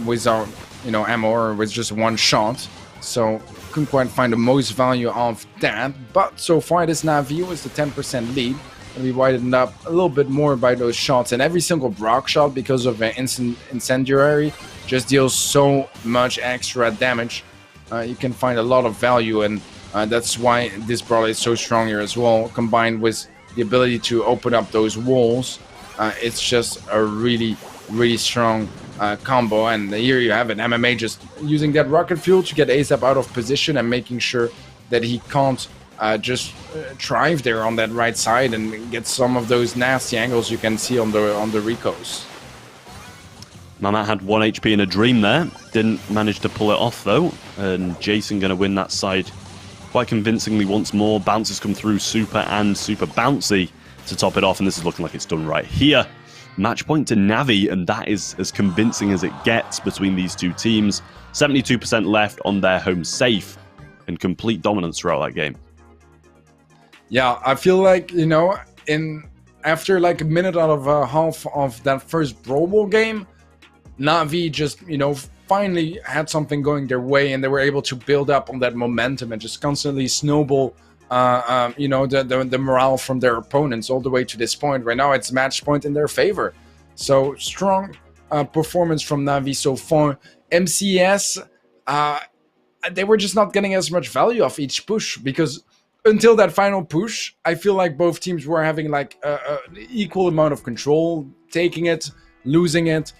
without, you know, ammo or with just one shot. So couldn't quite find the most value of that. But so far this Navi was the 10% lead. And we widened up a little bit more by those shots. And every single Brock shot, because of an incendiary, just deals so much extra damage. You can find a lot of value, and that's why this brawler is so strong here as well, combined with the ability to open up those walls. It's just a really strong combo. And here you have it, MMA just using that rocket fuel to get ASAP out of position and making sure that he can't just thrive there on that right side and get some of those nasty angles you can see on the Ricos. Mamat had 1 HP in a dream there. Didn't manage to pull it off though. And Jason going to win that side quite convincingly once more. Bounces come through, super and super bouncy to top it off. And this is looking like it's done right here. Match point to Navi, and that is as convincing as it gets between these two teams. 72% left on their home safe and complete dominance throughout that game. Yeah, I feel like, you know, after like a minute out of half of that first Brawl Ball game, Navi just, you know, finally had something going their way, and they were able to build up on that momentum and just constantly snowball, you know, the morale from their opponents all the way to this point. Right now, it's match point in their favor. So strong performance from Navi so far. MCS, they were just not getting as much value off each push, because until that final push, I feel like both teams were having like an equal amount of control, taking it, losing it.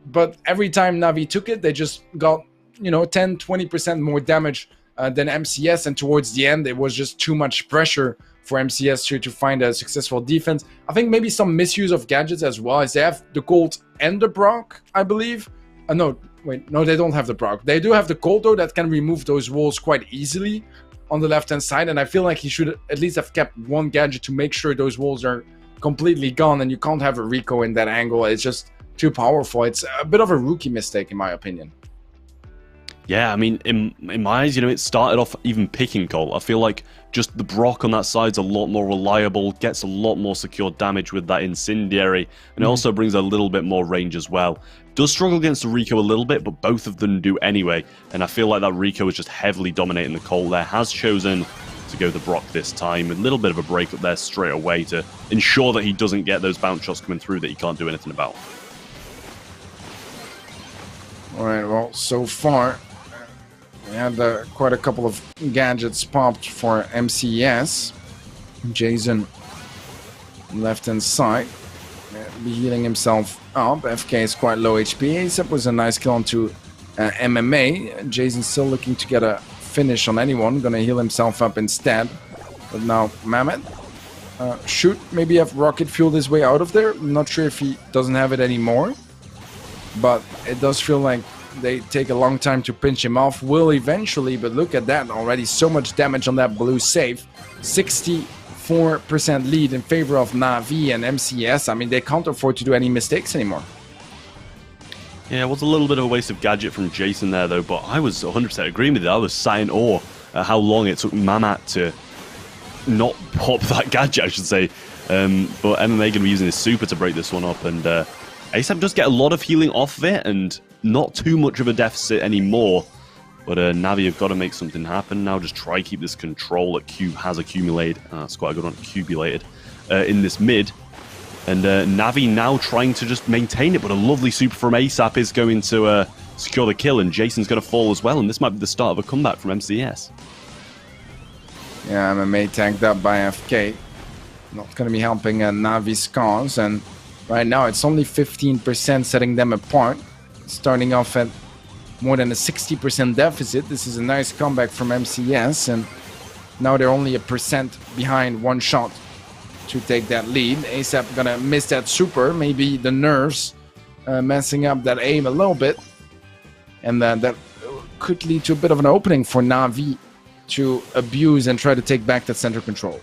But every time Navi took it, they just got, you know, 10-20% more damage than MCS. And towards the end, it was just too much pressure for MCS to find a successful defense. I think maybe some misuse of gadgets as well, as they have the Colt and the Brock, I believe. No, wait, no, they don't have the Brock. They do have the Colt, though, that can remove those walls quite easily on the left-hand side. And I feel like he should at least have kept one gadget to make sure those walls are completely gone, and you can't have a Rico in that angle. It's just too powerful. It's a bit of a rookie mistake, in my opinion. Yeah, I mean, in my eyes, it started off even picking Colt. I feel like just the Brock on that side's a lot more reliable, gets a lot more secure damage with that Incendiary, and it also brings a little bit more range as well. Does struggle against the Rico a little bit, but both of them do anyway, and I feel like that Rico is just heavily dominating the Colt there. Has chosen to go the Brock this time, a little bit of a break up there straight away to ensure that he doesn't get those bounce shots coming through that he can't do anything about. Alright, well, so far, we had quite a couple of gadgets popped for MCS. Jason, left-hand side, be healing himself up. FK is quite low HP. ASAP was a nice kill onto MMA. Jason still looking to get a finish on anyone. Gonna heal himself up instead. But now, Mamet. Shoot, maybe have rocket fueled his way out of there. I'm not sure if he doesn't have it anymore. But it does feel like they take a long time to pinch him off. Will eventually, but look at that already. So much damage on that blue save. 64% lead in favor of Navi and MCS. I mean, they can't afford to do any mistakes anymore. Yeah, it was a little bit of a waste of gadget from Jason there, though, but I was 100% agreeing with it. I was sat in awe at how long it took Mamat to not pop that gadget, I should say. But MMA going to be using his super to break this one up, and ASAP does get a lot of healing off of it, and not too much of a deficit anymore. But Navi have got to make something happen now. Just try keep this control that Cube has accumulated. That's quite a good one, accumulated in this mid. And Navi now trying to just maintain it, but a lovely super from ASAP is going to secure the kill, and Jason's going to fall as well, and this might be the start of a comeback from MCS. Yeah, MMA tagged up by FK. Not going to be helping Navi's cause, and right now it's only 15% setting them apart. Starting off at more than a 60% deficit. This is a nice comeback from MCS, and now they're only 1% behind one shot to take that lead. ASAP gonna miss that super, maybe the nerves messing up that aim a little bit, and that could lead to a bit of an opening for Navi to abuse and try to take back that center control.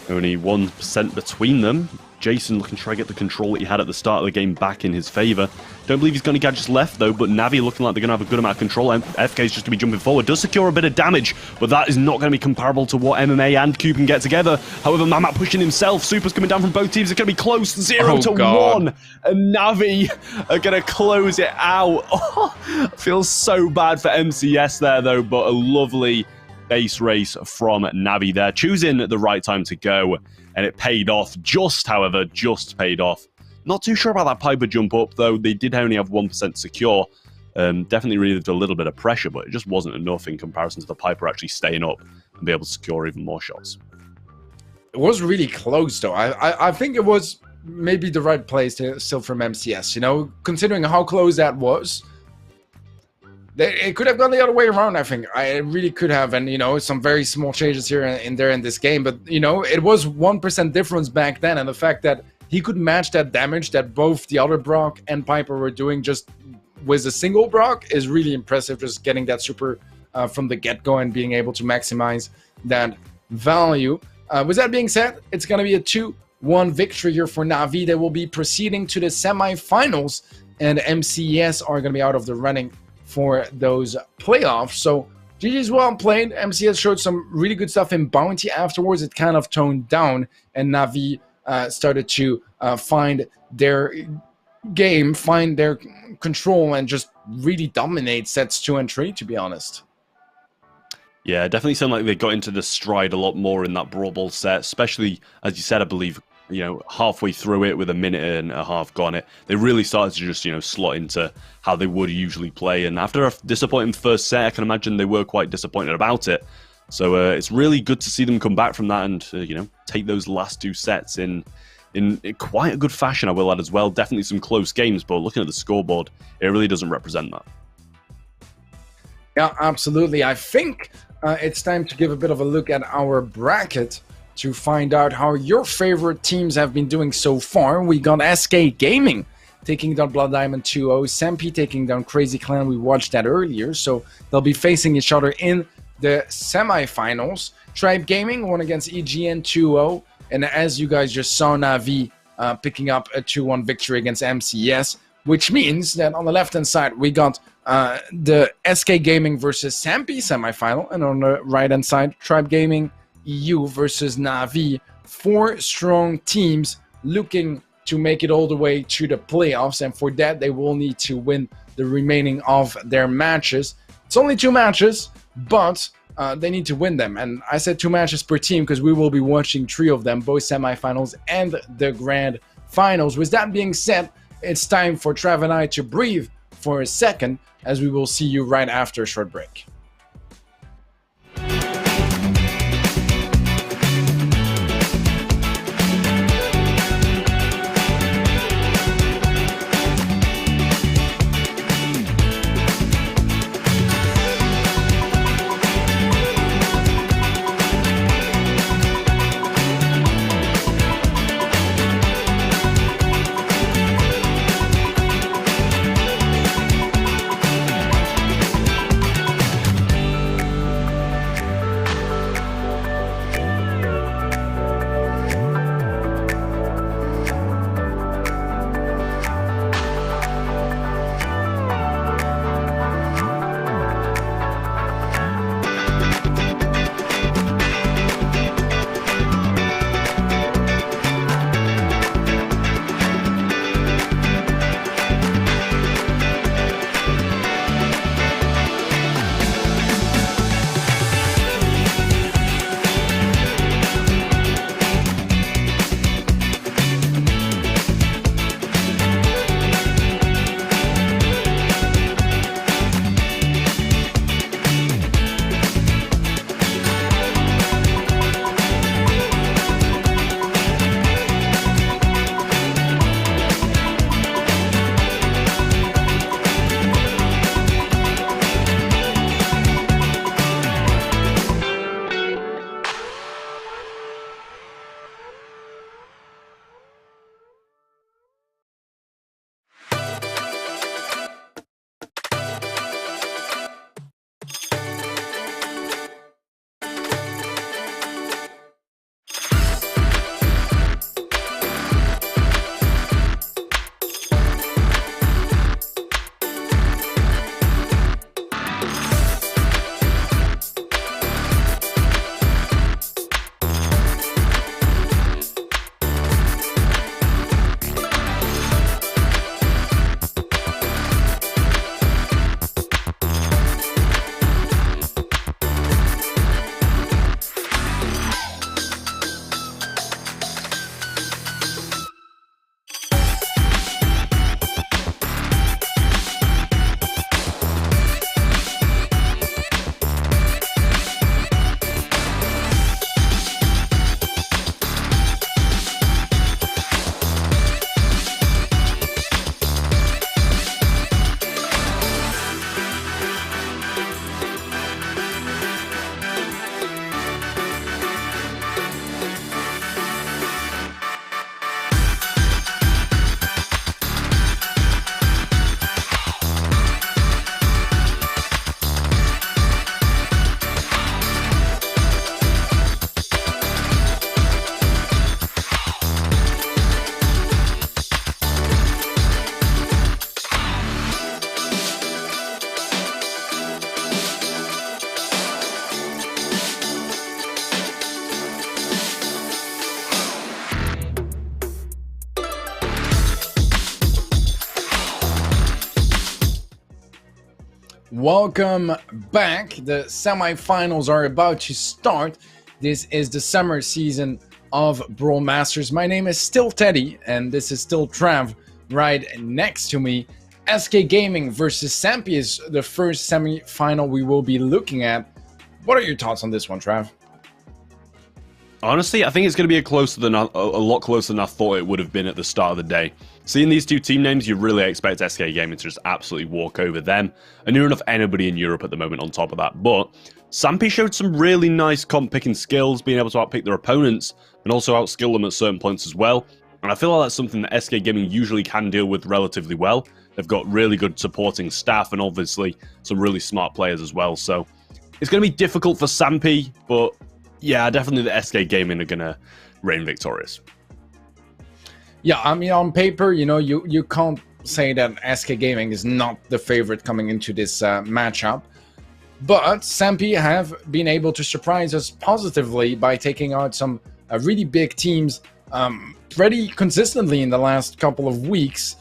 Only 1% between them. Jason looking to try to get the control that he had at the start of the game back in his favor. Don't believe he's got any gadgets left, though, but Navi looking like they're going to have a good amount of control. FK's just going to be jumping forward. Does secure a bit of damage, but that is not going to be comparable to what MMA and Cube can get together. However, Mamat pushing himself. Super's coming down from both teams. It's going to be close. 0-1. And Navi are going to close it out. Oh, feels so bad for MCS there, though, but a lovely base race from Navi there. Choosing the right time to go. And it paid off. However, just paid off. Not too sure about that Piper jump up, though. They did only have 1% secure. Definitely relieved a little bit of pressure, but it just wasn't enough in comparison to the Piper actually staying up and be able to secure even more shots. It was really close, though. I think it was maybe the right place still from MCS, you know, considering how close that was. It could have gone the other way around, I think. It really could have, and, you know, some very small changes here and there in this game. But, you know, it was 1% difference back then, and the fact that he could match that damage that both the other Brock and Piper were doing just with a single Brock is really impressive, just getting that super from the get-go and being able to maximize that value. With that being said, it's going to be a 2-1 victory here for Navi. They will be proceeding to the semifinals, and MCS are going to be out of the running for those playoffs. So GG's well played. MCS showed some really good stuff in Bounty. Afterwards, it kind of toned down, and Navi started to find their game, find their control, and just really dominate sets 2 and 3, to be honest. Yeah, definitely sound like they got into the stride a lot more in that Brawl Ball set, especially, as you said, I believe, you know, halfway through it with a minute and a half gone it, they really started to just, you know, slot into how they would usually play. And after a disappointing first set, I can imagine they were quite disappointed about it. So it's really good to see them come back from that and, you know, take those last 2 sets in quite a good fashion, I will add as well. Definitely some close games, but looking at the scoreboard, it really doesn't represent that. Yeah, absolutely. I think it's time to give a bit of a look at our bracket to find out how your favorite teams have been doing so far. We got SK Gaming taking down Blood Diamond 2-0, Sampy taking down Crazy Clan. We watched that earlier, so they'll be facing each other in the semifinals. Tribe Gaming won against EGN 2-0, and as you guys just saw, Navi picking up a 2-1 victory against MCS. which means that on the left-hand side, we got the SK Gaming versus Sampy semifinal, and on the right-hand side, Tribe Gaming EU versus Navi. 4 strong teams looking to make it all the way to the playoffs, and for that, they will need to win the remaining of their matches. It's only 2 matches, but they need to win them. And I said 2 matches per team because we will be watching 3 of them, both semifinals and the grand finals. With that being said, it's time for Trav and I to breathe for a second, as we will see you right after a short break. Welcome back. The semifinals are about to start. This is the summer season of Brawl Masters. My name is still Teddy, and this is still Trav right next to me. SK Gaming versus Sampy is the first semi-final we will be looking at. What are your thoughts on this one, Trav? Honestly, I think it's going to be a lot closer than I thought it would have been at the start of the day. Seeing these two team names, you really expect SK Gaming to just absolutely walk over them. And near enough anybody in Europe at the moment on top of that. But Sampy showed some really nice comp picking skills, being able to outpick their opponents and also outskill them at certain points as well. And I feel like that's something that SK Gaming usually can deal with relatively well. They've got really good supporting staff and obviously some really smart players as well. So it's going to be difficult for Sampy, but yeah, definitely the SK Gaming are going to reign victorious. Yeah, I mean, on paper, you know, you can't say that SK Gaming is not the favorite coming into this matchup. But Sampy have been able to surprise us positively by taking out some really big teams pretty consistently in the last couple of weeks.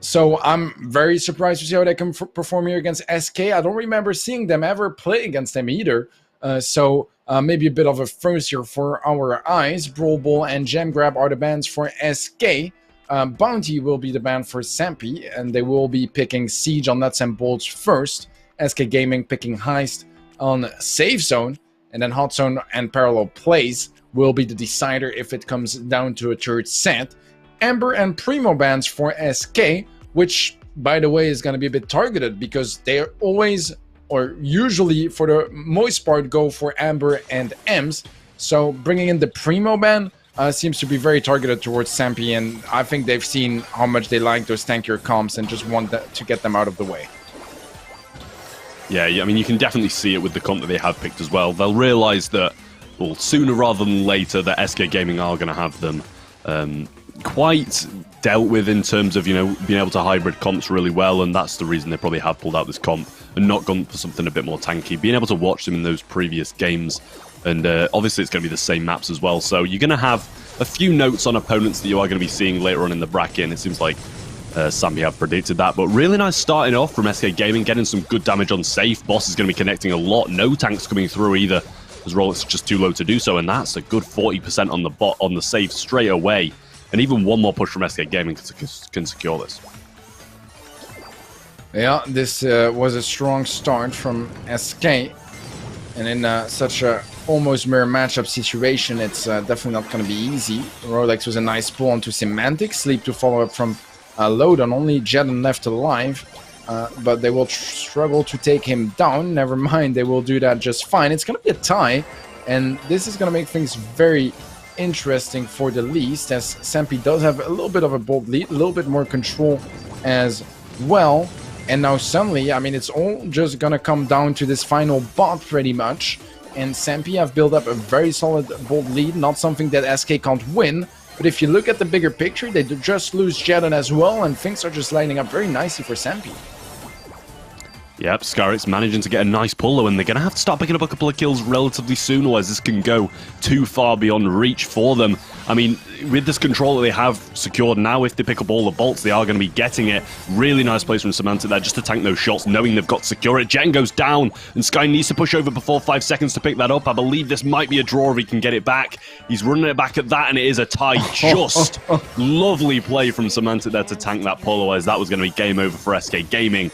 So I'm very surprised to see how they can perform here against SK. I don't remember seeing them ever play against them either. So maybe a bit of a first here for our eyes. Brawl Ball and Gem Grab are the bans for SK. Bounty will be the ban for Sampy, and they will be picking Siege on Nuts and Bolts first. SK Gaming picking Heist on Safe Zone, and then Hot Zone and Parallel Plays will be the decider if it comes down to a third set. Amber and Primo bans for SK, which, by the way, is going to be a bit targeted because they are always, or usually for the most part, go for Amber and Ems. So bringing in the Primo ban seems to be very targeted towards Sampy, and I think they've seen how much they like those tankier comps and just want to get them out of the way. Yeah, I mean, you can definitely see it with the comp that they have picked as well. They'll realize that, well, sooner rather than later, that SK Gaming are going to have them quite dealt with in terms of, you know, being able to hybrid comps really well, and that's the reason they probably have pulled out this comp and not gone for something a bit more tanky. Being able to watch them in those previous games, and obviously it's going to be the same maps as well, so you're going to have a few notes on opponents that you are going to be seeing later on in the bracket, and it seems like Sampy have predicted that. But really nice starting off from SK Gaming, getting some good damage on safe. Boss is going to be connecting a lot. No tanks coming through either, as Rolex is just too low to do so, and that's a good 40% on the bot on the safe straight away. And even one more push from SK Gaming can secure this. Yeah, this was a strong start from SK, and in such a almost mirror matchup situation, it's definitely not going to be easy. Rolex was a nice pull onto Semantic, Sleep to follow up from Lodon, only Jeden left alive, but they will struggle to take him down. Never mind, they will do that just fine. It's going to be a tie, and this is going to make things very interesting for the least, as Sampy does have a little bit of a bold lead, a little bit more control as well. And now suddenly, I mean, it's all just going to come down to this final bot pretty much, and Sampy have built up a very solid bold lead, not something that SK can't win. But if you look at the bigger picture, they just lose Jeden as well, and things are just lining up very nicely for Sampy. Yep, Scarrick's managing to get a nice pull, though, and they're going to have to start picking up a couple of kills relatively soon, otherwise this can go too far beyond reach for them. I mean, with this control that they have secured now, if they pick up all the bolts, they are going to be getting it. Really nice place from Samantha there, just to tank those shots, knowing they've got secure it. Jen goes down, and Sky needs to push over before 5 seconds to pick that up. I believe this might be a draw if he can get it back. He's running it back at that, and it is a tie. Just lovely play from Samantha there to tank that pull, otherwise that was going to be game over for SK Gaming.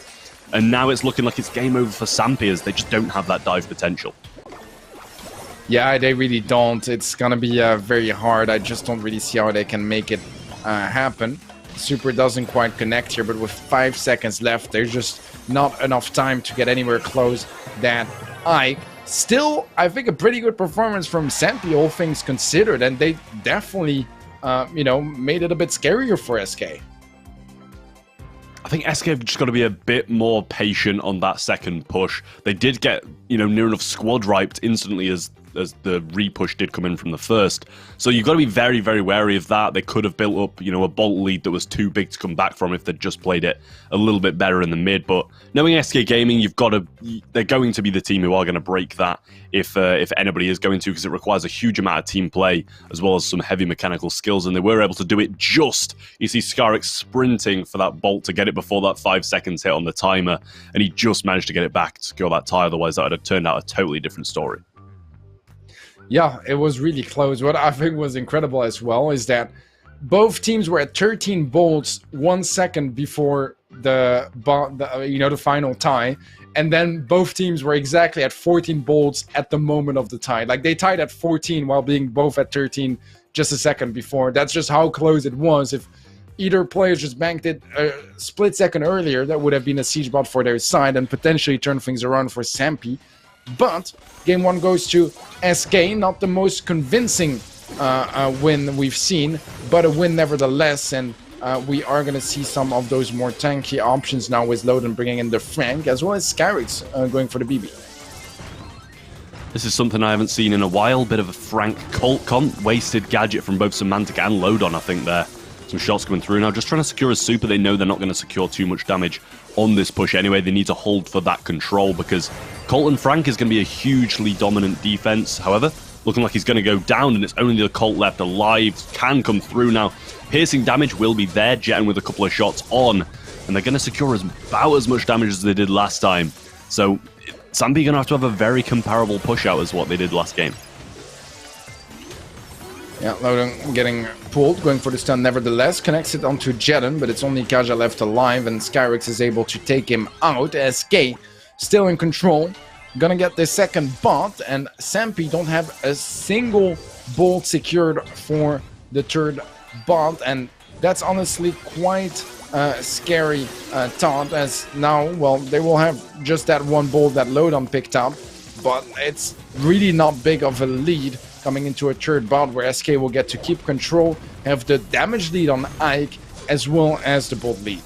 And now it's looking like it's game over for Sampy, as they just don't have that dive potential. Yeah, they really don't. It's going to be very hard. I just don't really see how they can make it happen. Super doesn't quite connect here, but with 5 seconds left, there's just not enough time to get anywhere close that high. Still, I think a pretty good performance from Sampy, all things considered, and they definitely, you know, made it a bit scarier for SK. I think SK have just got to be a bit more patient on that second push. They did get, you know, near enough squad wiped instantly as the repush did come in from the first. So you've got to be very, very wary of that. They could have built up, you know, a bolt lead that was too big to come back from if they'd just played it a little bit better in the mid. But knowing SK Gaming, they're going to be the team who are going to break that if anybody is going to, because it requires a huge amount of team play as well as some heavy mechanical skills, and they were able to do it just. You see Scarrick sprinting for that bolt to get it before that 5 seconds hit on the timer, and he just managed to get it back to secure that tie. Otherwise, that would have turned out a totally different story. Yeah, it was really close. What I think was incredible as well is that both teams were at 13 bolts 1 second before the final tie, and then both teams were exactly at 14 bolts at the moment of the tie. Like, they tied at 14 while being both at 13 just a second before. That's just how close it was. If either player just banked it a split second earlier, that would have been a siege bot for their side and potentially turn things around for Sampy. But game one goes to SK, not the most convincing win we've seen, but a win nevertheless, and we are going to see some of those more tanky options now with Lodon bringing in the Frank, as well as Scarix going for the BB. This is something I haven't seen in a while, bit of a Frank Colt comp, wasted gadget from both Semantic and Lodon, I think there. Some shots coming through now, just trying to secure a super. They know they're not going to secure too much damage on this push anyway. They need to hold for that control because Colt and Frank is going to be a hugely dominant defense. However, looking like he's going to go down, and it's only the Colt left alive. Can come through now. Piercing damage will be there. Jetten with a couple of shots on, and they're going to secure about as much damage as they did last time. So Sampy going to have a very comparable push out as what they did last game. Yeah, Loden getting pulled, going for the stun nevertheless. Connects it onto Jetten, but it's only Kaja left alive, and Skyrix is able to take him out. SK still in control. Gonna get the second bot, and Sampy don't have a single bolt secured for the third bot, and that's honestly quite scary thought, as now, well, they will have just that one bolt that Loden picked up, but it's really not big of a lead coming into a third bot where SK will get to keep control, have the damage lead on Ike, as well as the bolt lead.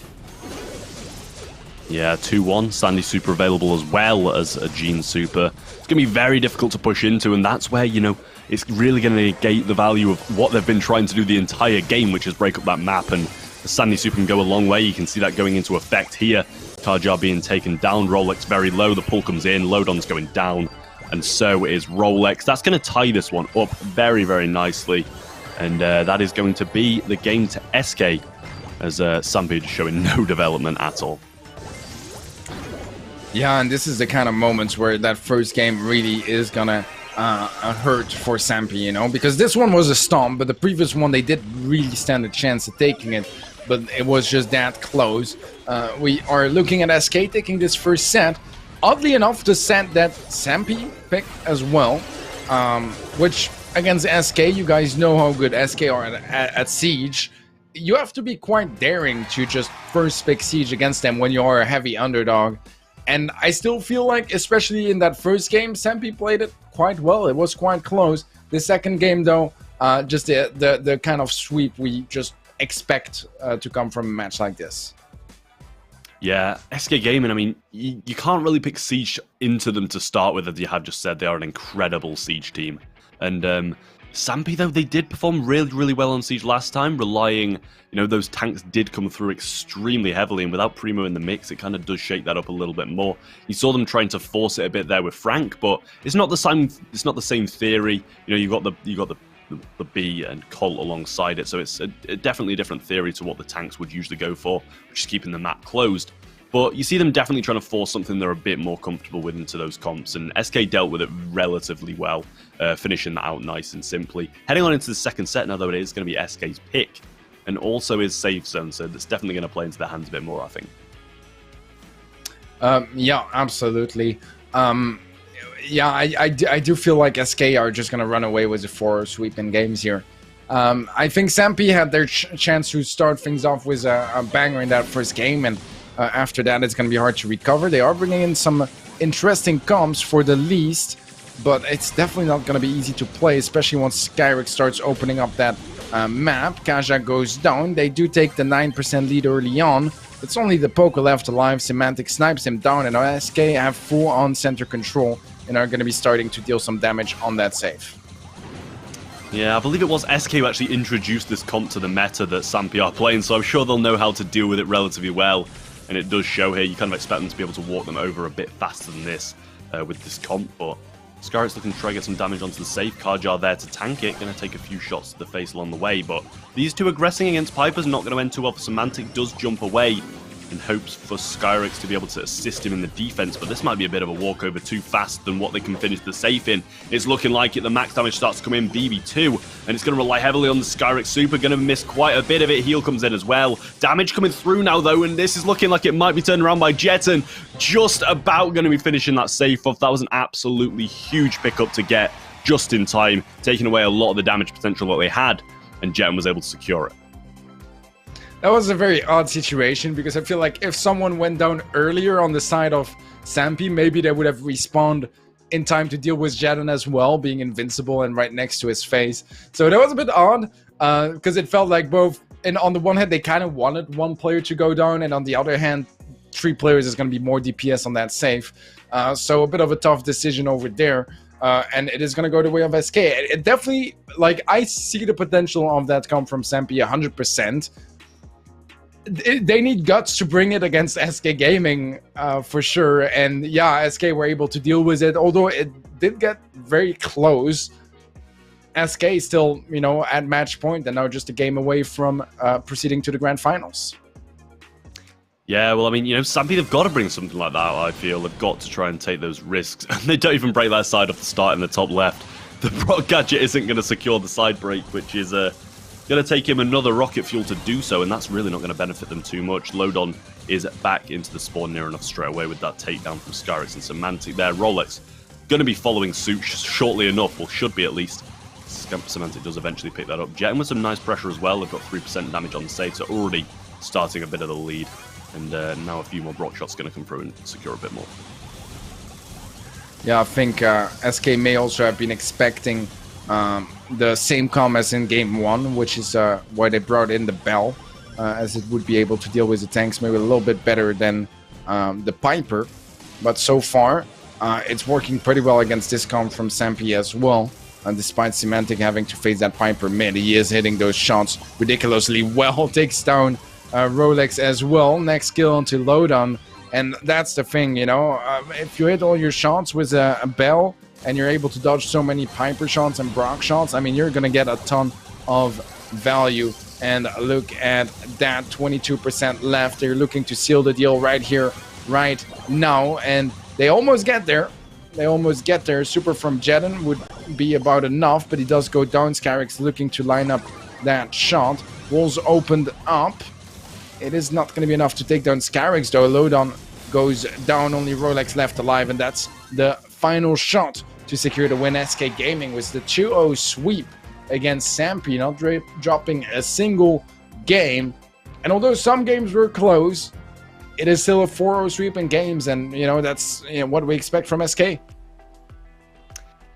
Yeah, 2-1. Sandy super available as well as a Gene super. It's going to be very difficult to push into, and that's where, you know, it's really going to negate the value of what they've been trying to do the entire game, which is break up that map, and the Sandy super can go a long way. You can see that going into effect here. Karjar being taken down, Rolex very low, the pull comes in, Lodon's going down, and so is Rolex. That's going to tie this one up very, very nicely, and that is going to be the game to SK, as Sampy showing no development at all. Yeah, and this is the kind of moments where that first game really is gonna hurt for Sampy, you know, because this one was a stomp, but the previous one they did really stand a chance of taking it, but it was just that close. We are looking at SK taking this first set, oddly enough the set that Sampy picked as well, which against SK, you guys know how good SK are at Siege. You have to be quite daring to just first pick Siege against them when you are a heavy underdog. And I still feel like, especially in that first game, Sampy played it quite well. It was quite close. The second game, though, just the kind of sweep we just expect to come from a match like this. Yeah, SK Gaming, I mean, you can't really pick Siege into them to start with, as you have just said. They are an incredible Siege team. And Sampy, though, they did perform really, really well on Siege last time, relying, you know, those tanks did come through extremely heavily, and without Primo in the mix, it kind of does shake that up a little bit more. You saw them trying to force it a bit there with Frank, but it's not the same. It's not the same theory. You know, you got the B and Colt alongside it, so it's definitely a different theory to what the tanks would usually go for, which is keeping the map closed. But you see them definitely trying to force something they're a bit more comfortable with into those comps, and SK dealt with it relatively well, finishing that out nice and simply. Heading on into the second set now, though, it is going to be SK's pick, and also his safe zone, so that's definitely going to play into their hands a bit more, I think. Yeah, absolutely. Yeah, I do feel like SK are just going to run away with the 4 sweep in games here. I think Sampy had their chance to start things off with a banger in that first game, and after that, it's going to be hard to recover. They are bringing in some interesting comps for the least, but it's definitely not going to be easy to play, especially once Skyrix starts opening up that map. Kaja goes down. They do take the 9% lead early on. It's only the Poker left alive. Semantic snipes him down, and SK have full-on center control and are going to be starting to deal some damage on that save. Yeah, I believe it was SK who actually introduced this comp to the meta that Sampy are playing, so I'm sure they'll know how to deal with it relatively well. And it does show here. You kind of expect them to be able to walk them over a bit faster than this with this comp, but Skyrix looking to try to get some damage onto the safe. Karjar there to tank it. Going to take a few shots to the face along the way, but these two aggressing against Piper's not going to end too well. Semantic does jump away in hopes for Skyrix to be able to assist him in the defense, but this might be a bit of a walkover too fast than what they can finish the safe in. It's looking like it. The max damage starts to come in, BB2, and it's going to rely heavily on the Skyrix super. Going to miss quite a bit of it. Heal comes in as well. Damage coming through now, though, and this is looking like it might be turned around by Jetten. Just about going to be finishing that safe off. That was an absolutely huge pickup to get just in time, taking away a lot of the damage potential that they had, and Jetten was able to secure it. That was a very odd situation, because I feel like if someone went down earlier on the side of Sampy, maybe they would have respawned in time to deal with Jetten as well, being invincible and right next to his face. So that was a bit odd, because it felt like both, and on the one hand, they kind of wanted one player to go down, and on the other hand, 3 players is going to be more DPS on that save. So a bit of a tough decision over there. and it is going to go the way of SK. It definitely, like, I see the potential of that come from Sampy 100%. They need guts to bring it against SK Gaming for sure, and yeah, SK were able to deal with it, although it did get very close. SK still, you know, at match point, and now just a game away from proceeding to the grand finals. Yeah, well, I mean, you know, Sampy, they've got to bring something like that, I feel. They've got to try and take those risks. And they don't even break that side off the start in the top left. The Brock Gadget isn't going to secure the side break, which is going to take him another rocket fuel to do so, and that's really not going to benefit them too much. Lodon is back into the spawn near enough straight away with that takedown from Skyrix and Semantic there. Rolex going to be following suit shortly enough, or should be at least. Semantic does eventually pick that up. Jet with some nice pressure as well. They've got 3% damage on the save, so already starting a bit of the lead. And now a few more Brock shots going to come through and secure a bit more. Yeah, I think SK may also have been expecting the same calm as in game 1, which is why they brought in the Bell, as it would be able to deal with the tanks maybe a little bit better than the Piper. But so far, it's working pretty well against this calm from Sampy as well. And despite Semantic having to face that Piper mid, he is hitting those shots ridiculously well. Takes down Rolex as well. Next kill onto Lodon. And that's the thing, you know, if you hit all your shots with a Bell and you're able to dodge so many Piper shots and Brock shots, I mean, you're going to get a ton of value. And look at that, 22% left. They're looking to seal the deal right here, right now. And they almost get there. They almost get there. Super from Jeden would be about enough, but he does go down. Skyrix looking to line up that shot. Walls opened up. It is not going to be enough to take down Skyrix, though. Lodon goes down, only Rolex left alive, and that's the final shot to secure the win. SK Gaming with the 2-0 sweep against Sampy, not dropping a single game. And although some games were close, it is still a 4-0 sweep in games, and, you know, that's, you know, what we expect from SK.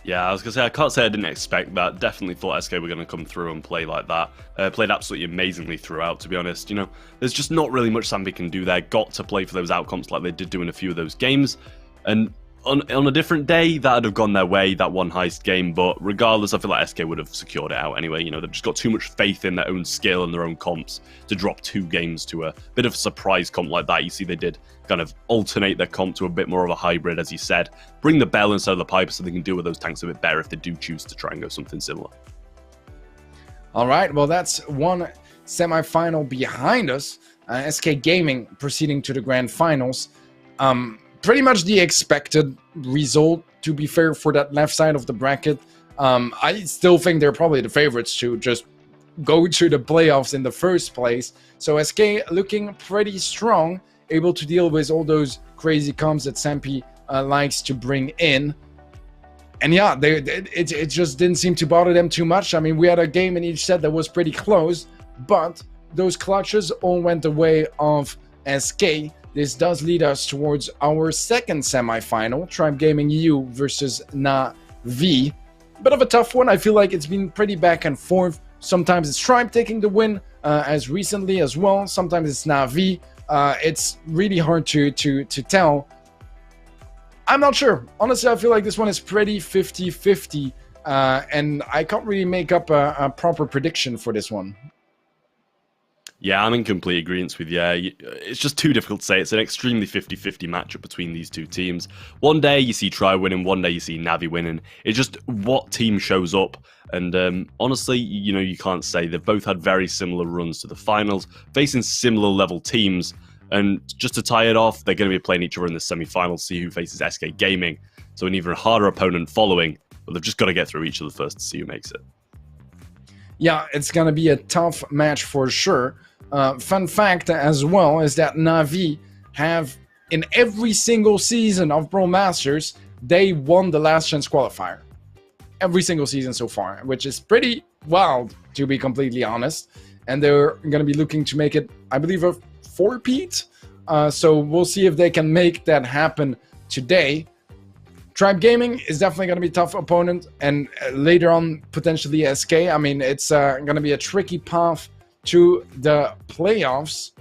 Yeah, I was going to say, I can't say I didn't expect that. Definitely thought SK were going to come through and play like that. Played absolutely amazingly throughout, to be honest. You know, there's just not really much Sampy can do there. Got to play for those outcomes like they did do in a few of those games. And on a different day, that would have gone their way, that one heist game. But regardless, I feel like SK would have secured it out anyway. You know, they've just got too much faith in their own skill and their own comps to drop 2 games to a bit of a surprise comp like that. You see they did kind of alternate their comp to a bit more of a hybrid, as you said. Bring the Bell instead of the Piper so they can deal with those tanks a bit better if they do choose to try and go something similar. All right, well, that's one semi-final behind us. SK Gaming proceeding to the grand finals. Pretty much the expected result, to be fair, for that left side of the bracket. I still think they're probably the favorites to just go to the playoffs in the first place. So SK looking pretty strong, able to deal with all those crazy comps that Sampy likes to bring in. And yeah, it just didn't seem to bother them too much. I mean, we had a game in each set that was pretty close, but those clutches all went the way of SK. This does lead us towards our second semi-final, Tribe Gaming EU versus Navi. Bit of a tough one. I feel like it's been pretty back and forth. Sometimes it's Tribe taking the win, as recently as well. Sometimes it's Navi. It's really hard to tell. I'm not sure. Honestly, I feel like this one is pretty 50-50, and I can't really make up a proper prediction for this one. Yeah, I'm in complete agreement with you. It's just too difficult to say. It's an extremely 50-50 matchup between these two teams. One day you see Tri winning, one day you see Navi winning. It's just what team shows up. And honestly, you know, you can't say. They've both had very similar runs to the finals, facing similar level teams. And just to tie it off, they're going to be playing each other in the semi-finals, see who faces SK Gaming. So an even harder opponent following, but they've just got to get through each other first to see who makes it. Yeah, it's going to be a tough match for sure. Fun fact as well is that Navi have, in every single season of Brawl Masters, they won the last chance qualifier. Every single season so far, which is pretty wild, to be completely honest. And they're going to be looking to make it, I believe, a 4-peat. So we'll see if they can make that happen today. Tribe Gaming is definitely going to be a tough opponent, and later on, potentially SK. I mean, it's going to be a tricky path to the playoffs,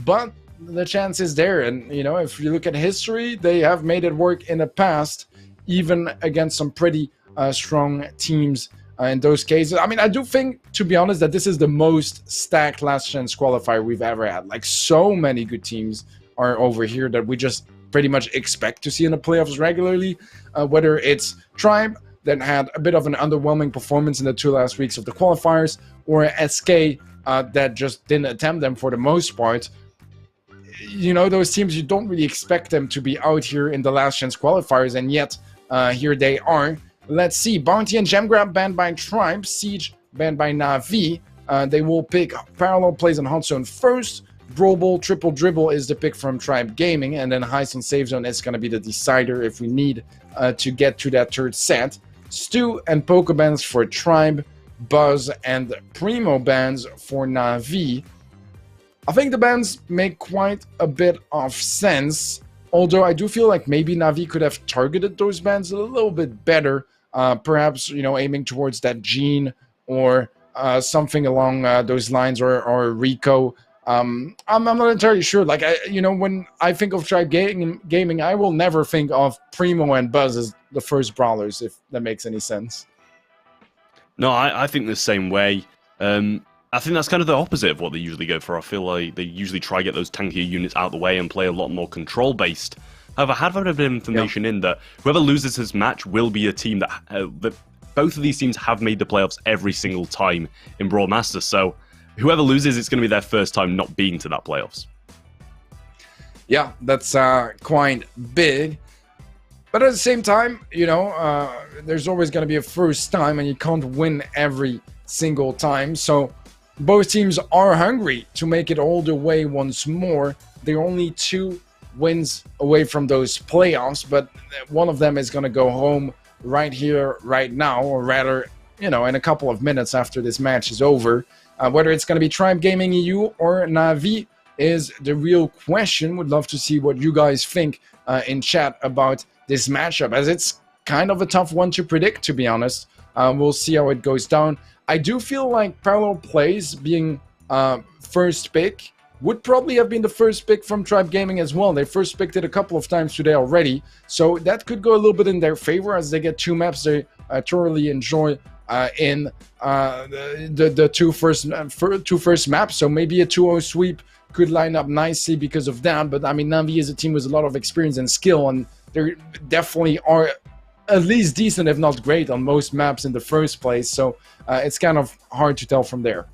but the chance is there. And, you know, if you look at history, they have made it work in the past. even against some pretty strong teams in those cases. I mean, I do think, to be honest, that this is the most stacked last chance qualifier we've ever had. Like, so many good teams are over here that we just pretty much expect to see in the playoffs regularly, whether it's Tribe, that had a bit of an underwhelming performance in the 2 last weeks of the qualifiers, or SK that just didn't attempt them for the most part. You know, those teams, you don't really expect them to be out here in the last chance qualifiers, and yet here they are. Let's see. Bounty and Gem Grab banned by Tribe. Siege banned by Navi. They will pick Parallel Plays and Hot Zone first. Brawl Ball, Triple Dribble is the pick from Tribe Gaming, and then Heist and Save Zone is going to be the decider if we need to get to that third set. Stu and Poke bans for Tribe, Buzz and Primo bans for Navi. I think the bans make quite a bit of sense, although I do feel like maybe Navi could have targeted those bans a little bit better, perhaps, you know, aiming towards that Gene or something along those lines, or Rico. I'm not entirely sure. Like, you know, when I think of Tribe Gaming, I will never think of Primo and Buzz as the first brawlers, if that makes any sense. No, I think the same way. I think that's kind of the opposite of what they usually go for. I feel like they usually try to get those tankier units out of the way and play a lot more control-based. However, I have a bit of information in that whoever loses this match will be a team that both of these teams have made the playoffs every single time in BrawlMasters. So whoever loses, it's going to be their first time not being to that playoffs. Yeah, that's quite big. But at the same time, you know, there's always going to be a first time, and you can't win every single time. So both teams are hungry to make it all the way once more. They're only 2 wins away from those playoffs, but one of them is going to go home right here, right now, or rather, you know, in a couple of minutes after this match is over. Whether it's going to be Tribe Gaming EU or Navi is the real question. Would love to see what you guys think in chat about this matchup, as it's kind of a tough one to predict, to be honest. We'll see how it goes down. I do feel like Parallel Plays being first pick would probably have been the first pick from Tribe Gaming as well. They first picked it a couple of times today already, so that could go a little bit in their favor, as they get 2 maps they thoroughly enjoy in the two first maps. So maybe a 2-0 sweep could line up nicely because of that. But I mean, Navi is a team with a lot of experience and skill, and they definitely are at least decent, if not great, on most maps in the first place. So it's kind of hard to tell from there.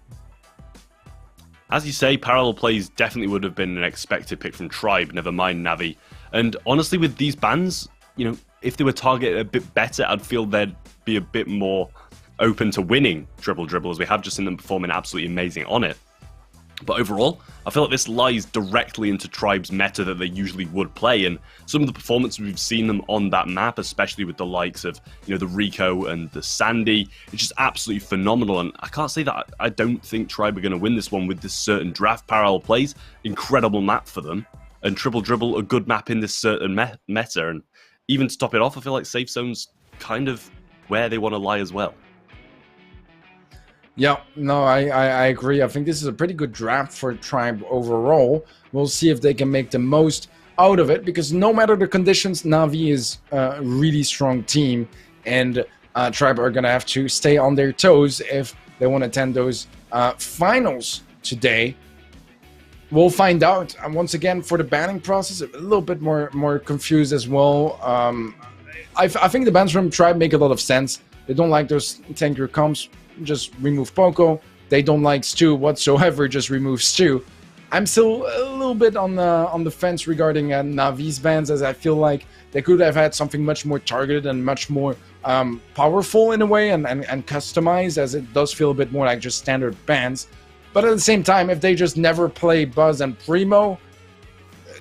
As you say, Parallel Plays definitely would have been an expected pick from Tribe, never mind Navi. And honestly, with these bans, you know, if they were targeted a bit better, I'd feel they'd be a bit more open to winning Triple Dribble, as we have just seen them performing absolutely amazing on it. But overall, I feel like this lies directly into Tribe's meta that they usually would play, and some of the performances we've seen them on that map, especially with the likes of, you know, the Rico and the Sandy, it's just absolutely phenomenal. And I can't say that I don't think Tribe are going to win this one with this certain draft. Parallel Plays, incredible map for them, and Triple Dribble, a good map in this certain meta. And even to top it off, I feel like Safe Zone's kind of where they want to lie as well. Yeah, no, I agree. I think this is a pretty good draft for Tribe overall. We'll see if they can make the most out of it, because no matter the conditions, Navi is a really strong team, and Tribe are going to have to stay on their toes if they want to attend those finals today. We'll find out. And once again, for the banning process, a little bit more confused as well. I think the bans from Tribe make a lot of sense. They don't like those tankier comps, just remove Poco. They don't like Stu whatsoever, just remove Stu. I'm still a little bit on the fence regarding Navi's bans, as I feel like they could have had something much more targeted and much more powerful in a way, and customized, as it does feel a bit more like just standard bans. But at the same time, if they just never play Buzz and Primo,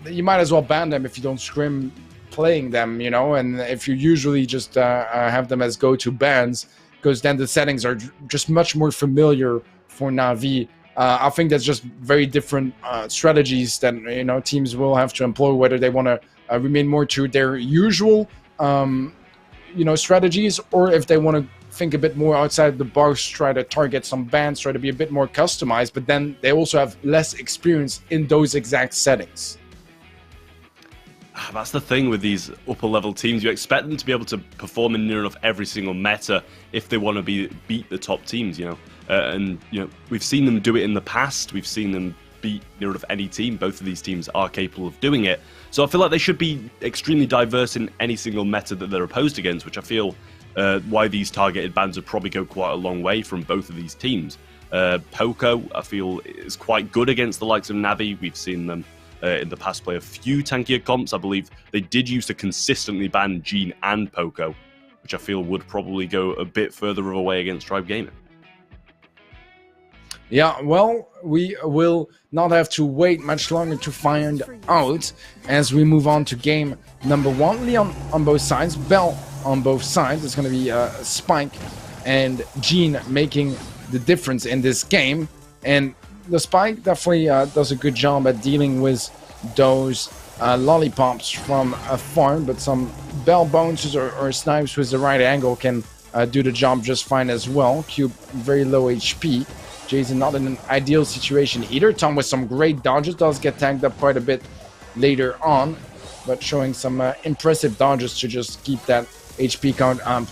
you might as well ban them if you don't scrim playing them, you know, and if you usually just have them as go-to bans, because then the settings are just much more familiar for Navi. I think that's just very different strategies that, you know, teams will have to employ, whether they want to remain more to their usual, you know, strategies, or if they want to think a bit more outside the box, try to target some bans, try to be a bit more customized, but then they also have less experience in those exact settings. that's the thing with these upper level teams. You expect them to be able to perform in near enough every single meta if they want to beat the top teams, you know. And you know, we've seen them do it in the past. We've seen them beat near enough any team. Both of these teams are capable of doing it. So I feel like they should be extremely diverse in any single meta that they're opposed against, which I feel why these targeted bans would probably go quite a long way from both of these teams. Poco, I feel, is quite good against the likes of Navi. We've seen them in the past play a few tankier comps. I believe they did used to consistently ban Gene and Poco, which I feel would probably go a bit further of a way against Tribe Gaming. Yeah, well, we will not have to wait much longer to find out as we move on to game number 1. Leon on both sides, Bell on both sides. It's going to be Spike and Gene making the difference in this game. And the Spike definitely does a good job at dealing with those lollipops from afar, but some Bell bounces or snipes with the right angle can do the job just fine as well. Cube very low HP. Jason not in an ideal situation either. Tom with some great dodges, does get tagged up quite a bit later on, but showing some impressive dodges to just keep that HP count up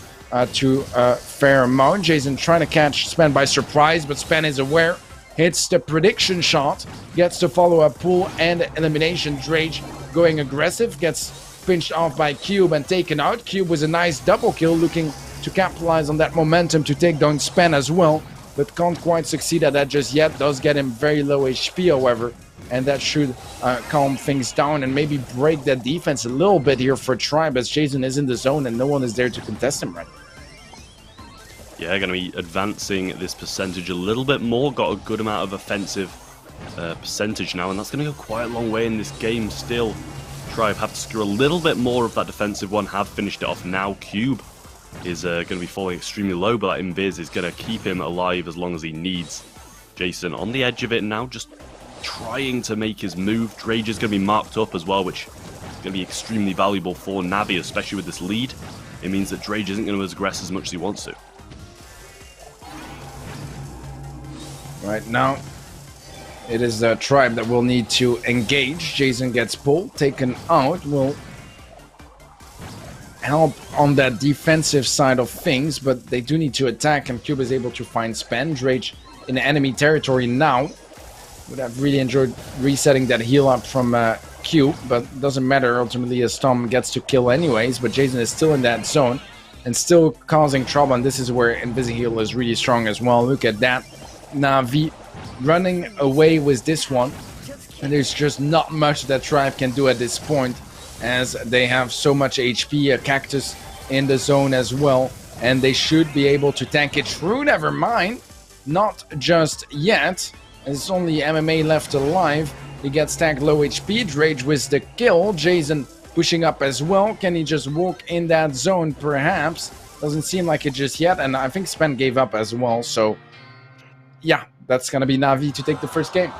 to a fair amount. Jason trying to catch Spen by surprise, but Spen is aware, hits the prediction shot, gets to follow up pull and elimination. Drage going aggressive, gets pinched off by Cube and taken out. Cube with a nice double kill, looking to capitalize on that momentum to take down Spen as well, but can't quite succeed at that just yet. Does get him very low HP, however, and that should calm things down and maybe break that defense a little bit here for Tribe, as Jason is in the zone and no one is there to contest him right now. Yeah, going to be advancing this percentage a little bit more. Got a good amount of offensive percentage now, and that's going to go quite a long way in this game still. Tribe have to secure a little bit more of that defensive one, have finished it off now. Cube is going to be falling extremely low, but that Invis is going to keep him alive as long as he needs. Jason on the edge of it now, just trying to make his move. Drage is going to be marked up as well, which is going to be extremely valuable for Navi, especially with this lead. It means that Drage isn't going to aggress as much as he wants to. Right now, it is the Tribe that will need to engage. Jason gets pulled, taken out, will help on that defensive side of things, but they do need to attack, and Cube is able to find Spen. Drage in enemy territory now. Would have really enjoyed resetting that heal up from Cube, but doesn't matter. Ultimately, as Tom gets to kill anyways, but Jason is still in that zone and still causing trouble, and this is where Invisi-Heal is really strong as well. Look at that. Navi running away with this one, and there's just not much that Tribe can do at this point, as they have so much HP, a Cactus in the zone as well, and they should be able to tank it through. Never mind, not just yet. It's only MMA left alive. He gets tagged low HP. Drage with the kill. Jason pushing up as well. Can he just walk in that zone perhaps? Doesn't seem like it just yet, and I think Spen gave up as well, so yeah, that's gonna be Navi to take the first game.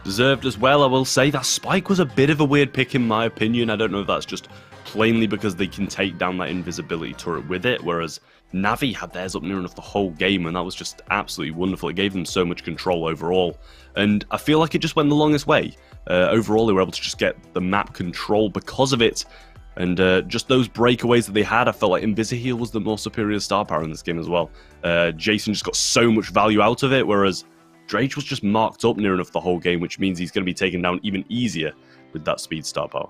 Deserved as well, I will say. That Spike was a bit of a weird pick in my opinion. I don't know if that's just plainly because they can take down that invisibility turret with it, whereas Navi had theirs up near enough the whole game, and that was just absolutely wonderful. It gave them so much control overall, and I feel like it just went the longest way. Overall, they were able to just get the map control because of it, and just those breakaways that they had, I felt like Invisi-Heal was the more superior star power in this game as well. Jason just got so much value out of it, whereas Drage was just marked up near enough the whole game, which means he's going to be taken down even easier with that speed star power.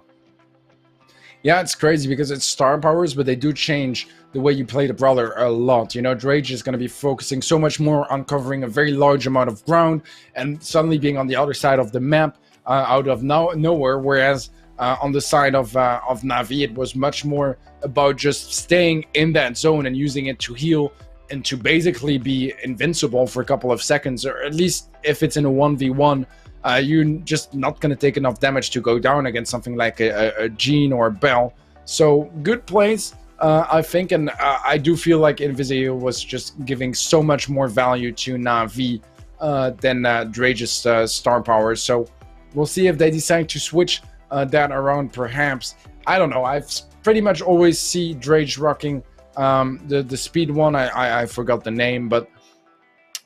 Yeah, it's crazy because it's star powers, but they do change the way you play the Brawler a lot. You know, Drage is going to be focusing so much more on covering a very large amount of ground and suddenly being on the other side of the map out of nowhere, whereas on the side of Navi, it was much more about just staying in that zone and using it to heal and to basically be invincible for a couple of seconds, or at least if it's in a 1v1, you're just not going to take enough damage to go down against something like a Gene or a Bell. So good plays, I think, and I do feel like Invisi-Heal was just giving so much more value to Navi than Drage's star power. So we'll see if they decide to switch that around perhaps. I don't know, I've pretty much always see Drage rocking the speed one. I forgot the name, but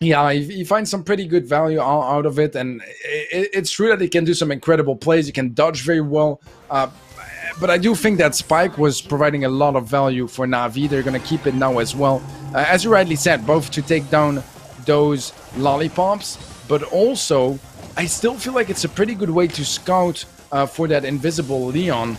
Yeah, he finds some pretty good value out of it, and it's true that he can do some incredible plays. He can dodge very well, but I do think that Spike was providing a lot of value for Navi. They're going to keep it now as well. As you rightly said, both to take down those lollipops, but also I still feel like it's a pretty good way to scout for that invisible Leon,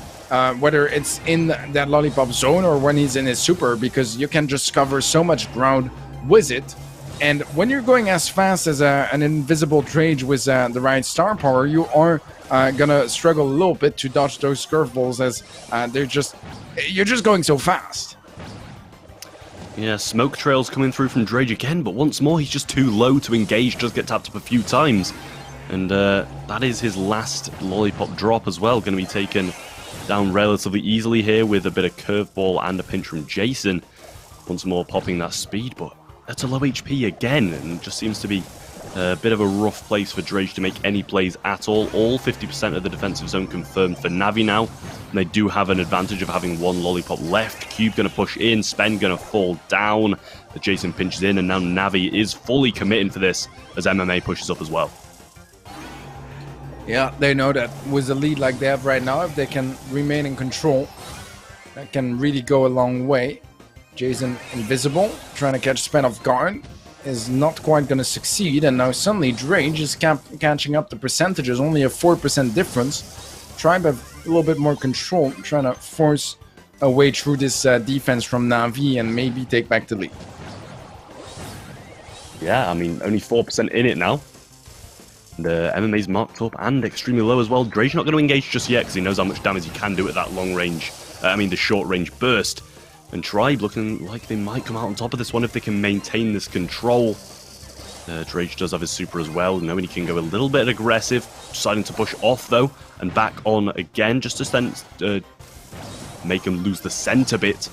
whether it's in that lollipop zone or when he's in his super, because you can just cover so much ground with it. And when you're going as fast as an invisible Drage with the right star power, you are gonna struggle a little bit to dodge those curveballs, as you're just going so fast. Yeah, smoke trails coming through from Drage again, but once more he's just too low to engage, does get tapped up a few times. And that is his last lollipop drop as well, going to be taken down relatively easily here with a bit of curveball and a pinch from Jason. Once more popping that speed, but that's a low HP again, and just seems to be a bit of a rough place for Drage to make any plays at all. All 50% of the defensive zone confirmed for Navi now, and they do have an advantage of having one lollipop left. Cube going to push in, Spen going to fall down, Jason pinches in, and now Navi is fully committing for this as MMA pushes up as well. Yeah, they know that with the lead like they have right now, if they can remain in control, that can really go a long way. Jason invisible, trying to catch Spen off guard, is not quite going to succeed, and now suddenly Drage is catching up the percentages, only a 4% difference. Tribe have a little bit more control, trying to force a way through this defense from Navi and maybe take back the lead. Yeah, I mean, only 4% in it now. The MMA's marked up and extremely low as well. Drage not going to engage just yet because he knows how much damage he can do at that long range, the short range burst. And Tribe looking like they might come out on top of this one if they can maintain this control. Drage does have his super as well, knowing he can go a little bit aggressive, deciding to push off though, and back on again, just to then make him lose the scent a bit.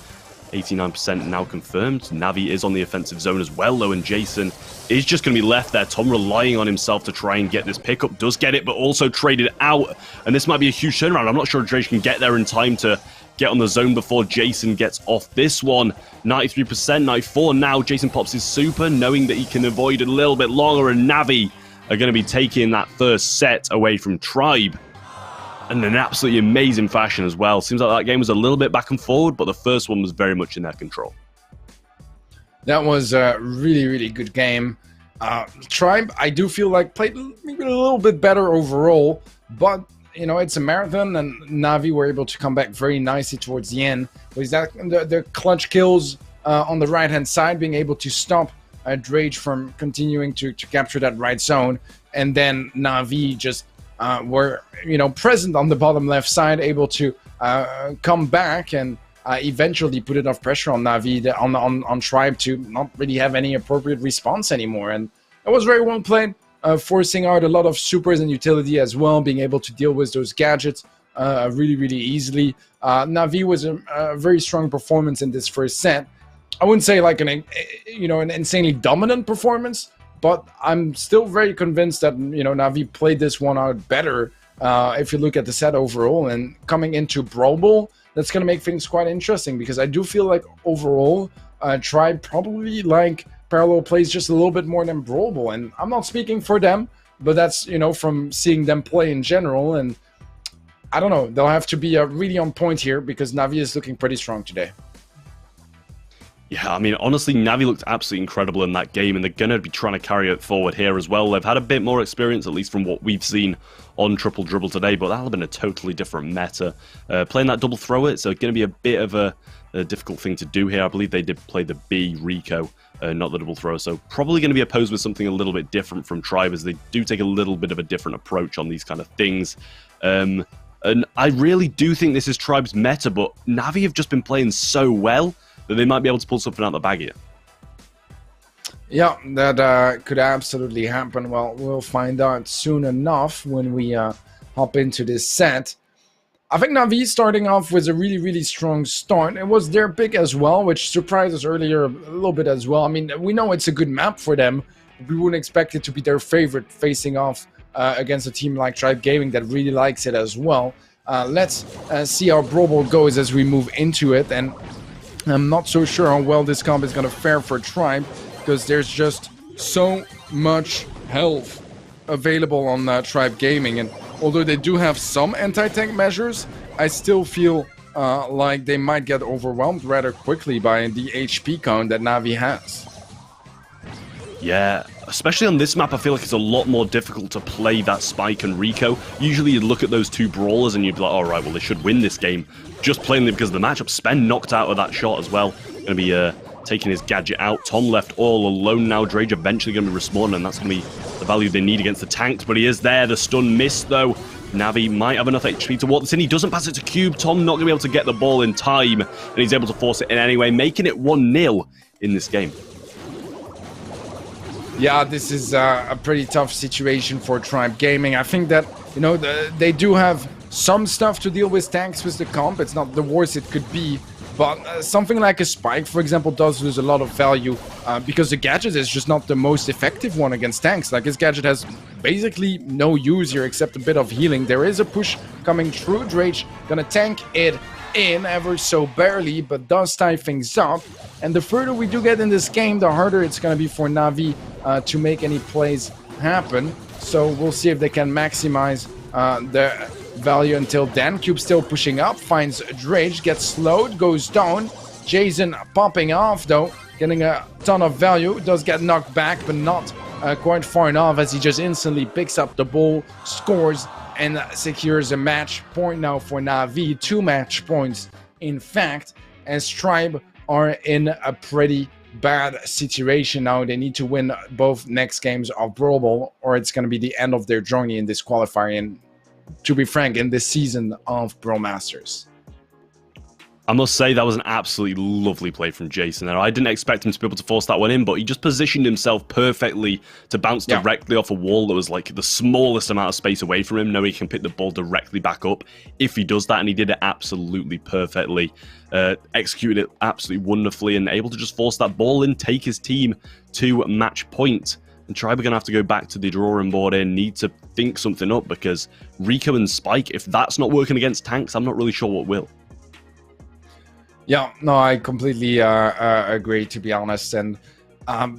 89% now confirmed. Navi is on the offensive zone as well though, and Jason is just going to be left there. Tom relying on himself to try and get this pickup, does get it, but also traded out, and this might be a huge turnaround. I'm not sure Drage can get there in time to get on the zone before Jason gets off this one. 93%, 94 now. Jason pops his super, knowing that he can avoid it a little bit longer, and Navi are going to be taking that first set away from Tribe. And in an absolutely amazing fashion as well. Seems like that game was a little bit back and forward, but the first one was very much in their control. That was a really, really good game. Tribe, I do feel like played maybe a little bit better overall, but you know, it's a marathon, and Navi were able to come back very nicely towards the end. With that, the clutch kills on the right-hand side, being able to stop Drage from continuing to capture that right zone, and then Navi just were, you know, present on the bottom left side, able to come back and eventually put enough pressure on Navi, on Tribe, to not really have any appropriate response anymore. And it was very well played. Forcing out a lot of supers and utility as well, being able to deal with those gadgets really, really easily. Navi was a very strong performance in this first set. I wouldn't say like an insanely dominant performance, but I'm still very convinced that, you know, Navi played this one out better if you look at the set overall. And coming into Brawl Ball, that's going to make things quite interesting, because I do feel like overall Tribe probably like parallel plays just a little bit more than Brawl Ball, and I'm not speaking for them, but that's, you know, from seeing them play in general. And I don't know, they'll have to be really on point here, because Navi is looking pretty strong today. Yeah, I mean, honestly, Navi looked absolutely incredible in that game, and they're going to be trying to carry it forward here as well. They've had a bit more experience, at least from what we've seen on Triple Dribble today, but that'll have been a totally different meta. Playing that double thrower, it's going to be a bit of a difficult thing to do here. I believe they did play the B Rico, not the double thrower, so probably going to be opposed with something a little bit different from Tribe, as they do take a little bit of a different approach on these kind of things. And I really do think this is Tribe's meta, but Navi have just been playing so well that they might be able to pull something out of the bag here. Yeah, that could absolutely happen. Well, we'll find out soon enough when we hop into this set. I think Navi starting off with a really, really strong start. It was their pick as well, which surprised us earlier a little bit as well. I mean, we know it's a good map for them. We wouldn't expect it to be their favorite facing off against a team like Tribe Gaming that really likes it as well. Let's see how Brawl Ball goes as we move into it. And I'm not so sure how well this comp is going to fare for Tribe, because there's just so much health available on Tribe Gaming, and although they do have some anti-tank measures, I still feel like they might get overwhelmed rather quickly by the HP count that Navi has. Yeah, especially on this map, I feel like it's a lot more difficult to play that Spike and Rico. Usually you'd look at those two brawlers and you'd be like, all right, well, they should win this game. Just plainly because of the matchup. Spen knocked out of that shot as well. Going to be taking his gadget out. Tom left all alone now. Drage eventually going to be respawning, and that's going to be the value they need against the tanks. But he is there. The stun missed, though. Navi might have enough HP to walk this in. He doesn't pass it to Cube. Tom not going to be able to get the ball in time, and he's able to force it in anyway, making it 1-0 in this game. Yeah, this is a pretty tough situation for Tribe Gaming. I think that, you know, they do have some stuff to deal with tanks with the comp. It's not the worst it could be, but something like a Spike, for example, does lose a lot of value because the gadget is just not the most effective one against tanks. Like, his gadget has basically no use here except a bit of healing. There is a push coming through. Drage gonna tank it in ever so barely, but does tie things up. And the further we do get in this game, the harder it's going to be for Navi to make any plays happen. So we'll see if they can maximize the value until then. Cube still pushing up, finds Drage, gets slowed, goes down. Jason popping off though, getting a ton of value. Does get knocked back, but not quite far enough as he just instantly picks up the ball, scores, and secures a match point now for Navi. 2 match points, in fact, as Tribe are in a pretty bad situation now. They need to win both next games of Brawl Ball, or it's going to be the end of their journey in this qualifier, and to be frank, in this season of Brawl Masters. I must say that was an absolutely lovely play from Jason there. I didn't expect him to be able to force that one in, but he just positioned himself perfectly to bounce directly off a wall that was like the smallest amount of space away from him. Now he can pick the ball directly back up if he does that, and he did it absolutely perfectly. Executed it absolutely wonderfully and able to just force that ball in, take his team to match point. And Tribe are going to have to go back to the drawing board and need to think something up, because Rico and Spike, if that's not working against tanks, I'm not really sure what will. Yeah, no, I completely agree, to be honest. And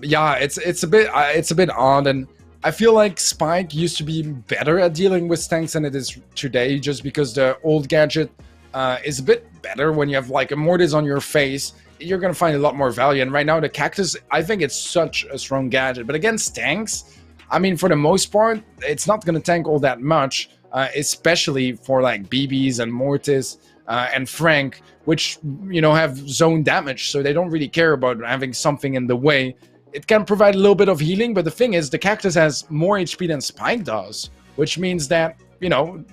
yeah, it's a bit odd, and I feel like Spike used to be better at dealing with tanks than it is today, just because the old gadget is a bit better. When you have like a Mortis on your face, you're gonna find a lot more value. And right now, the Cactus, I think it's such a strong gadget, but against tanks, I mean, for the most part, it's not gonna tank all that much, especially for like BBs and Mortis and Frank, which, you know, have zone damage, so they don't really care about having something in the way. It can provide a little bit of healing, but the thing is, the Cactus has more HP than Spike does, which means that, you know,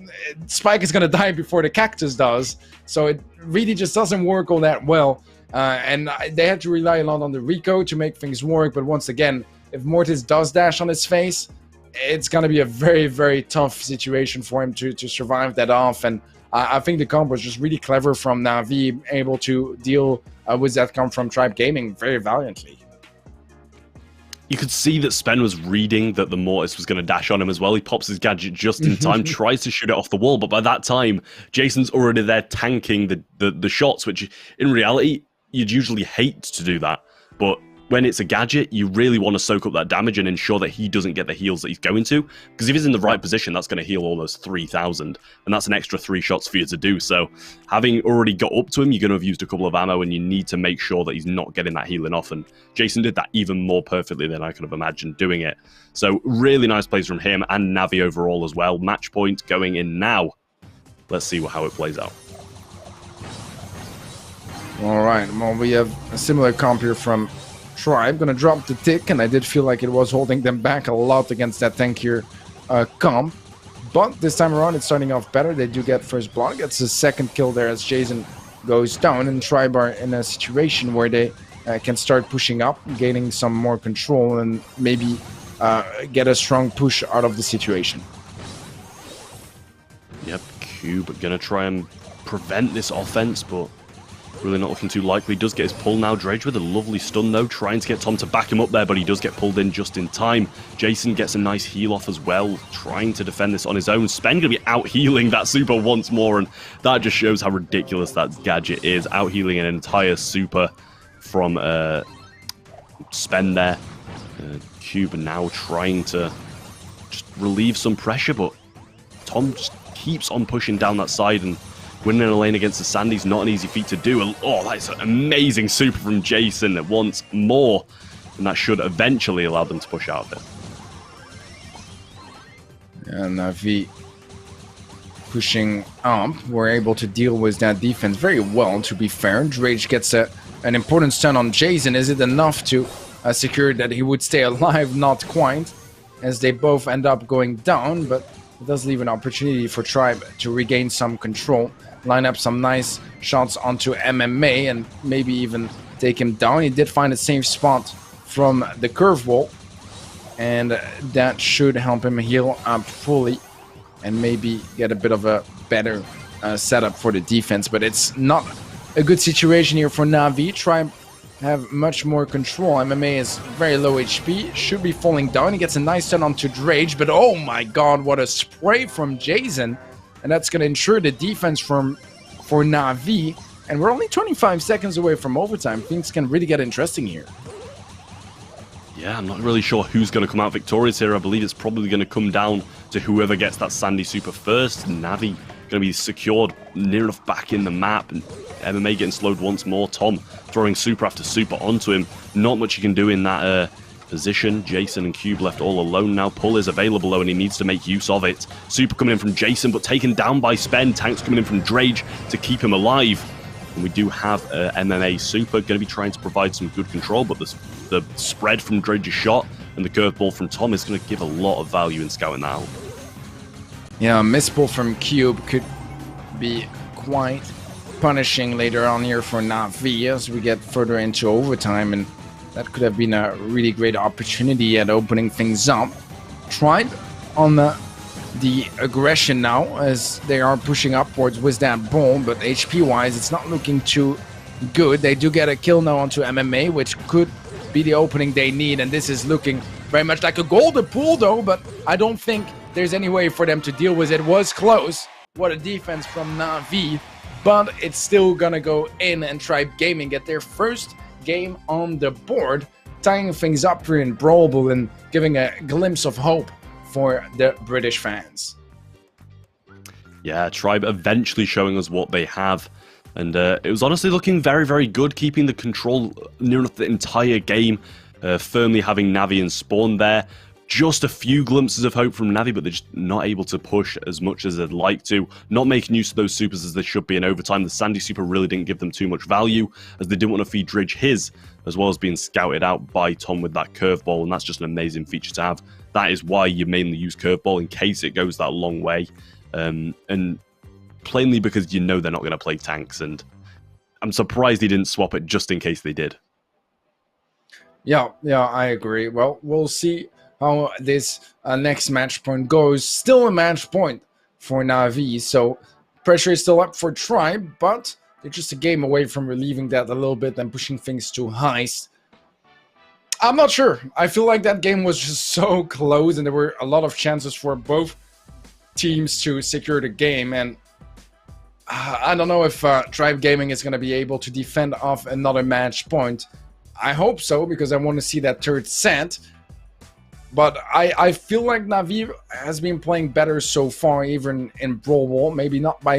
Spike is going to die before the Cactus does, so it really just doesn't work all that well. And they had to rely a lot on the Rico to make things work, but once again, if Mortis does dash on his face, it's going to be a very, very tough situation for him to survive that off. And I think the comp was just really clever from Navi, able to deal with that comp from Tribe Gaming very valiantly. You could see that Spen was reading that the Mortis was going to dash on him as well. He pops his gadget just in time, tries to shoot it off the wall, but by that time, Jason's already there tanking the shots, which in reality, you'd usually hate to do that. But when it's a gadget, you really want to soak up that damage and ensure that he doesn't get the heals that he's going to. Because if he's in the right position, that's going to heal almost 3,000. And that's an extra 3 shots for you to do. So having already got up to him, you're going to have used a couple of ammo, and you need to make sure that he's not getting that healing off. And Jason did that even more perfectly than I could have imagined doing it. So really nice plays from him and Navi overall as well. Match point going in now. Let's see how it plays out. All right, well, we have a similar comp here from Tribe. Gonna drop the tick, and I did feel like it was holding them back a lot against that tankier comp, but this time around it's starting off better. They do get first blood, gets a second kill there as Jason goes down, and Tribe are in a situation where they can start pushing up, gaining some more control, and maybe get a strong push out of the situation. Yep, Cube gonna try and prevent this offense, but really not looking too likely. Does get his pull now. Drage with a lovely stun though, trying to get Tom to back him up there, but he does get pulled in just in time. Jason gets a nice heal off as well, trying to defend this on his own. Spen gonna be out healing that super once more, and that just shows how ridiculous that gadget is. Out healing an entire super from Spen there. Cube now trying to just relieve some pressure, but Tom just keeps on pushing down that side, and winning a lane against the Sandy's not an easy feat to do. Oh, that's an amazing super from Jason that wants more, and that should eventually allow them to push out of it. And Navi pushing up, we're able to deal with that defense very well, to be fair. Drage gets an important stun on Jason. Is it enough to secure that he would stay alive? Not quite, as they both end up going down, but it does leave an opportunity for Tribe to regain some control, line up some nice shots onto MMA, and maybe even take him down. He did find a safe spot from the curveball, and that should help him heal up fully and maybe get a bit of a better setup for the defense. But it's not a good situation here for Navi. Tribe have much more control. MMA is very low HP, should be falling down. He gets a nice stun onto Drage, but oh my god, what a spray from Jason. And that's going to ensure the defense for Navi. And we're only 25 seconds away from overtime. Things can really get interesting here. Yeah, I'm not really sure who's going to come out victorious here. I believe it's probably going to come down to whoever gets that Sandy super first. Navi going to be secured near enough back in the map, and MMA getting slowed once more. Tom throwing super after super onto him. Not much you can do in that position. Jason and Cube left all alone now. Pull is available though, and he needs to make use of it. Super coming in from Jason, but taken down by Spen. Tanks coming in from Drage to keep him alive. And we do have MMA super going to be trying to provide some good control, but the spread from Drage's shot and the curveball from Tom is going to give a lot of value in scouting that out. Yeah, a missball from Cube could be quite punishing later on here for Navi as we get further into overtime, and that could have been a really great opportunity at opening things up. Tribe on the aggression now as they are pushing upwards with that ball, but HP wise it's not looking too good. They do get a kill now onto MMA, which could be the opening they need, and this is looking very much like a golden pool though, but I don't think there's any way for them to deal with it. It was close. What a defense from Navi, but it's still gonna go in, and Tribe Gaming get their first game on the board, tying things up here in Brawl and giving a glimpse of hope for the British fans. Yeah, Tribe eventually showing us what they have, and it was honestly looking very, very good, keeping the control near enough the entire game, firmly having Navi and Spawn there. Just a few glimpses of hope from Navi, but they're just not able to push as much as they'd like to. Not making use of those supers as they should be in overtime. The Sandy super really didn't give them too much value, as they didn't want to feed Dridge his, as well as being scouted out by Tom with that curveball, and that's just an amazing feature to have. That is why you mainly use curveball, in case it goes that long way. And plainly because you know they're not going to play tanks, and I'm surprised he didn't swap it just in case they did. Yeah, I agree. Well, we'll see how this next match point goes. Still a match point for Navi, so pressure is still up for Tribe, but they're just a game away from relieving that a little bit and pushing things to heist. I'm not sure. I feel like that game was just so close, and there were a lot of chances for both teams to secure the game, and I don't know if Tribe Gaming is going to be able to defend off another match point. I hope so, because I want to see that third set. But I feel like Navi has been playing better so far, even in Brawl. Maybe not by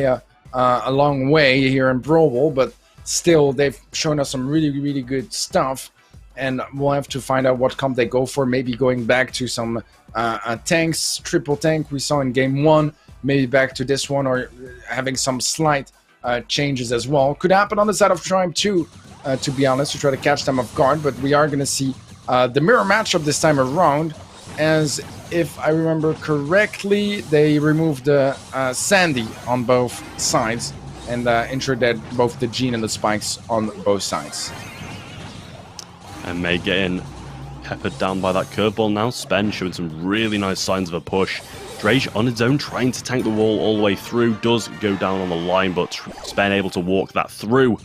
a long way here in Brawl, but still they've shown us some really, really good stuff. And we'll have to find out what comp they go for. Maybe going back to some tanks, triple tank we saw in game 1. Maybe back to this one, or having some slight changes as well. Could happen on the side of Tribe too, to be honest, to try to catch them off guard. But we are going to see the mirror matchup this time around, as if I remember correctly, they removed the Sandy on both sides and ensured that both the Gene and the Spikes on both sides. And May getting peppered down by that curveball now. Spen showing some really nice signs of a push. Drage on his own, trying to tank the wall all the way through. Does go down on the line, but Spen able to walk that through,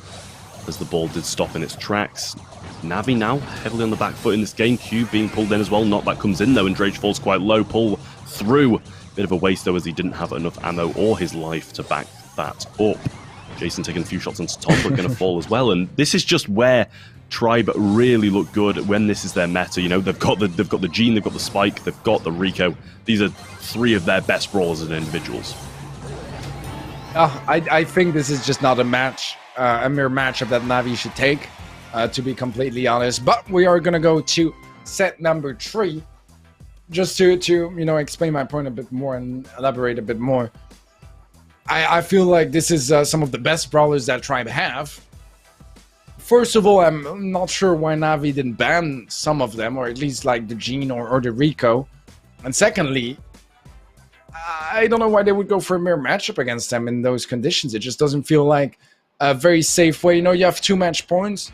as the ball did stop in its tracks. Navi now heavily on the back foot in this game. Cube being pulled in as well. Knockback comes in though, and Drage falls quite low. Pull through. Bit of a waste though, as he didn't have enough ammo or his life to back that up. Jason taking a few shots onto Tom, but going to fall as well. And this is just where Tribe really look good when this is their meta. You know, they've got the Gene, they've got the Spike, they've got the Rico. These are 3 of their best brawlers as individuals. I think this is just not a match, a mere matchup that Navi should take, to be completely honest. But we are gonna go to set number 3, just to you know, explain my point a bit more and elaborate a bit more. I feel like this is some of the best brawlers that Tribe have. First of all, I'm not sure why Navi didn't ban some of them, or at least like the Gene or the Rico. And secondly, I don't know why they would go for a mere matchup against them in those conditions. It just doesn't feel like a very safe way. You know, you have 2 match points.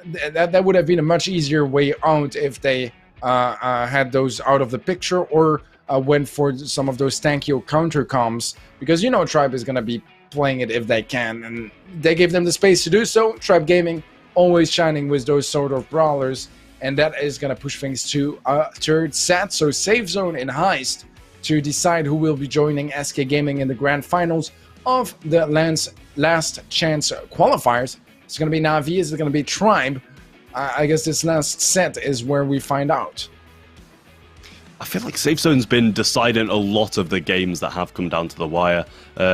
That would have been a much easier way out if they had those out of the picture, or went for some of those tanky counter comms, because you know Tribe is going to be playing it if they can, and they gave them the space to do so. Tribe Gaming always shining with those sort of brawlers, and that is going to push things to a 3rd set. So safe zone in Heist to decide who will be joining SK Gaming in the grand finals of the last chance qualifiers. It's going to be Navi, is it going to be Tribe? I guess this last set is where we find out. I feel like Safe Zone's been deciding a lot of the games that have come down to the wire.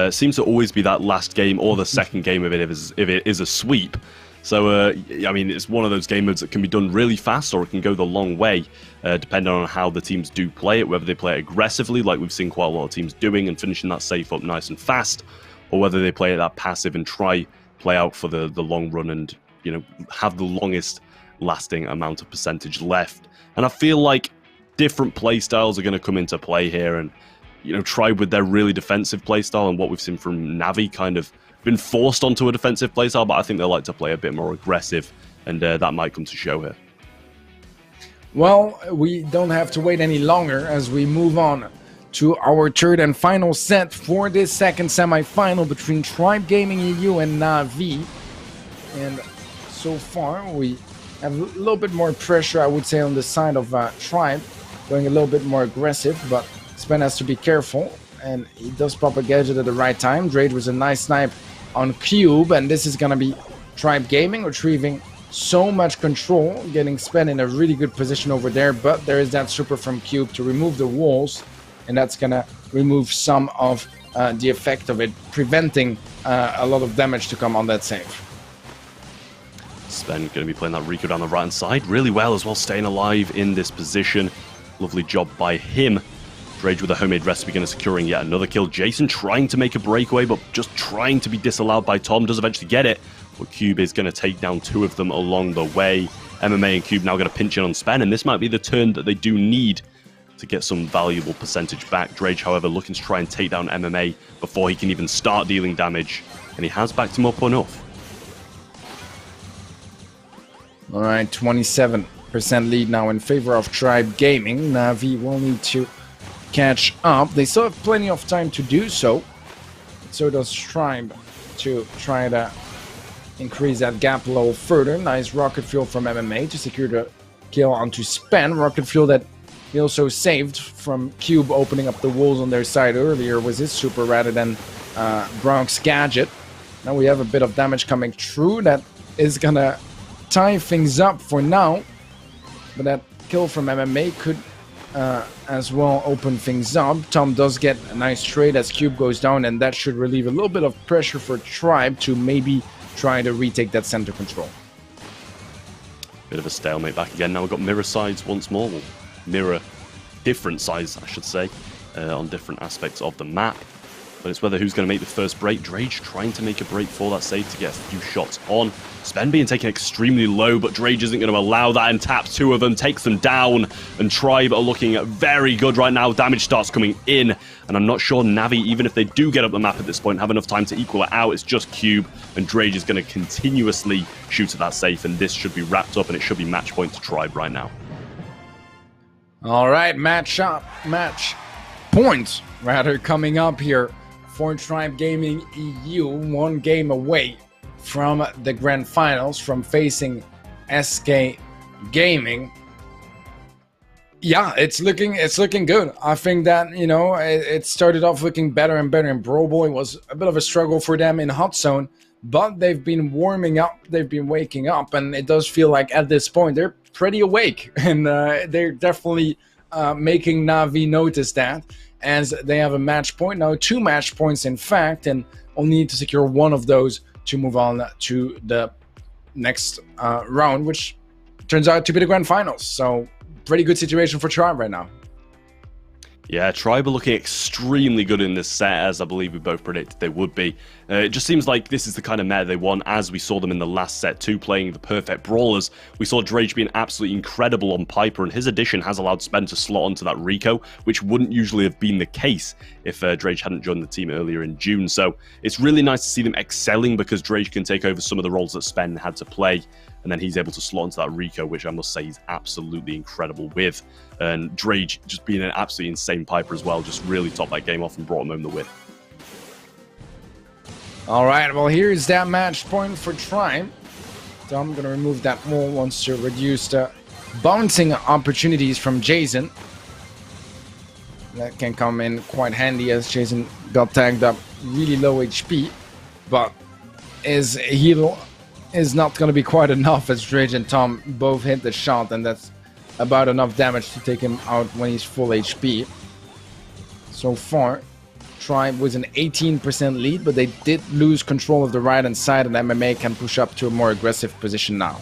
Seems to always be that last game or the second game of it if it is a sweep. So, I mean, it's one of those game modes that can be done really fast, or it can go the long way, depending on how the teams do play it, whether they play it aggressively, like we've seen quite a lot of teams doing, and finishing that safe up nice and fast, or whether they play it that passive and play out for the long run and, you know, have the longest lasting amount of percentage left. And I feel like different playstyles are going to come into play here, and you know, Tribe with their really defensive playstyle and what we've seen from Navi kind of been forced onto a defensive playstyle, but I think they like to play a bit more aggressive, and that might come to show here. Well, we don't have to wait any longer as we move on to our 3rd and final set for this second semi-final between Tribe Gaming EU and Navi. And so far we have a little bit more pressure, I would say, on the side of Tribe, going a little bit more aggressive, but Spen has to be careful, and he does pop a gadget at the right time. Drake was a nice snipe on Cube, and this is gonna be Tribe Gaming retrieving so much control, getting Spen in a really good position over there, but there is that super from Cube to remove the walls, and that's gonna remove some of the effect of it, preventing a lot of damage to come on that save. Spen going to be playing that Rico down the right hand side really well as well, staying alive in this position. Lovely job by him. Drage with a homemade recipe going to securing yet another kill. Jason trying to make a breakaway, but just trying to be disallowed by Tom. Does eventually get it, but Cube is going to take down 2 of them along the way. MMA and Cube now going to pinch in on Spen, and this might be the turn that they do need to get some valuable percentage back. Drage, however, looking to try and take down MMA before he can even start dealing damage, and he has backed him up enough. All right, 27% lead now in favor of Tribe Gaming. Navi will need to catch up. They still have plenty of time to do so. So does Tribe to try to increase that gap a little further. Nice rocket fuel from MMA to secure the kill onto Spen. Rocket fuel that he also saved from Cube opening up the walls on their side earlier was his super rather than Bronx gadget. Now we have a bit of damage coming through that is gonna tie things up for now, but that kill from MMA could as well open things up. Tom does get a nice trade as Cube goes down, and that should relieve a little bit of pressure for Tribe to maybe try to retake that center control. Bit of a stalemate back again. Now we've got mirror sides once more. Well, mirror different sides, I should say, on different aspects of the map. But it's whether who's going to make the first break. Drage trying to make a break for that save to get a few shots on. Spen being taken extremely low, but Drage isn't going to allow that and taps 2 of them, takes them down. And Tribe are looking very good right now. Damage starts coming in, and I'm not sure Navi, even if they do get up the map at this point, have enough time to equal it out. It's just Cube, and Drage is going to continuously shoot at that safe, and this should be wrapped up, and it should be match point to Tribe right now. All right, match points rather coming up here for Tribe Gaming EU, 1 game away from the grand finals, from facing SK Gaming. Yeah, it's looking good. I think that, you know, it started off looking better and better, and Brawl Boy was a bit of a struggle for them in Hot Zone, but they've been warming up, they've been waking up, and it does feel like at this point they're pretty awake, and they're definitely making Navi notice that, as they have a match point now, 2 match points in fact, and only need to secure one of those to move on to the next round, which turns out to be the grand finals. So pretty good situation for Tribe right now. Yeah, Tribe are looking extremely good in this set, as I believe we both predicted they would be. It just seems like this is the kind of meta they want, as we saw them in the last set too, playing the perfect brawlers. We saw Drage being absolutely incredible on Piper, and his addition has allowed Spen to slot onto that Rico, which wouldn't usually have been the case if Drage hadn't joined the team earlier in June. So it's really nice to see them excelling, because Drage can take over some of the roles that Spen had to play, and then he's able to slot into that Rico, which I must say he's absolutely incredible with. And Drage just being an absolutely insane Piper as well, just really topped that game off and brought him home the win. All right, well, here's that match point for Tribe. So I'm going to remove that wall, wants to reduce the bouncing opportunities from Jason. That can come in quite handy, as Jason got tagged up really low HP, but his heal is not going to be quite enough, as Drage and Tom both hit the shot, and that's about enough damage to take him out when he's full HP. So far, Tribe was an 18% lead, but they did lose control of the right-hand side, and MMA can push up to a more aggressive position now.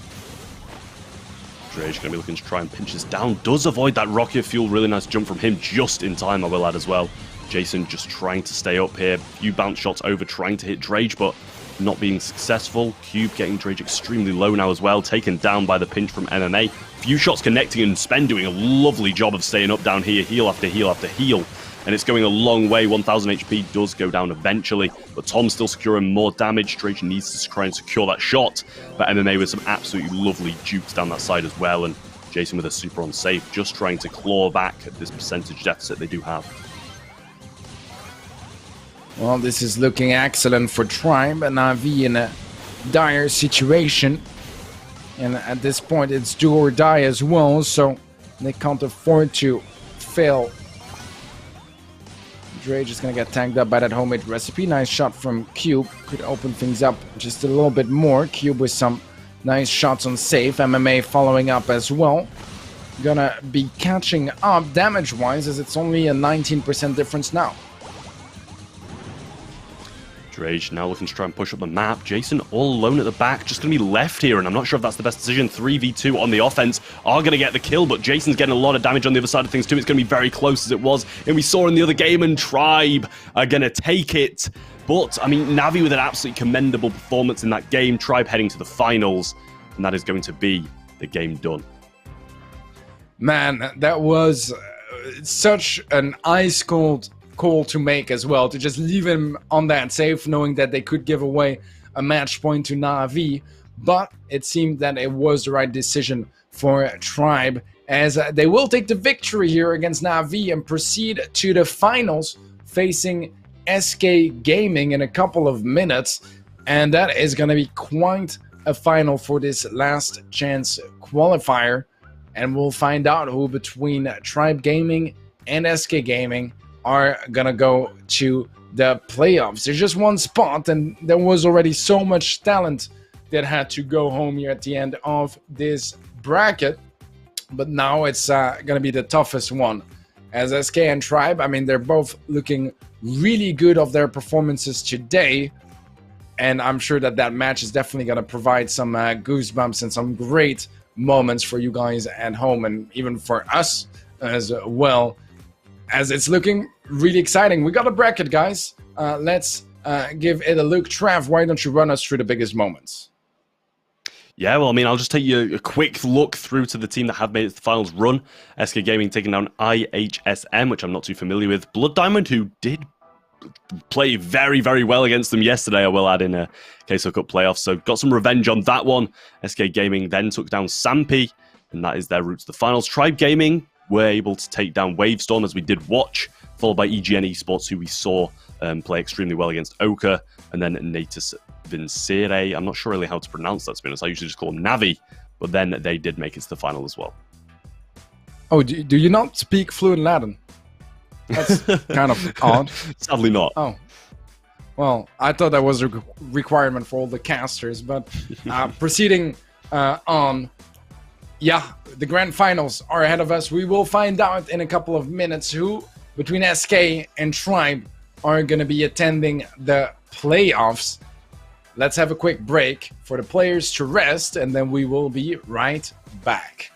Drage going to be looking to try and pinch this down. Does avoid that rocket fuel. Really nice jump from him just in time, I will add as well. Jason just trying to stay up here. Few bounce shots over, trying to hit Drage, but not being successful. Cube getting Drage extremely low now as well, taken down by the pinch from MMA. Few shots connecting, and Spen doing a lovely job of staying up down here, heal after heal after heal. And it's going a long way. 1000 HP does go down eventually, but Tom's still securing more damage. Drage needs to try and secure that shot, but MMA with some absolutely lovely jukes down that side as well, and Jason with a super on safe, just trying to claw back at this percentage deficit they do have. Well, this is looking excellent for Tribe, and Navi in a dire situation. And at this point, it's do or die as well, so they can't afford to fail. Drage is going to get tanked up by that homemade recipe. Nice shot from Cube. Could open things up just a little bit more. Cube with some nice shots on safe. MMA following up as well. Gonna be catching up damage-wise, as it's only a 19% difference now. Drage now looking to try and push up the map. Jason all alone at the back, just going to be left here, and I'm not sure if that's the best decision. 3v2 on the offense are going to get the kill, but Jason's getting a lot of damage on the other side of things too. It's going to be very close as it was, and we saw in the other game, and Tribe are going to take it. But, I mean, Navi with an absolutely commendable performance in that game. Tribe heading to the finals, and that is going to be the game done. Man, that was such an ice-cold call to make as well, to just leave him on that safe, knowing that they could give away a match point to Navi. But it seemed that it was the right decision for Tribe, as they will take the victory here against Navi and proceed to the finals, facing SK Gaming in a couple of minutes. And that is going to be quite a final for this last chance qualifier. And we'll find out who between Tribe Gaming and SK Gaming are gonna go to the playoffs. There's just one spot, and there was already so much talent that had to go home here at the end of this bracket. But now it's gonna be the toughest one, as SK and Tribe, I mean, they're both looking really good of their performances today, and I'm sure that that match is definitely gonna provide some goosebumps and some great moments for you guys at home, and even for us as well, as it's looking really exciting. We got a bracket, guys. Let's give it a look. Trav, why don't you run us through the biggest moments? Yeah, well, I mean, I'll just take you a quick look through to the team that have made it to the finals run. SK Gaming taking down IHSM, which I'm not too familiar with. Blood Diamond, who did play very, very well against them yesterday, I will add, in a KSO Cup playoffs. So got some revenge on that one. SK Gaming then took down Sampy, and that is their route to the finals. Tribe Gaming were able to take down Wavestorm, as we did watch, followed by Egn Esports, who we saw play extremely well against Oka, and then Natus Vincere. I'm not sure really how to pronounce that, to be honest. I usually just call them Navi, but then they did make it to the final as well. Oh, do you not speak fluent Latin? That's kind of odd. Sadly not. Oh. Well, I thought that was a requirement for all the casters, but proceeding on. Yeah, the grand finals are ahead of us. We will find out in a couple of minutes who, between SK and Tribe, are going to be attending the playoffs. Let's have a quick break for the players to rest, and then we will be right back.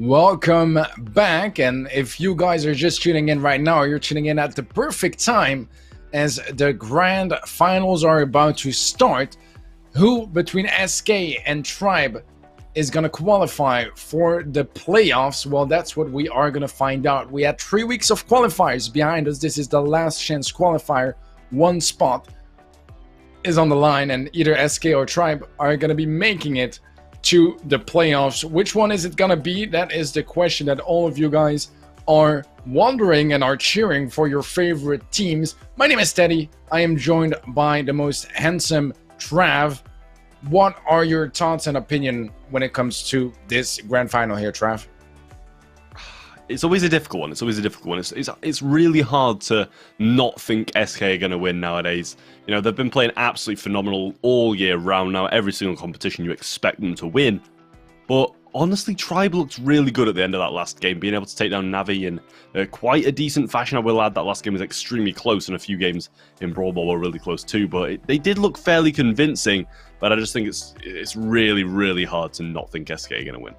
Welcome back, and if you guys are just tuning in right now, you're tuning in at the perfect time as the grand finals are about to start. Who between SK and Tribe is going to qualify for the playoffs? Well, that's what we are going to find out. We had 3 weeks of qualifiers behind us. This is the last chance qualifier. One spot is on the line, and either SK or Tribe are going to be making it to the playoffs. Which one is it gonna be? That is the question that all of you guys are wondering and are cheering for your favorite teams. My name is Teddy. I am joined by the most handsome Trav. What are your thoughts and opinion when it comes to this grand final here, Trav? It's always a difficult one. It's really hard to not think SK are going to win nowadays. You know, they've been playing absolutely phenomenal all year round now. Every single competition you expect them to win. But honestly, Tribe looked really good at the end of that last game, being able to take down Navi in quite a decent fashion. I will add that last game was extremely close, and a few games in Brawl Ball were really close too. But they did look fairly convincing. But I just think it's really, really hard to not think SK are going to win.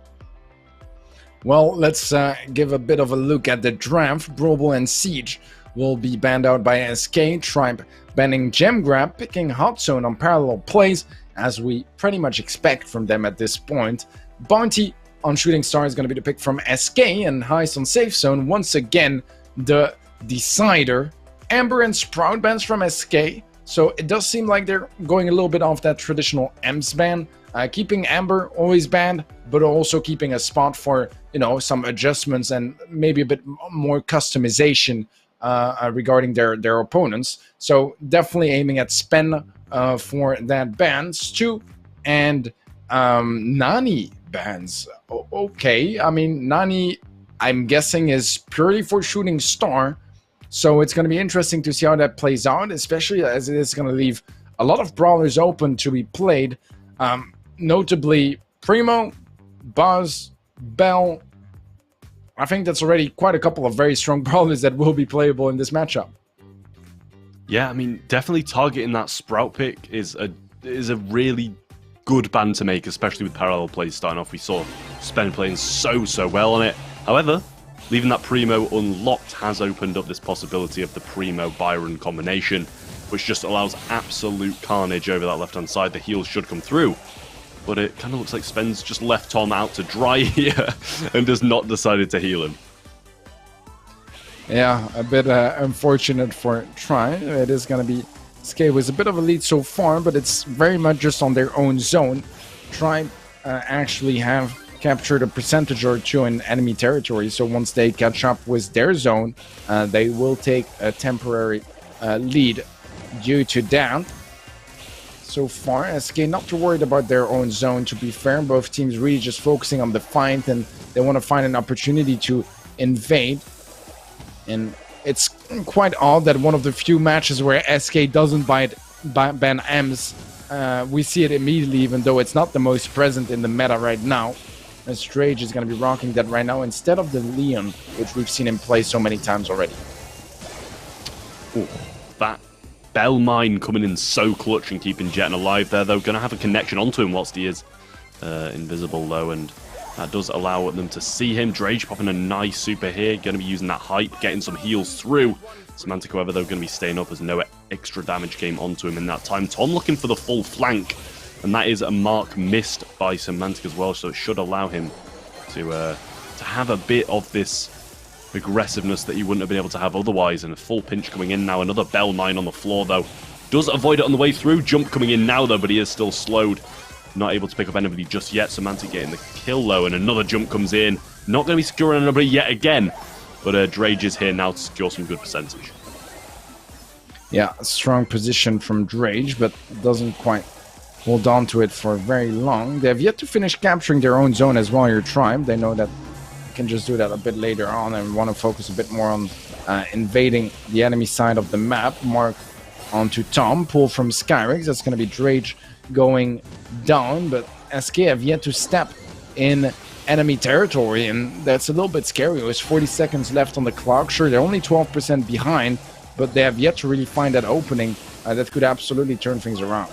Well, let's give a bit of a look at the draft. Brawl Ball and Siege will be banned out by SK. Tribe banning Gem Grab, picking Hot Zone on parallel plays, as we pretty much expect from them at this point. Bounty on Shooting Star is going to be the pick from SK, and Heist on Safe Zone, once again, the decider. Amber and Sprout bans from SK, so it does seem like they're going a little bit off that traditional EMS ban. Keeping Amber always banned, but also keeping a spot for, you know, some adjustments and maybe a bit more customization regarding their opponents. So definitely aiming at Spen for that ban. Stu and Nani bans. Okay, I mean, Nani, I'm guessing, is purely for Shooting Star. So it's going to be interesting to see how that plays out, especially as it is going to leave a lot of brawlers open to be played. Notably, Primo, Buzz, Bell. I think that's already quite a couple of very strong brawlers that will be playable in this matchup. Yeah, I mean, definitely targeting that Sprout pick is a really good ban to make, especially with parallel plays starting off. We saw Spen playing so well on it. However, leaving that Primo unlocked has opened up this possibility of the Primo-Byron combination, which just allows absolute carnage over that left-hand side. The heals should come through. But it kind of looks like Spen's just left Tom out to dry here and has not decided to heal him. Yeah, a bit unfortunate for Tribe. It is going to be... SK was a bit of a lead so far, but it's very much just on their own zone. Tribe actually have captured a percentage or two in enemy territory, so once they catch up with their zone, they will take a temporary lead due to that. So far, SK not too worried about their own zone, to be fair. Both teams really just focusing on the fight, and they want to find an opportunity to invade. And it's quite odd that one of the few matches where SK doesn't ban EMS, we see it immediately, even though it's not the most present in the meta right now. As Rage is going to be rocking that right now instead of the Leon, which we've seen him play so many times already. Ooh, that Bell mine coming in so clutch and keeping Jet alive there, though. Going to have a connection onto him whilst he is invisible, though, and that does allow them to see him. Drage popping a nice super here. Going to be using that hype, getting some heals through. Semantic, however, though, going to be staying up as no extra damage came onto him in that time. Tom looking for the full flank, and that is a mark missed by Semantic as well, so it should allow him to have a bit of this aggressiveness that he wouldn't have been able to have otherwise. And a full pinch coming in now. Another Bell mine on the floor, though. Does avoid it on the way through. Jump coming in now, though, but he is still slowed. Not able to pick up anybody just yet. Semantic getting the kill, though, and another jump comes in. Not going to be securing anybody yet again, but Drage is here now to secure some good percentage. Yeah, a strong position from Drage, but doesn't quite hold on to it for very long. They have yet to finish capturing their own zone as well, your Tribe. They know that can just do that a bit later on and want to focus a bit more on invading the enemy side of the map. Mark onto Tom, pull from Skyrex. That's going to be Drage going down, but SK have yet to step in enemy territory, and that's a little bit scary. There's 40 seconds left on the clock. Sure, they're only 12% behind, but they have yet to really find that opening that could absolutely turn things around.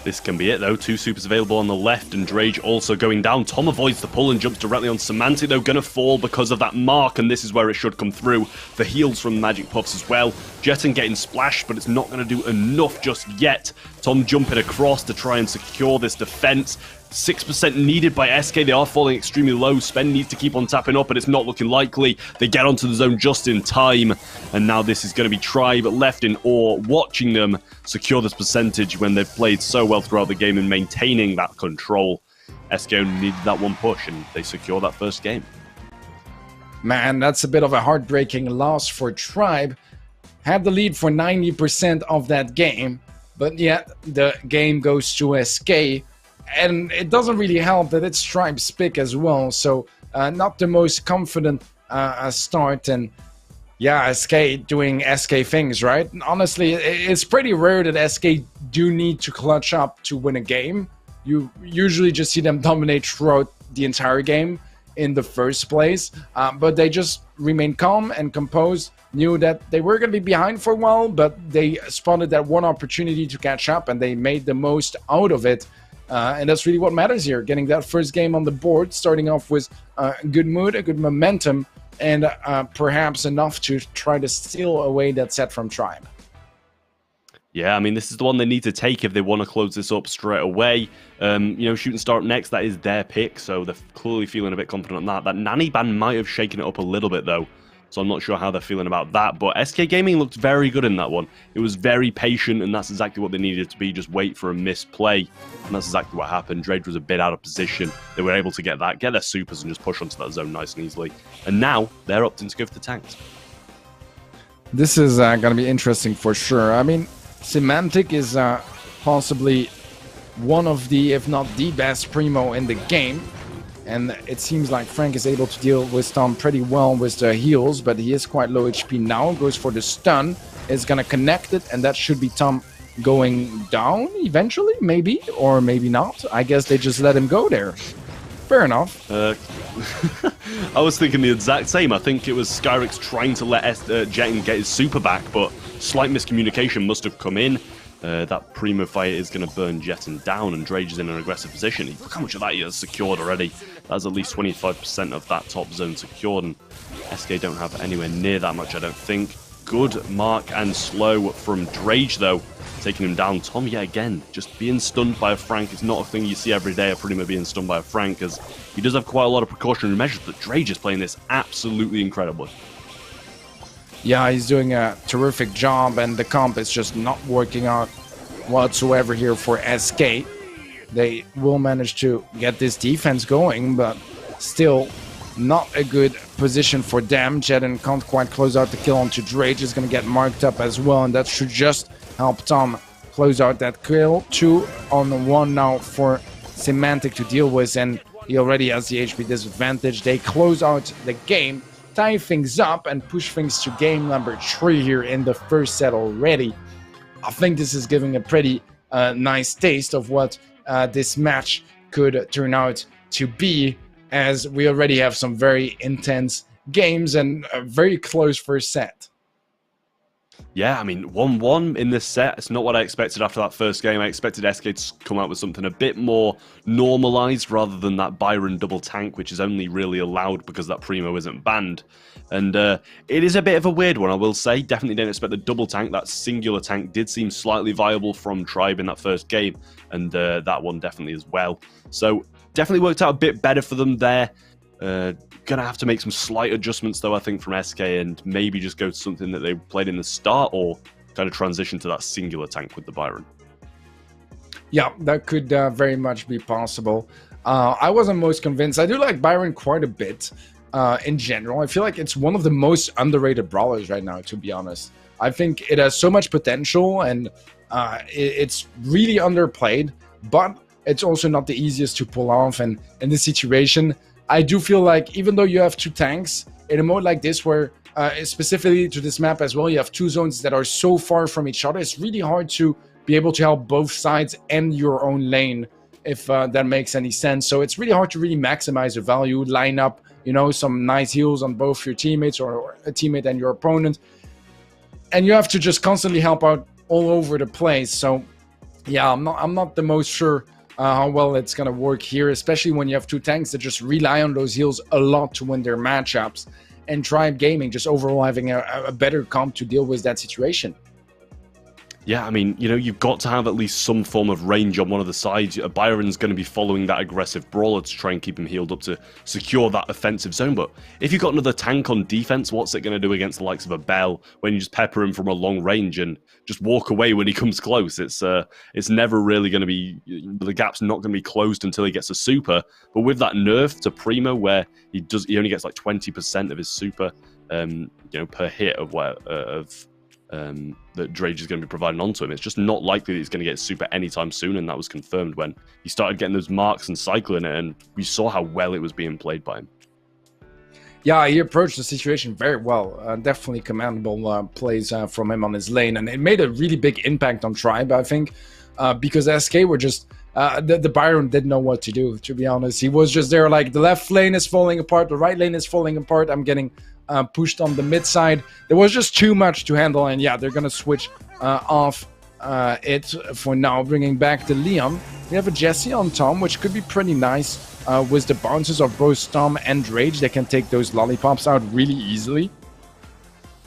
This can be it, though. 2 supers available on the left, and Drage also going down. Tom avoids the pull and jumps directly on Semantic, though. Gonna fall because of that mark, and this is where it should come through. The heals from Magic Puffs as well. Jeton getting splashed, but it's not going to do enough just yet. Tom jumping across to try and secure this defense. 6% needed by SK. They are falling extremely low. Spen needs to keep on tapping up, but it's not looking likely. They get onto the zone just in time, and now this is going to be Tribe left in awe, watching them secure this percentage when they've played so well throughout the game and maintaining that control. SK only needed that one push, and they secure that first game. Man, that's a bit of a heartbreaking loss for Tribe. Had the lead for 90% of that game, but yet the game goes to SK. And it doesn't really help that it's Tribe's pick as well, so not the most confident start. And yeah, SK doing SK things, right? Honestly, it's pretty rare that SK do need to clutch up to win a game. You usually just see them dominate throughout the entire game in the first place, but they just remain calm and composed, knew that they were going to be behind for a while, but they spotted that one opportunity to catch up, and they made the most out of it. And that's really what matters here, getting that first game on the board, starting off with a good mood, a good momentum, and perhaps enough to try to steal away that set from Tribe. Yeah, I mean, this is the one they need to take if they want to close this up straight away. You know, Shooting Star up next, that is their pick, so they're clearly feeling a bit confident on that. That Nanny ban might have shaken it up a little bit, though, so I'm not sure how they're feeling about that. But SK Gaming looked very good in that one. It was very patient, and that's exactly what they needed to be, just wait for a misplay. And that's exactly what happened. Drage was a bit out of position. They were able to get their supers, and just push onto that zone nice and easily. And now, they're opting to go for the tanks. This is going to be interesting for sure. I mean, Semantic is possibly one of the, if not the best Primo in the game. And it seems like Frank is able to deal with Tom pretty well with the heals, but he is quite low HP now. Goes for the stun, is going to connect it, and that should be Tom going down eventually, maybe, or maybe not. I guess they just let him go there. Fair enough. I was thinking the exact same. I think it was Skyrix trying to let Jeton get his super back, but slight miscommunication must have come in. That Primo fight is going to burn Jeton down, and Drage is in an aggressive position. Look how much of that he has secured already. That's at least 25% of that top zone secured, and SK don't have anywhere near that much, I don't think. Good mark and slow from Drage, though, taking him down. Tom, yet again, just being stunned by a Frank is not a thing you see every day, a Primo being stunned by a Frank, as he does have quite a lot of precautionary measures, but Drage is playing this absolutely incredibly. Yeah, he's doing a terrific job, and the comp is just not working out whatsoever here for SK. They will manage to get this defense going, but still not a good position for them. Jeton can't quite close out the kill onto Drage. Is going to get marked up as well, and that should just help Tom close out that kill. 2-on-1 now for Semantic to deal with, and he already has the HP disadvantage. They close out the game, tie things up, and push things to game number 3 here in the first set already. I think this is giving a pretty nice taste of what this match could turn out to be, as we already have some very intense games and a very close first set. Yeah, I mean, 1-1 in this set. It's not what I expected after that first game. I expected SK to come out with something a bit more normalized rather than that Byron double tank, which is only really allowed because that Primo isn't banned. And it is a bit of a weird one, I will say. Definitely didn't expect the double tank. That singular tank did seem slightly viable from Tribe in that first game, and that one definitely as well. So definitely worked out a bit better for them there. Gonna have to make some slight adjustments though, I think, from SK, and maybe just go to something that they played in the start, or kind of transition to that singular tank with the Byron. Yeah, that could very much be possible. I wasn't most convinced. I do like Byron quite a bit in general. I feel like it's one of the most underrated brawlers right now, to be honest. I think it has so much potential, and it's really underplayed, but it's also not the easiest to pull off. And in this situation, I do feel like even though you have 2 tanks in a mode like this, where specifically to this map as well, you have 2 zones that are so far from each other, it's really hard to be able to help both sides and your own lane, if that makes any sense. So it's really hard to really maximize the value, line up, you know, some nice heals on both your teammates or a teammate and your opponent. And you have to just constantly help out all over the place. So Yeah, I'm not the most sure how well it's gonna work here, especially when you have two tanks that just rely on those heals a lot to win their matchups, and Tribe Gaming just overall having a better comp to deal with that situation. Yeah, I mean, you know, you've got to have at least some form of range on one of the sides. Byron's going to be following that aggressive brawler to try and keep him healed up to secure that offensive zone. But if you've got another tank on defense, what's it going to do against the likes of a Bell when you just pepper him from a long range and just walk away when he comes close? It's never really going to be, the gap's not going to be closed until he gets a super. But with that nerf to Primo, where he only gets like 20% of his super, you know, per hit that Drage is going to be providing onto him. It's just not likely that he's going to get super anytime soon, and that was confirmed when he started getting those marks and cycling it, and we saw how well it was being played by him. Yeah, he approached the situation very well. Definitely commendable plays from him on his lane, and it made a really big impact on Tribe, I think, because SK were just... the Byron didn't know what to do, to be honest. He was just there like, the left lane is falling apart, the right lane is falling apart, I'm getting pushed on the mid side. There was just too much to handle, and yeah, they're gonna switch off it for now, bringing back the Leon. We have a Jesse on Tom, which could be pretty nice with the bounces of both Tom and Rage. They can take those lollipops out really easily.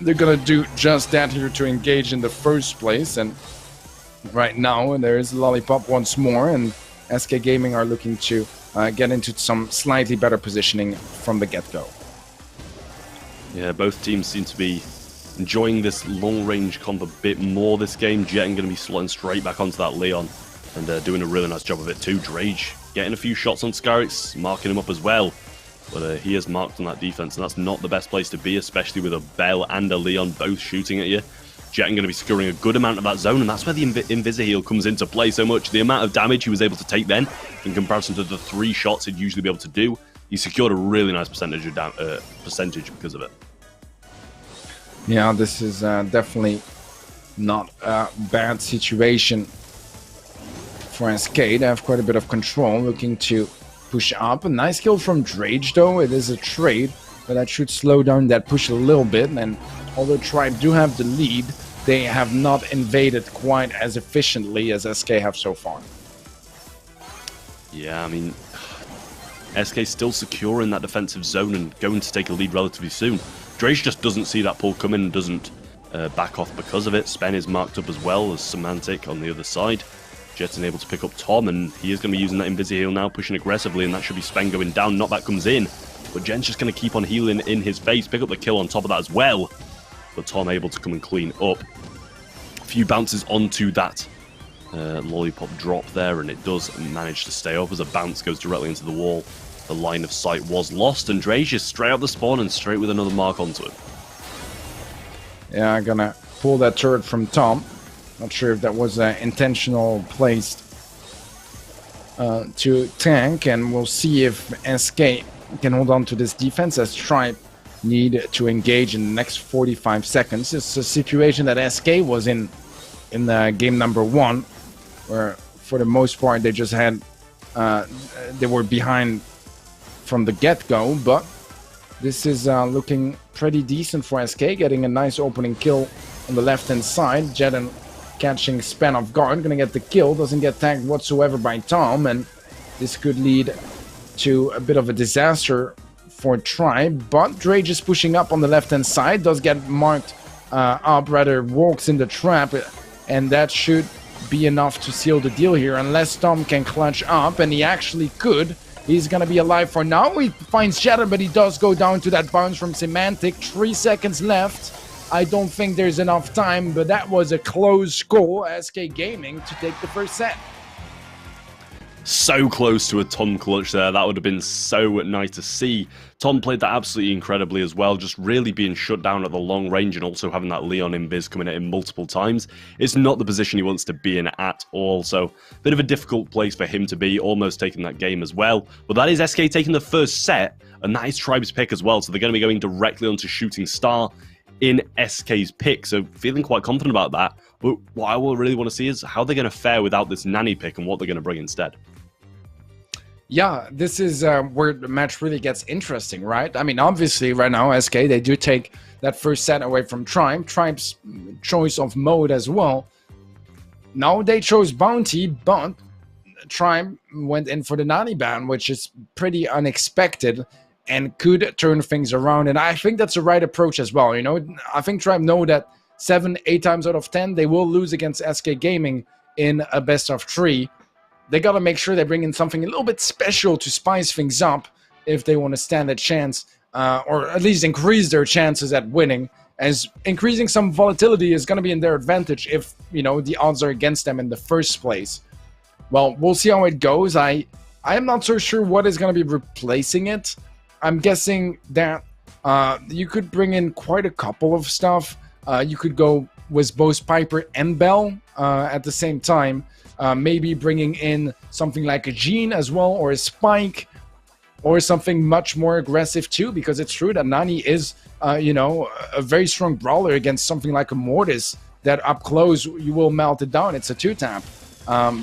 They're gonna do just that here to engage in the first place, and right now there is a lollipop once more, and SK Gaming are looking to get into some slightly better positioning from the get-go. Yeah, both teams seem to be enjoying this long-range comp a bit more this game. Jetting going to be slotting straight back onto that Leon and doing a really nice job of it too. Drage getting a few shots on Scarix, marking him up as well. But he is marked on that defense, and that's not the best place to be, especially with a Bell and a Leon both shooting at you. Jetting going to be securing a good amount of that zone, and that's where the Invisi-heal comes into play so much. The amount of damage he was able to take then, in comparison to the 3 shots he'd usually be able to do, he secured a really nice percentage because of it. Yeah, this is definitely not a bad situation for SK. They have quite a bit of control, looking to push up. A nice kill from Drage, though. It is a trade, but that should slow down that push a little bit. And although Tribe do have the lead, they have not invaded quite as efficiently as SK have so far. Yeah, I mean, SK still secure in that defensive zone and going to take a lead relatively soon. Drage just doesn't see that pull coming and doesn't back off because of it. Spen is marked up as well as Semantic on the other side. Jet's able to pick up Tom, and he is going to be using that Invisi-heal now, pushing aggressively, and that should be Spen going down. Knockback comes in, but Jen's just going to keep on healing in his face, pick up the kill on top of that as well. But Tom able to come and clean up. A few bounces onto that lollipop drop there, and it does manage to stay up as a bounce goes directly into the wall. The line of sight was lost, and Drage is straight out the spawn and straight with another mark onto it. Yeah, I'm gonna pull that turret from Tom. Not sure if that was intentional placed to tank, and we'll see if SK can hold on to this defense as Tribe need to engage in the next 45 seconds. It's a situation that SK was in game number 1, where for the most part they just had they were behind from the get-go, but this is looking pretty decent for SK, getting a nice opening kill on the left-hand side. Jeden catching Spen off guard, gonna get the kill, doesn't get tagged whatsoever by Tom, and this could lead to a bit of a disaster for Tribe, but Drage is pushing up on the left-hand side, does get marked up, rather walks in the trap, and that should be enough to seal the deal here, unless Tom can clutch up, and he actually could. He's gonna be alive for now. He finds Shatter, but he does go down to that bounce from Semantic. 3 seconds left. I don't think there's enough time, but that was a close call. SK Gaming to take the first set. So close to a Tom clutch there. That would have been so nice to see. Tom played that absolutely incredibly as well, just really being shut down at the long range and also having that Leon invis coming at him multiple times. It's not the position he wants to be in at all, so a bit of a difficult place for him to be, almost taking that game as well. But that is SK taking the first set, and that is Tribe's pick as well, so they're going to be going directly onto Shooting Star in SK's pick, so feeling quite confident about that. But what I will really want to see is how they're going to fare without this Nanny pick and what they're going to bring instead. Yeah, this is where the match really gets interesting, right? I mean, obviously, right now, SK, they do take that first set away from Tribe. Tribe's choice of mode as well. Now they chose Bounty, but Tribe went in for the Nani ban, which is pretty unexpected and could turn things around. And I think that's the right approach as well. You know, I think Tribe know that 7-8 times out of 10 they will lose against SK Gaming in a best of 3. They got to make sure they bring in something a little bit special to spice things up if they want to stand a chance, or at least increase their chances at winning, as increasing some volatility is going to be in their advantage if, you know, the odds are against them in the first place. Well, we'll see how it goes. I am not so sure what is going to be replacing it. I'm guessing that you could bring in quite a couple of stuff. You could go with both Piper and Bell at the same time. Maybe bringing in something like a Gene as well, or a Spike, or something much more aggressive too, because it's true that Nani is, you know, a very strong brawler against something like a Mortis that up close you will melt it down. It's a 2-tap.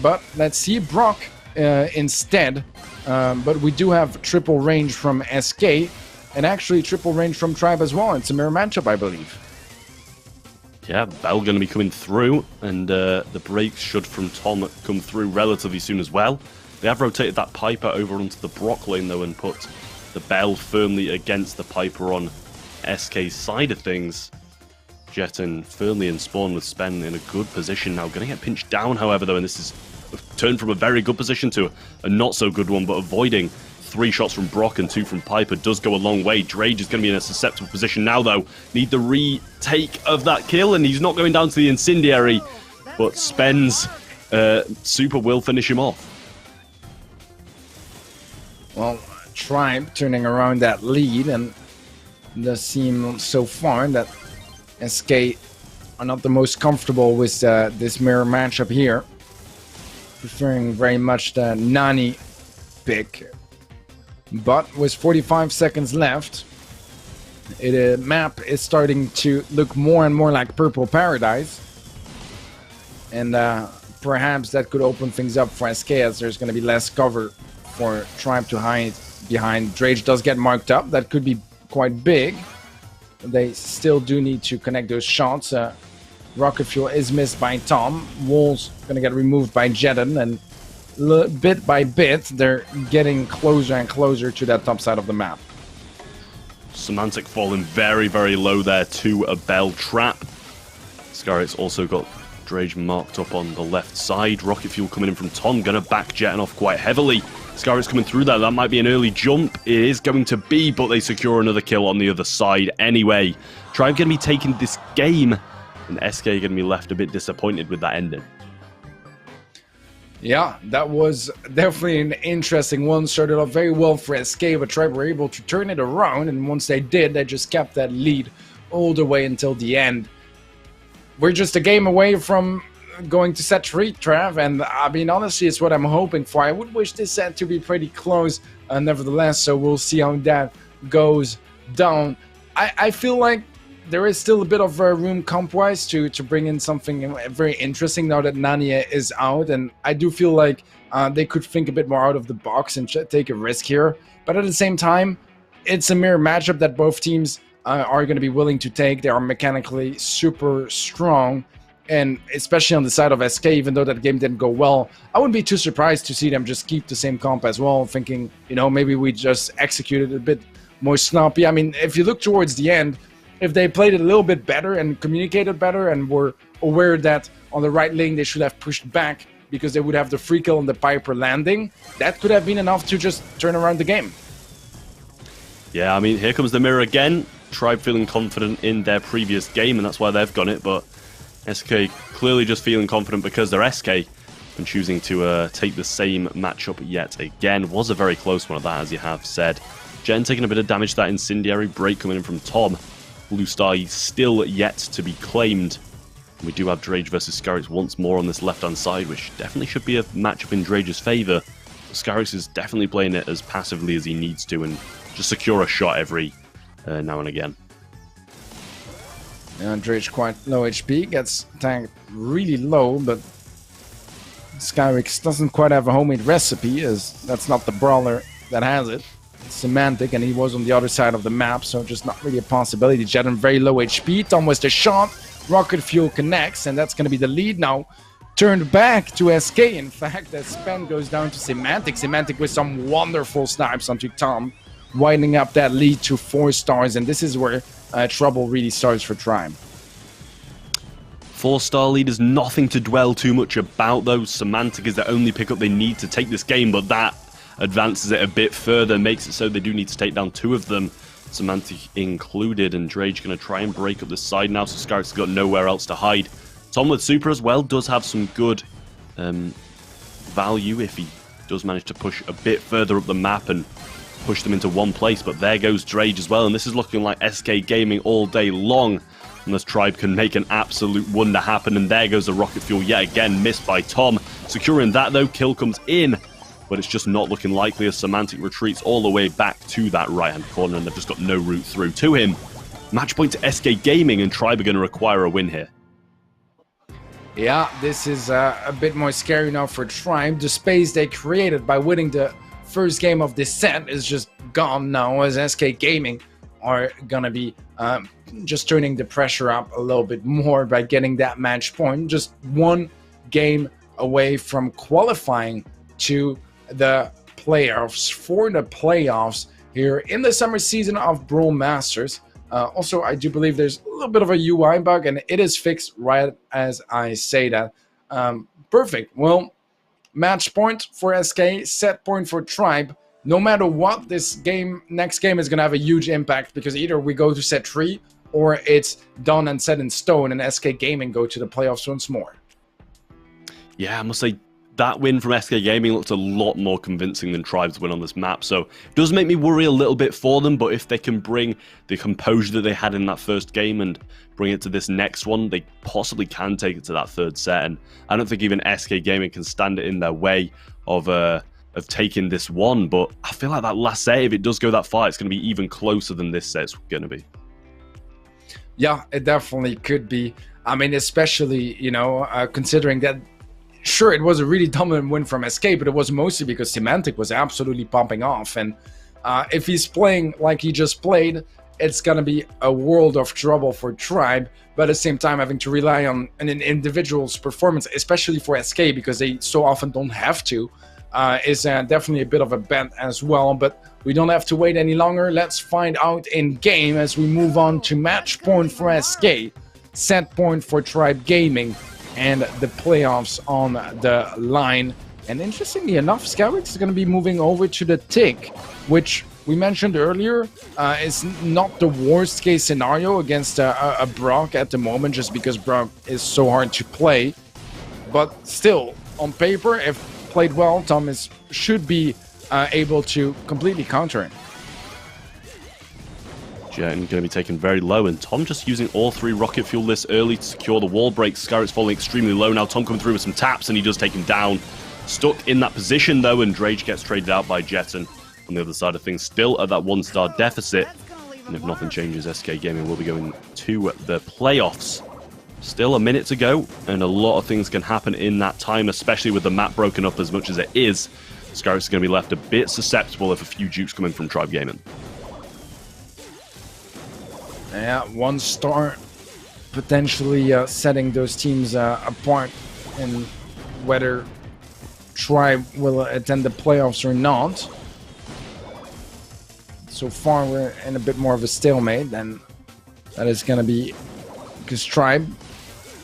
But let's see Brock instead. But we do have triple range from SK, and actually triple range from Tribe as well. It's a mirror matchup, I believe. Yeah, Bell going to be coming through, and the breaks should from Tom come through relatively soon as well. They have rotated that Piper over onto the Brock lane, though, and put the Bell firmly against the Piper on SK's side of things. Jet and firmly in spawn with Spen in a good position now. Going to get pinched down, however, though, and this is turned from a very good position to a not-so-good one, but avoiding 3 shots from Brock and 2 from Piper does go a long way. Drage is going to be in a susceptible position now, though. Need the retake of that kill, and he's not going down to the Incendiary, but Spen's super will finish him off. Well, Tribe turning around that lead, and it does seem so far that SK are not the most comfortable with this mirror matchup here. Preferring very much the Nani pick. But with 45 seconds left, map is starting to look more and more like Purple Paradise. And perhaps that could open things up for SK, as there's going to be less cover for Tribe to hide behind. Drage does get marked up. That could be quite big. They still do need to connect those shots. Rocket Fuel is missed by Tom. Wall's going to get removed by Jedden, and bit by bit, they're getting closer and closer to that top side of the map. Semantic falling very, very low there to a Bell trap. Scarlet's also got Drage marked up on the left side. Rocket Fuel coming in from Tom, going to back Jetting off quite heavily. Scarlet's coming through there. That might be an early jump. It is going to be, but they secure another kill on the other side anyway. Tribe going to be taking this game, and SK going to be left a bit disappointed with that ending. Yeah, that was definitely an interesting one. Started off very well for SK, but Tribe were able to turn it around, and once they did, they just kept that lead all the way until the end. We're just a game away from going to set 3, Trav, and I mean, honestly, it's what I'm hoping for. I would wish this set to be pretty close, nevertheless, so we'll see how that goes down. I feel like there is still a bit of room comp-wise to bring in something very interesting now that Nani is out, and I do feel like they could think a bit more out of the box and take a risk here. But at the same time, it's a mirror matchup that both teams are going to be willing to take. They are mechanically super strong, and especially on the side of SK, even though that game didn't go well, I wouldn't be too surprised to see them just keep the same comp as well, thinking, you know, maybe we just executed a bit more sloppy. I mean, if you look towards the end, if they played it a little bit better and communicated better and were aware that on the right lane they should have pushed back because they would have the free kill on the Piper landing, that could have been enough to just turn around the game. Yeah, I mean, here comes the mirror again. Tribe feeling confident in their previous game, and that's why they've got it, but SK clearly just feeling confident because they're SK and choosing to take the same matchup yet again. Was a very close one of that, as you have said. Jen taking a bit of damage to that Incendiary break coming in from Tom. Blue Star still yet to be claimed. We do have Drage versus Scarix once more on this left-hand side, which definitely should be a matchup in Drage's favour. Scarix is definitely playing it as passively as he needs to and just secure a shot every now and again. Yeah, Drage quite low HP, gets tanked really low, but Skyrix doesn't quite have a homemade recipe, as that's not the brawler that has it. It's Semantic, and he was on the other side of the map, so just not really a possibility. Jedden very low HP, Tom was the shot, Rocket Fuel connects, and that's going to be the lead now. turned back to SK, in fact, as Spen goes down to Semantic. Semantic with some wonderful snipes onto Tom, winding up that lead to 4 stars, and this is where trouble really starts for Tribe. 4-star lead is nothing to dwell too much about, though. Semantic is the only pickup they need to take this game, but that advances it a bit further, makes it so they do need to take down 2 of them, Semantic included, and Drage going to try and break up this side now, so Scarrett's got nowhere else to hide. Tom with Super as well does have some good value if he does manage to push a bit further up the map and push them into one place, but there goes Drage as well, and this is looking like SK Gaming all day long. Unless Tribe can make an absolute wonder happen, and there goes the rocket fuel yet again, missed by Tom. Securing that though, kill comes in, but it's just not looking likely as Semantic retreats all the way back to that right-hand corner, and they've just got no route through to him. Match point to SK Gaming, and Tribe are going to require a win here. Yeah, this is a bit more scary now for Tribe. The space they created by winning the first game of this set is just gone now, as SK Gaming are gonna be just turning the pressure up a little bit more by getting that match point. Just 1 game away from qualifying to the playoffs, for the playoffs here in the summer season of Brawl Masters. Also, I do believe there's a little bit of a UI bug, and it is fixed right as I say that. Perfect. Well, match point for SK, set point for Tribe. No matter what, this game, next game is going to have a huge impact, because either we go to set 3 or it's done and set in stone and SK Gaming go to the playoffs once more. Yeah, I must say that win from SK Gaming looked a lot more convincing than Tribe's win on this map, so it does make me worry a little bit for them, but if they can bring the composure that they had in that first game and bring it to this next one, they possibly can take it to that 3rd set, and I don't think even SK Gaming can stand it in their way of taking this one, but I feel like that last set, if it does go that far, it's going to be even closer than this set's going to be. Yeah, it definitely could be. I mean, especially, you know, considering that, sure, it was a really dominant win from SK, but it was mostly because Semantic was absolutely popping off, and if he's playing like he just played, it's going to be a world of trouble for Tribe, but at the same time having to rely on an individual's performance, especially for SK, because they so often don't have to, is definitely a bit of a bet as well. But we don't have to wait any longer. Let's find out in game as we move on to match point for SK, set point for Tribe Gaming, and the playoffs on the line. And interestingly enough, Skywix is going to be moving over to the Tick, which we mentioned earlier is not the worst case scenario against a Brock at the moment, just because Brock is so hard to play. But still, on paper, if played well, Tom should be able to completely counter it. Jen going to be taken very low, and Tom just using all 3 rocket fuel this early to secure the wall break. Scarrett's falling extremely low now. Tom coming through with some taps, and he does take him down. Stuck in that position, though, and Drage gets traded out by Jetton. On the other side of things, still at that 1-star deficit. And if nothing changes, SK Gaming will be going to the playoffs. Still a minute to go, and a lot of things can happen in that time, especially with the map broken up as much as it is. Scarrett's going to be left a bit susceptible if a few dupes come in from Tribe Gaming. Yeah, 1-star potentially setting those teams apart, and whether Tribe will attend the playoffs or not. So far, we're in a bit more of a stalemate, and that is going to be because Tribe,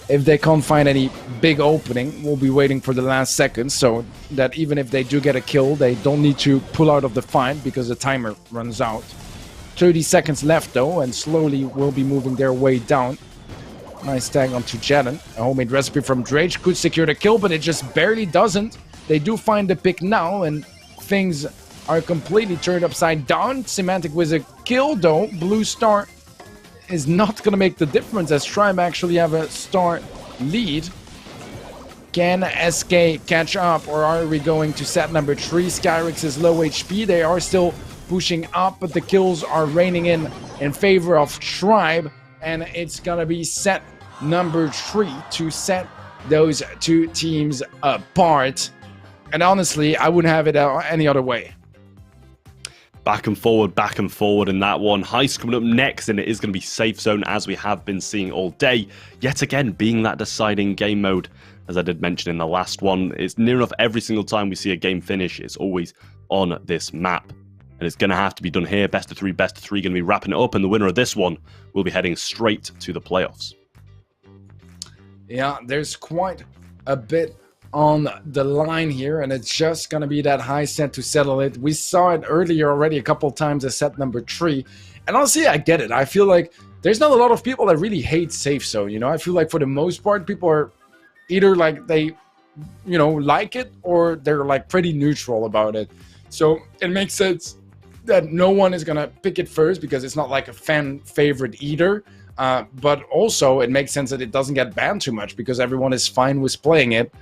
if they can't find any big opening, will be waiting for the last second, so that even if they do get a kill, they don't need to pull out of the fight because the timer runs out. 30 seconds left, though, and slowly will be moving their way down. Nice tag onto Jetton. A homemade recipe from Drage could secure the kill, but it just barely doesn't. They do find the pick now, and things are completely turned upside down. Semantic with a kill, though. Blue star is not going to make the difference, as Tribe actually have a star lead. Can SK catch up, or are we going to set number 3? Skyrix is low HP. They are still pushing up, but the kills are raining in favor of Tribe, and it's going to be set number 3 to set those two teams apart. And honestly, I wouldn't have it any other way. Back and forward in that one. Heist coming up next, and it is going to be Safe Zone, as we have been seeing all day. Yet again, being that deciding game mode, as I did mention in the last one. It's near enough every single time we see a game finish, it's always on this map. And it's going to have to be done here. Best of three going to be wrapping it up, and the winner of this one will be heading straight to the playoffs. Yeah, there's quite a bit on the line here, and it's just going to be that high set to settle it. We saw it earlier already a couple times as set number 3, and honestly, I get it. I feel like there's not a lot of people that really hate Safe Zone, you know? I feel like for the most part, people are either like they, you know, like it, or they're like pretty neutral about it. So it makes sense that no one is going to pick it first because it's not like a fan favorite either. But also it makes sense that it doesn't get banned too much because everyone is fine with playing it.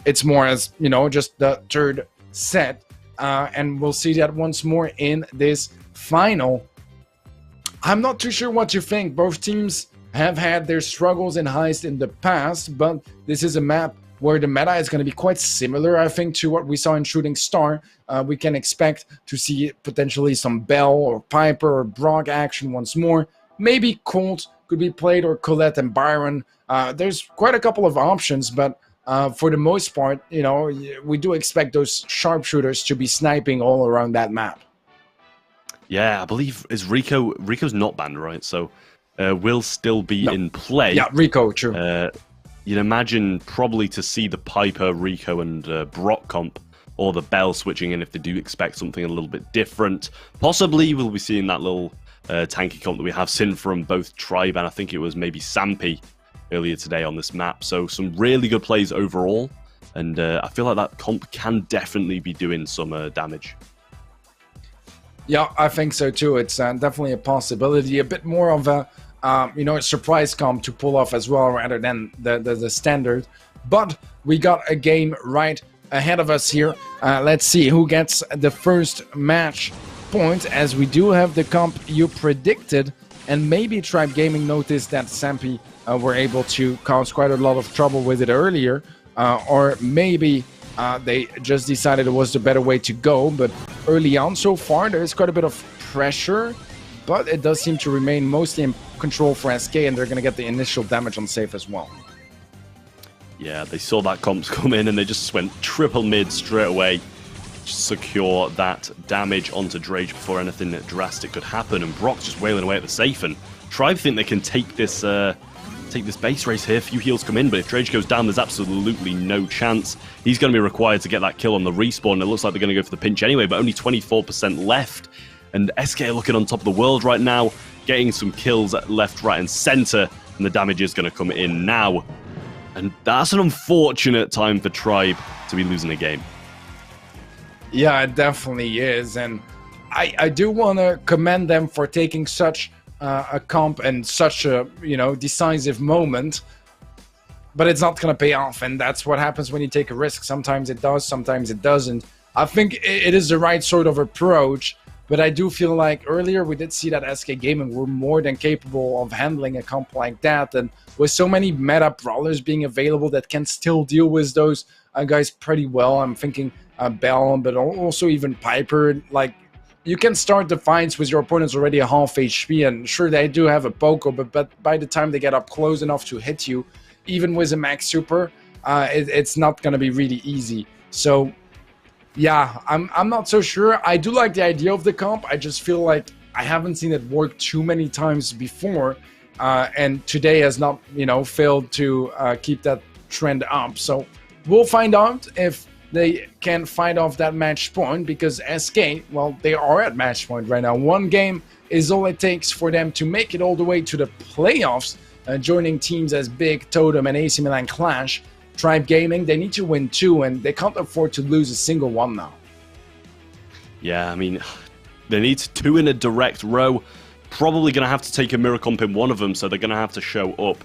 It's more as, you know, just the third set. And we'll see that once more in this final. I'm not too sure what to think. Both teams have had their struggles in Heist in the past, but this is a map where the meta is going to be quite similar, I think, to what we saw in Shooting Star. We can expect to see potentially some Bell or Piper or Brock action once more. Maybe Colt could be played, or Colette and Byron. There's quite a couple of options, but for the most part, you know, we do expect those sharpshooters to be sniping all around that map. Yeah, I believe is Rico's not banned, right? So will still be in play. Yeah, Rico, true. You'd imagine probably to see the Piper, Rico, and Brock comp, or the Bell switching in if they do expect something a little bit different. Possibly we'll be seeing that little tanky comp that we have seen from both Tribe and I think it was maybe Sampy earlier today on this map. So some really good plays overall, and I feel like that comp can definitely be doing some damage. Yeah, I think so too. It's definitely a possibility. A bit more of a you know, a surprise comp to pull off as well, rather than the standard. But we got a game right ahead of us here. Let's see who gets the first match point, as we do have the comp you predicted, and maybe Tribe Gaming noticed that Sampy were able to cause quite a lot of trouble with it earlier, or maybe they just decided it was the better way to go. But early on so far, there's quite a bit of pressure, but it does seem to remain mostly in control for SK, and they're going to get the initial damage on Safe as well. Yeah, they saw that comps come in and they just went triple mid straight away. Secure that damage onto Drage before anything drastic could happen, and Brock's just wailing away at the Safe, and Tribe think they can take this base race here. A few heals come in, but if Drage goes down, there's absolutely no chance. He's going to be required to get that kill on the respawn. It looks like they're going to go for the pinch anyway, but only 24% left. And SK are looking on top of the world right now, getting some kills left, right, and center, and the damage is going to come in now. And that's an unfortunate time for Tribe to be losing a game. Yeah, it definitely is, and I do want to commend them for taking such a comp and such a, you know, decisive moment, but it's not going to pay off, and that's what happens when you take a risk. Sometimes it does, sometimes it doesn't. I think it is the right sort of approach, but I do feel like earlier we did see that SK Gaming were more than capable of handling a comp like that, and with so many meta brawlers being available that can still deal with those guys pretty well. I'm thinking Bell, but also even Piper. Like, you can start the fights with your opponents already at half HP, and sure, they do have a Poco, but by the time they get up close enough to hit you, even with a max super, it's not going to be really easy. So yeah, I'm not so sure. I do like the idea of the comp. I just feel like I haven't seen it work too many times before, and today has not, you know, failed to keep that trend up. So we'll find out if they can fight off that match point, because SK, well, they are at match point right now. One game is all it takes for them to make it all the way to the playoffs, joining teams as Big, Totem, and AC Milan clash. Tribe Gaming, they need to win 2, and they can't afford to lose a single one now. Yeah, I mean, they need 2 in a direct row. Probably going to have to take a mirror comp in one of them, so they're going to have to show up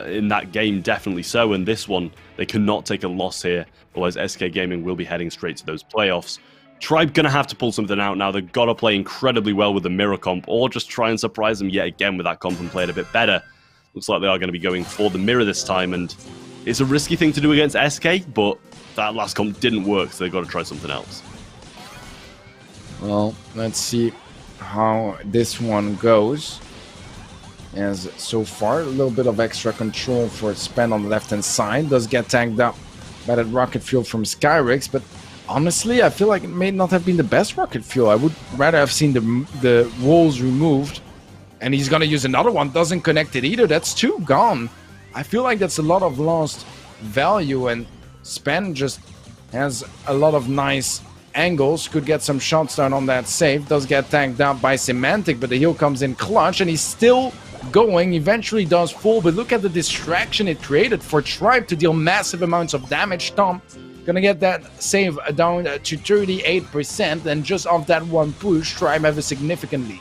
in that game, definitely so. And this one, they cannot take a loss here, otherwise SK Gaming will be heading straight to those playoffs. Tribe going to have to pull something out now. They've got to play incredibly well with the mirror comp, or just try and surprise them yet again with that comp and play it a bit better. Looks like they are going to be going for the mirror this time, and it's a risky thing to do against SK, but that last comp didn't work, so they've got to try something else. Well, let's see how this one goes. As so far, a little bit of extra control for Spen on the left-hand side. Does get tagged up by that rocket fuel from Skyrix, but honestly, I feel like it may not have been the best rocket fuel. I would rather have seen the walls removed. And he's gonna use another one. Doesn't connect it either. That's 2 gone. I feel like that's a lot of lost value, and Spen just has a lot of nice angles. Could get some shots down on that save. Does get tagged down by Semantic, but the heal comes in clutch, and he's still going. Eventually does fall, but look at the distraction it created for Tribe to deal massive amounts of damage. Tom gonna get that save down to 38%, and just off that one push, Tribe have a significant lead.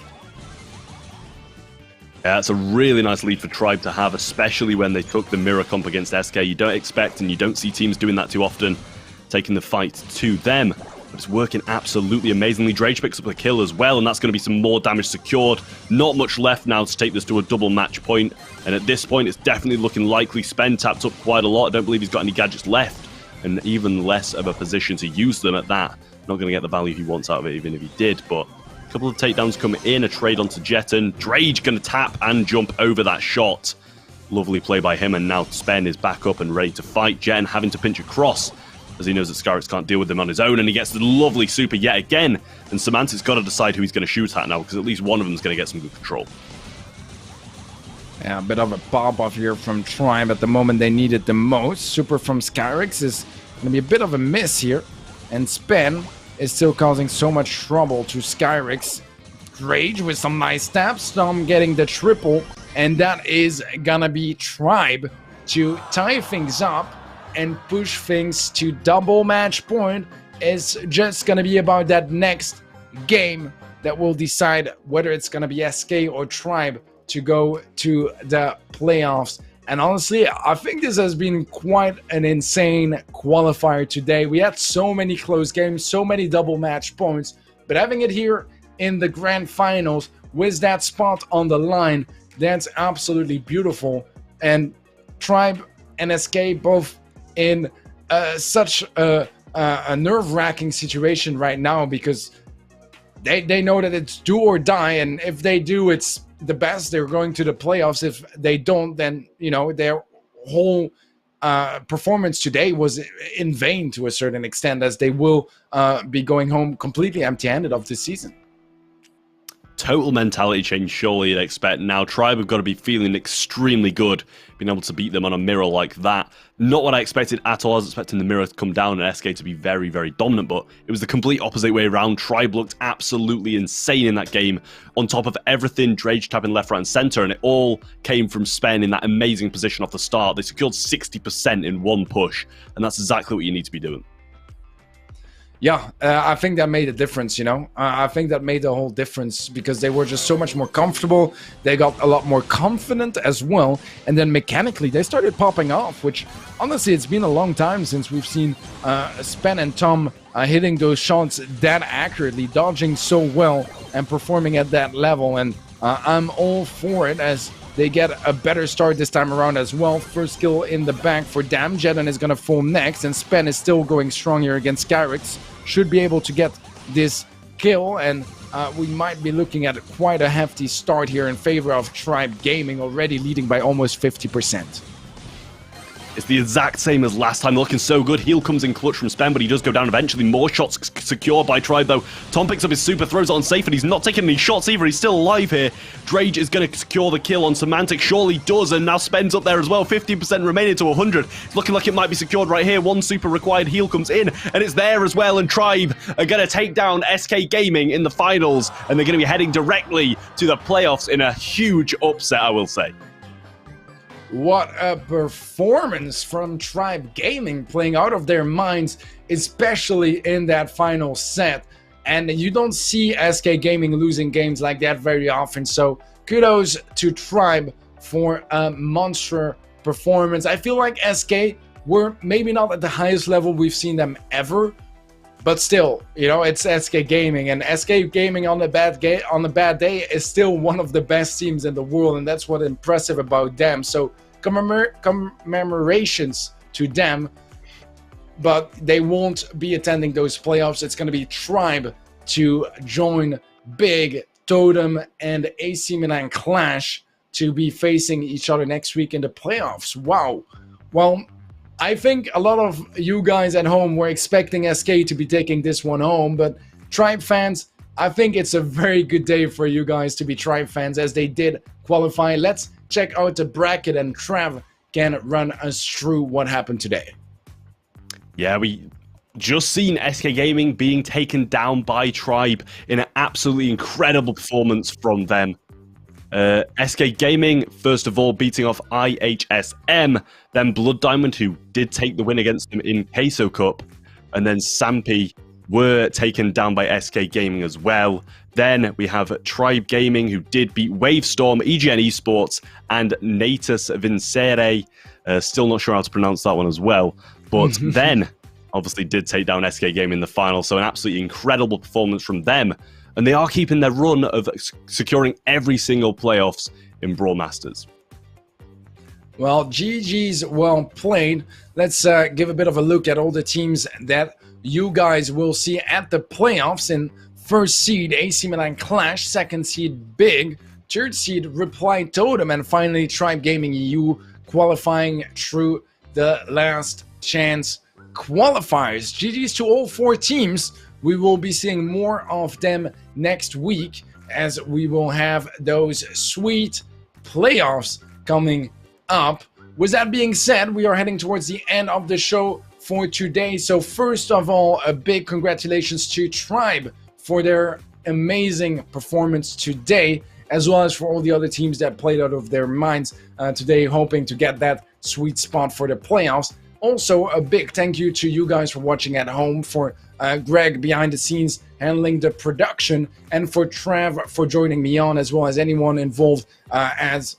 Yeah, it's a really nice lead for Tribe to have, especially when they took the mirror comp against SK. You don't expect and you don't see teams doing that too often, taking the fight to them. But it's working absolutely amazingly. Drage picks up the kill as well, and that's going to be some more damage secured. Not much left now to take this to a double match point. And at this point, it's definitely looking likely. Spen tapped up quite a lot. I don't believe he's got any gadgets left, and even less of a position to use them at that. Not going to get the value he wants out of it, even if he did, but a couple of takedowns come in, a trade onto Jeton. Drage going to tap and jump over that shot. Lovely play by him, and now Spen is back up and ready to fight. Jen having to pinch across, as he knows that Skyrix can't deal with them on his own, and he gets the lovely super yet again. And Semantic's got to decide who he's going to shoot at now, because at least one of them is going to get some good control. Yeah, a bit of a pop-off here from Tribe at the moment they need it the most. Super from Skyrix is going to be a bit of a miss here, and Spen is still causing so much trouble to Skyrix. Drage with some nice taps, Storm getting the triple, and that is gonna be Tribe to tie things up and push things to double match point. It's just gonna be about that next game that will decide whether it's gonna be SK or Tribe to go to the playoffs. And honestly, I think this has been quite an insane qualifier today. We had so many close games, so many double match points, but having it here in the grand finals with that spot on the line, that's absolutely beautiful. And Tribe and SK both in such a nerve-wracking situation right now, because they know that it's do or die, and if they do, it's the best. They're going to the playoffs. If they don't, then their whole performance today was in vain to a certain extent, as they will be going home completely empty-handed of this season. Total mentality change, surely you'd expect. Now, Tribe have got to be feeling extremely good, being able to beat them on a mirror like that. Not what I expected at all. I was expecting the mirror to come down and SK to be very, very dominant, but it was the complete opposite way around. Tribe looked absolutely insane in that game. On top of everything, Drage tapping left, right, and center, and it all came from Spen in that amazing position off the start. They secured 60% in one push, and that's exactly what you need to be doing. Yeah, I think that made a difference, I think that made the whole difference, because they were just so much more comfortable. They got a lot more confident as well. And then mechanically, they started popping off, which honestly, it's been a long time since we've seen Spen and Tom hitting those shots that accurately, dodging so well and performing at that level. And I'm all for it, as they get a better start this time around as well. First kill in the back for Dam. Jeton is going to fall next, and Spen is still going strong here against Skyrix. Should be able to get this kill, and we might be looking at quite a hefty start here in favor of Tribe Gaming, already leading by almost 50%. It's the exact same as last time, looking so good. Heal comes in clutch from Spen, but he does go down eventually. More shots secured by Tribe, though. Tom picks up his super, throws it on safe, and he's not taking any shots either. He's still alive here. Drage is going to secure the kill on Semantic. Surely does, and now Spen's up there as well. 15% remaining to 100. It's looking like it might be secured right here. One super required heal comes in, and it's there as well. And Tribe are going to take down SK Gaming in the finals, and they're going to be heading directly to the playoffs in a huge upset, I will say. What a performance from Tribe Gaming, playing out of their minds, especially in that final set. And you don't see SK Gaming losing games like that very often. So kudos to Tribe for a monster performance. I feel like SK were maybe not at the highest level we've seen them ever, but still, it's SK Gaming, and SK Gaming on a bad day is still one of the best teams in the world, and that's what's impressive about them. So commemorations to them, but they won't be attending those playoffs. It's going to be Tribe to join Big, Totem, and AC Milan Clash to be facing each other next week in the playoffs. Wow. Well, I think a lot of you guys at home were expecting SK to be taking this one home, but Tribe fans, I think it's a very good day for you guys to be Tribe fans as they did qualify. Let's check out the bracket and Trav can run us through what happened today. Yeah, we just seen SK Gaming being taken down by Tribe in an absolutely incredible performance from them. SK Gaming, first of all, beating off IHSM, then Blood Diamond, who did take the win against them in Queso Cup, and then Sampy were taken down by SK Gaming as well. Then we have Tribe Gaming, who did beat Wavestorm, Egn Esports, and Natus Vincere. Still not sure how to pronounce that one as well. But then, obviously, did take down SK Gaming in the final. So an absolutely incredible performance from them. And they are keeping their run of securing every single playoffs in Brawl Masters. Well, GG's well played. Let's give a bit of a look at all the teams that you guys will see at the playoffs. In first seed, AC Milan Clash. Second seed, Big. Third seed, Reply Totem. And finally, Tribe Gaming EU qualifying through the last chance qualifiers. GG's to all four teams. We will be seeing more of them next week as we will have those sweet playoffs coming up. With that being said, we are heading towards the end of the show for today. So first of all, a big congratulations to Tribe for their amazing performance today, as well as for all the other teams that played out of their minds today, hoping to get that sweet spot for the playoffs. Also, a big thank you to you guys for watching at home, for Greg behind the scenes handling the production, and for Trav for joining me on, as well as anyone involved as,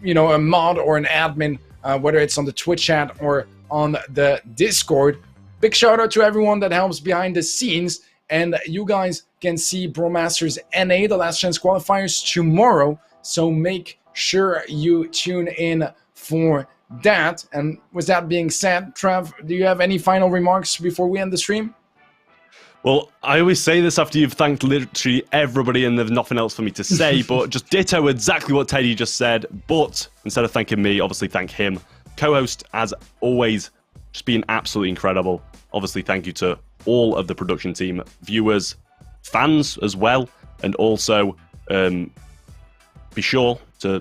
you know, a mod or an admin, whether it's on the Twitch chat or on the Discord. Big shout out to everyone that helps behind the scenes, and you guys can see Brawl Masters NA, the last chance qualifiers, tomorrow, so make sure you tune in for that. And with that being said, Trav, do you have any final remarks before we end the stream? Well, I always say this after you've thanked literally everybody and there's nothing else for me to say, but just ditto exactly what Teddy just said. But instead of thanking me, obviously thank him. Co-host, as always, just been absolutely incredible. Obviously, thank you to all of the production team, viewers, fans as well, and also be sure to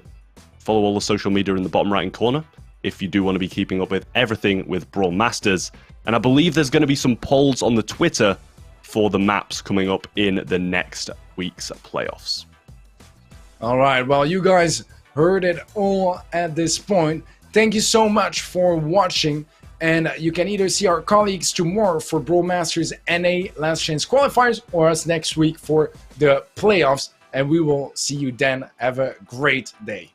follow all the social media in the bottom right-hand corner if you do want to be keeping up with everything with Brawl Masters. And I believe there's going to be some polls on the Twitter for the maps coming up in the next week's playoffs. All right, well, you guys heard it all at this point. Thank you so much for watching, and you can either see our colleagues tomorrow for Brawl Masters NA Last Chance Qualifiers or us next week for the playoffs, and we will see you then. Have a great day.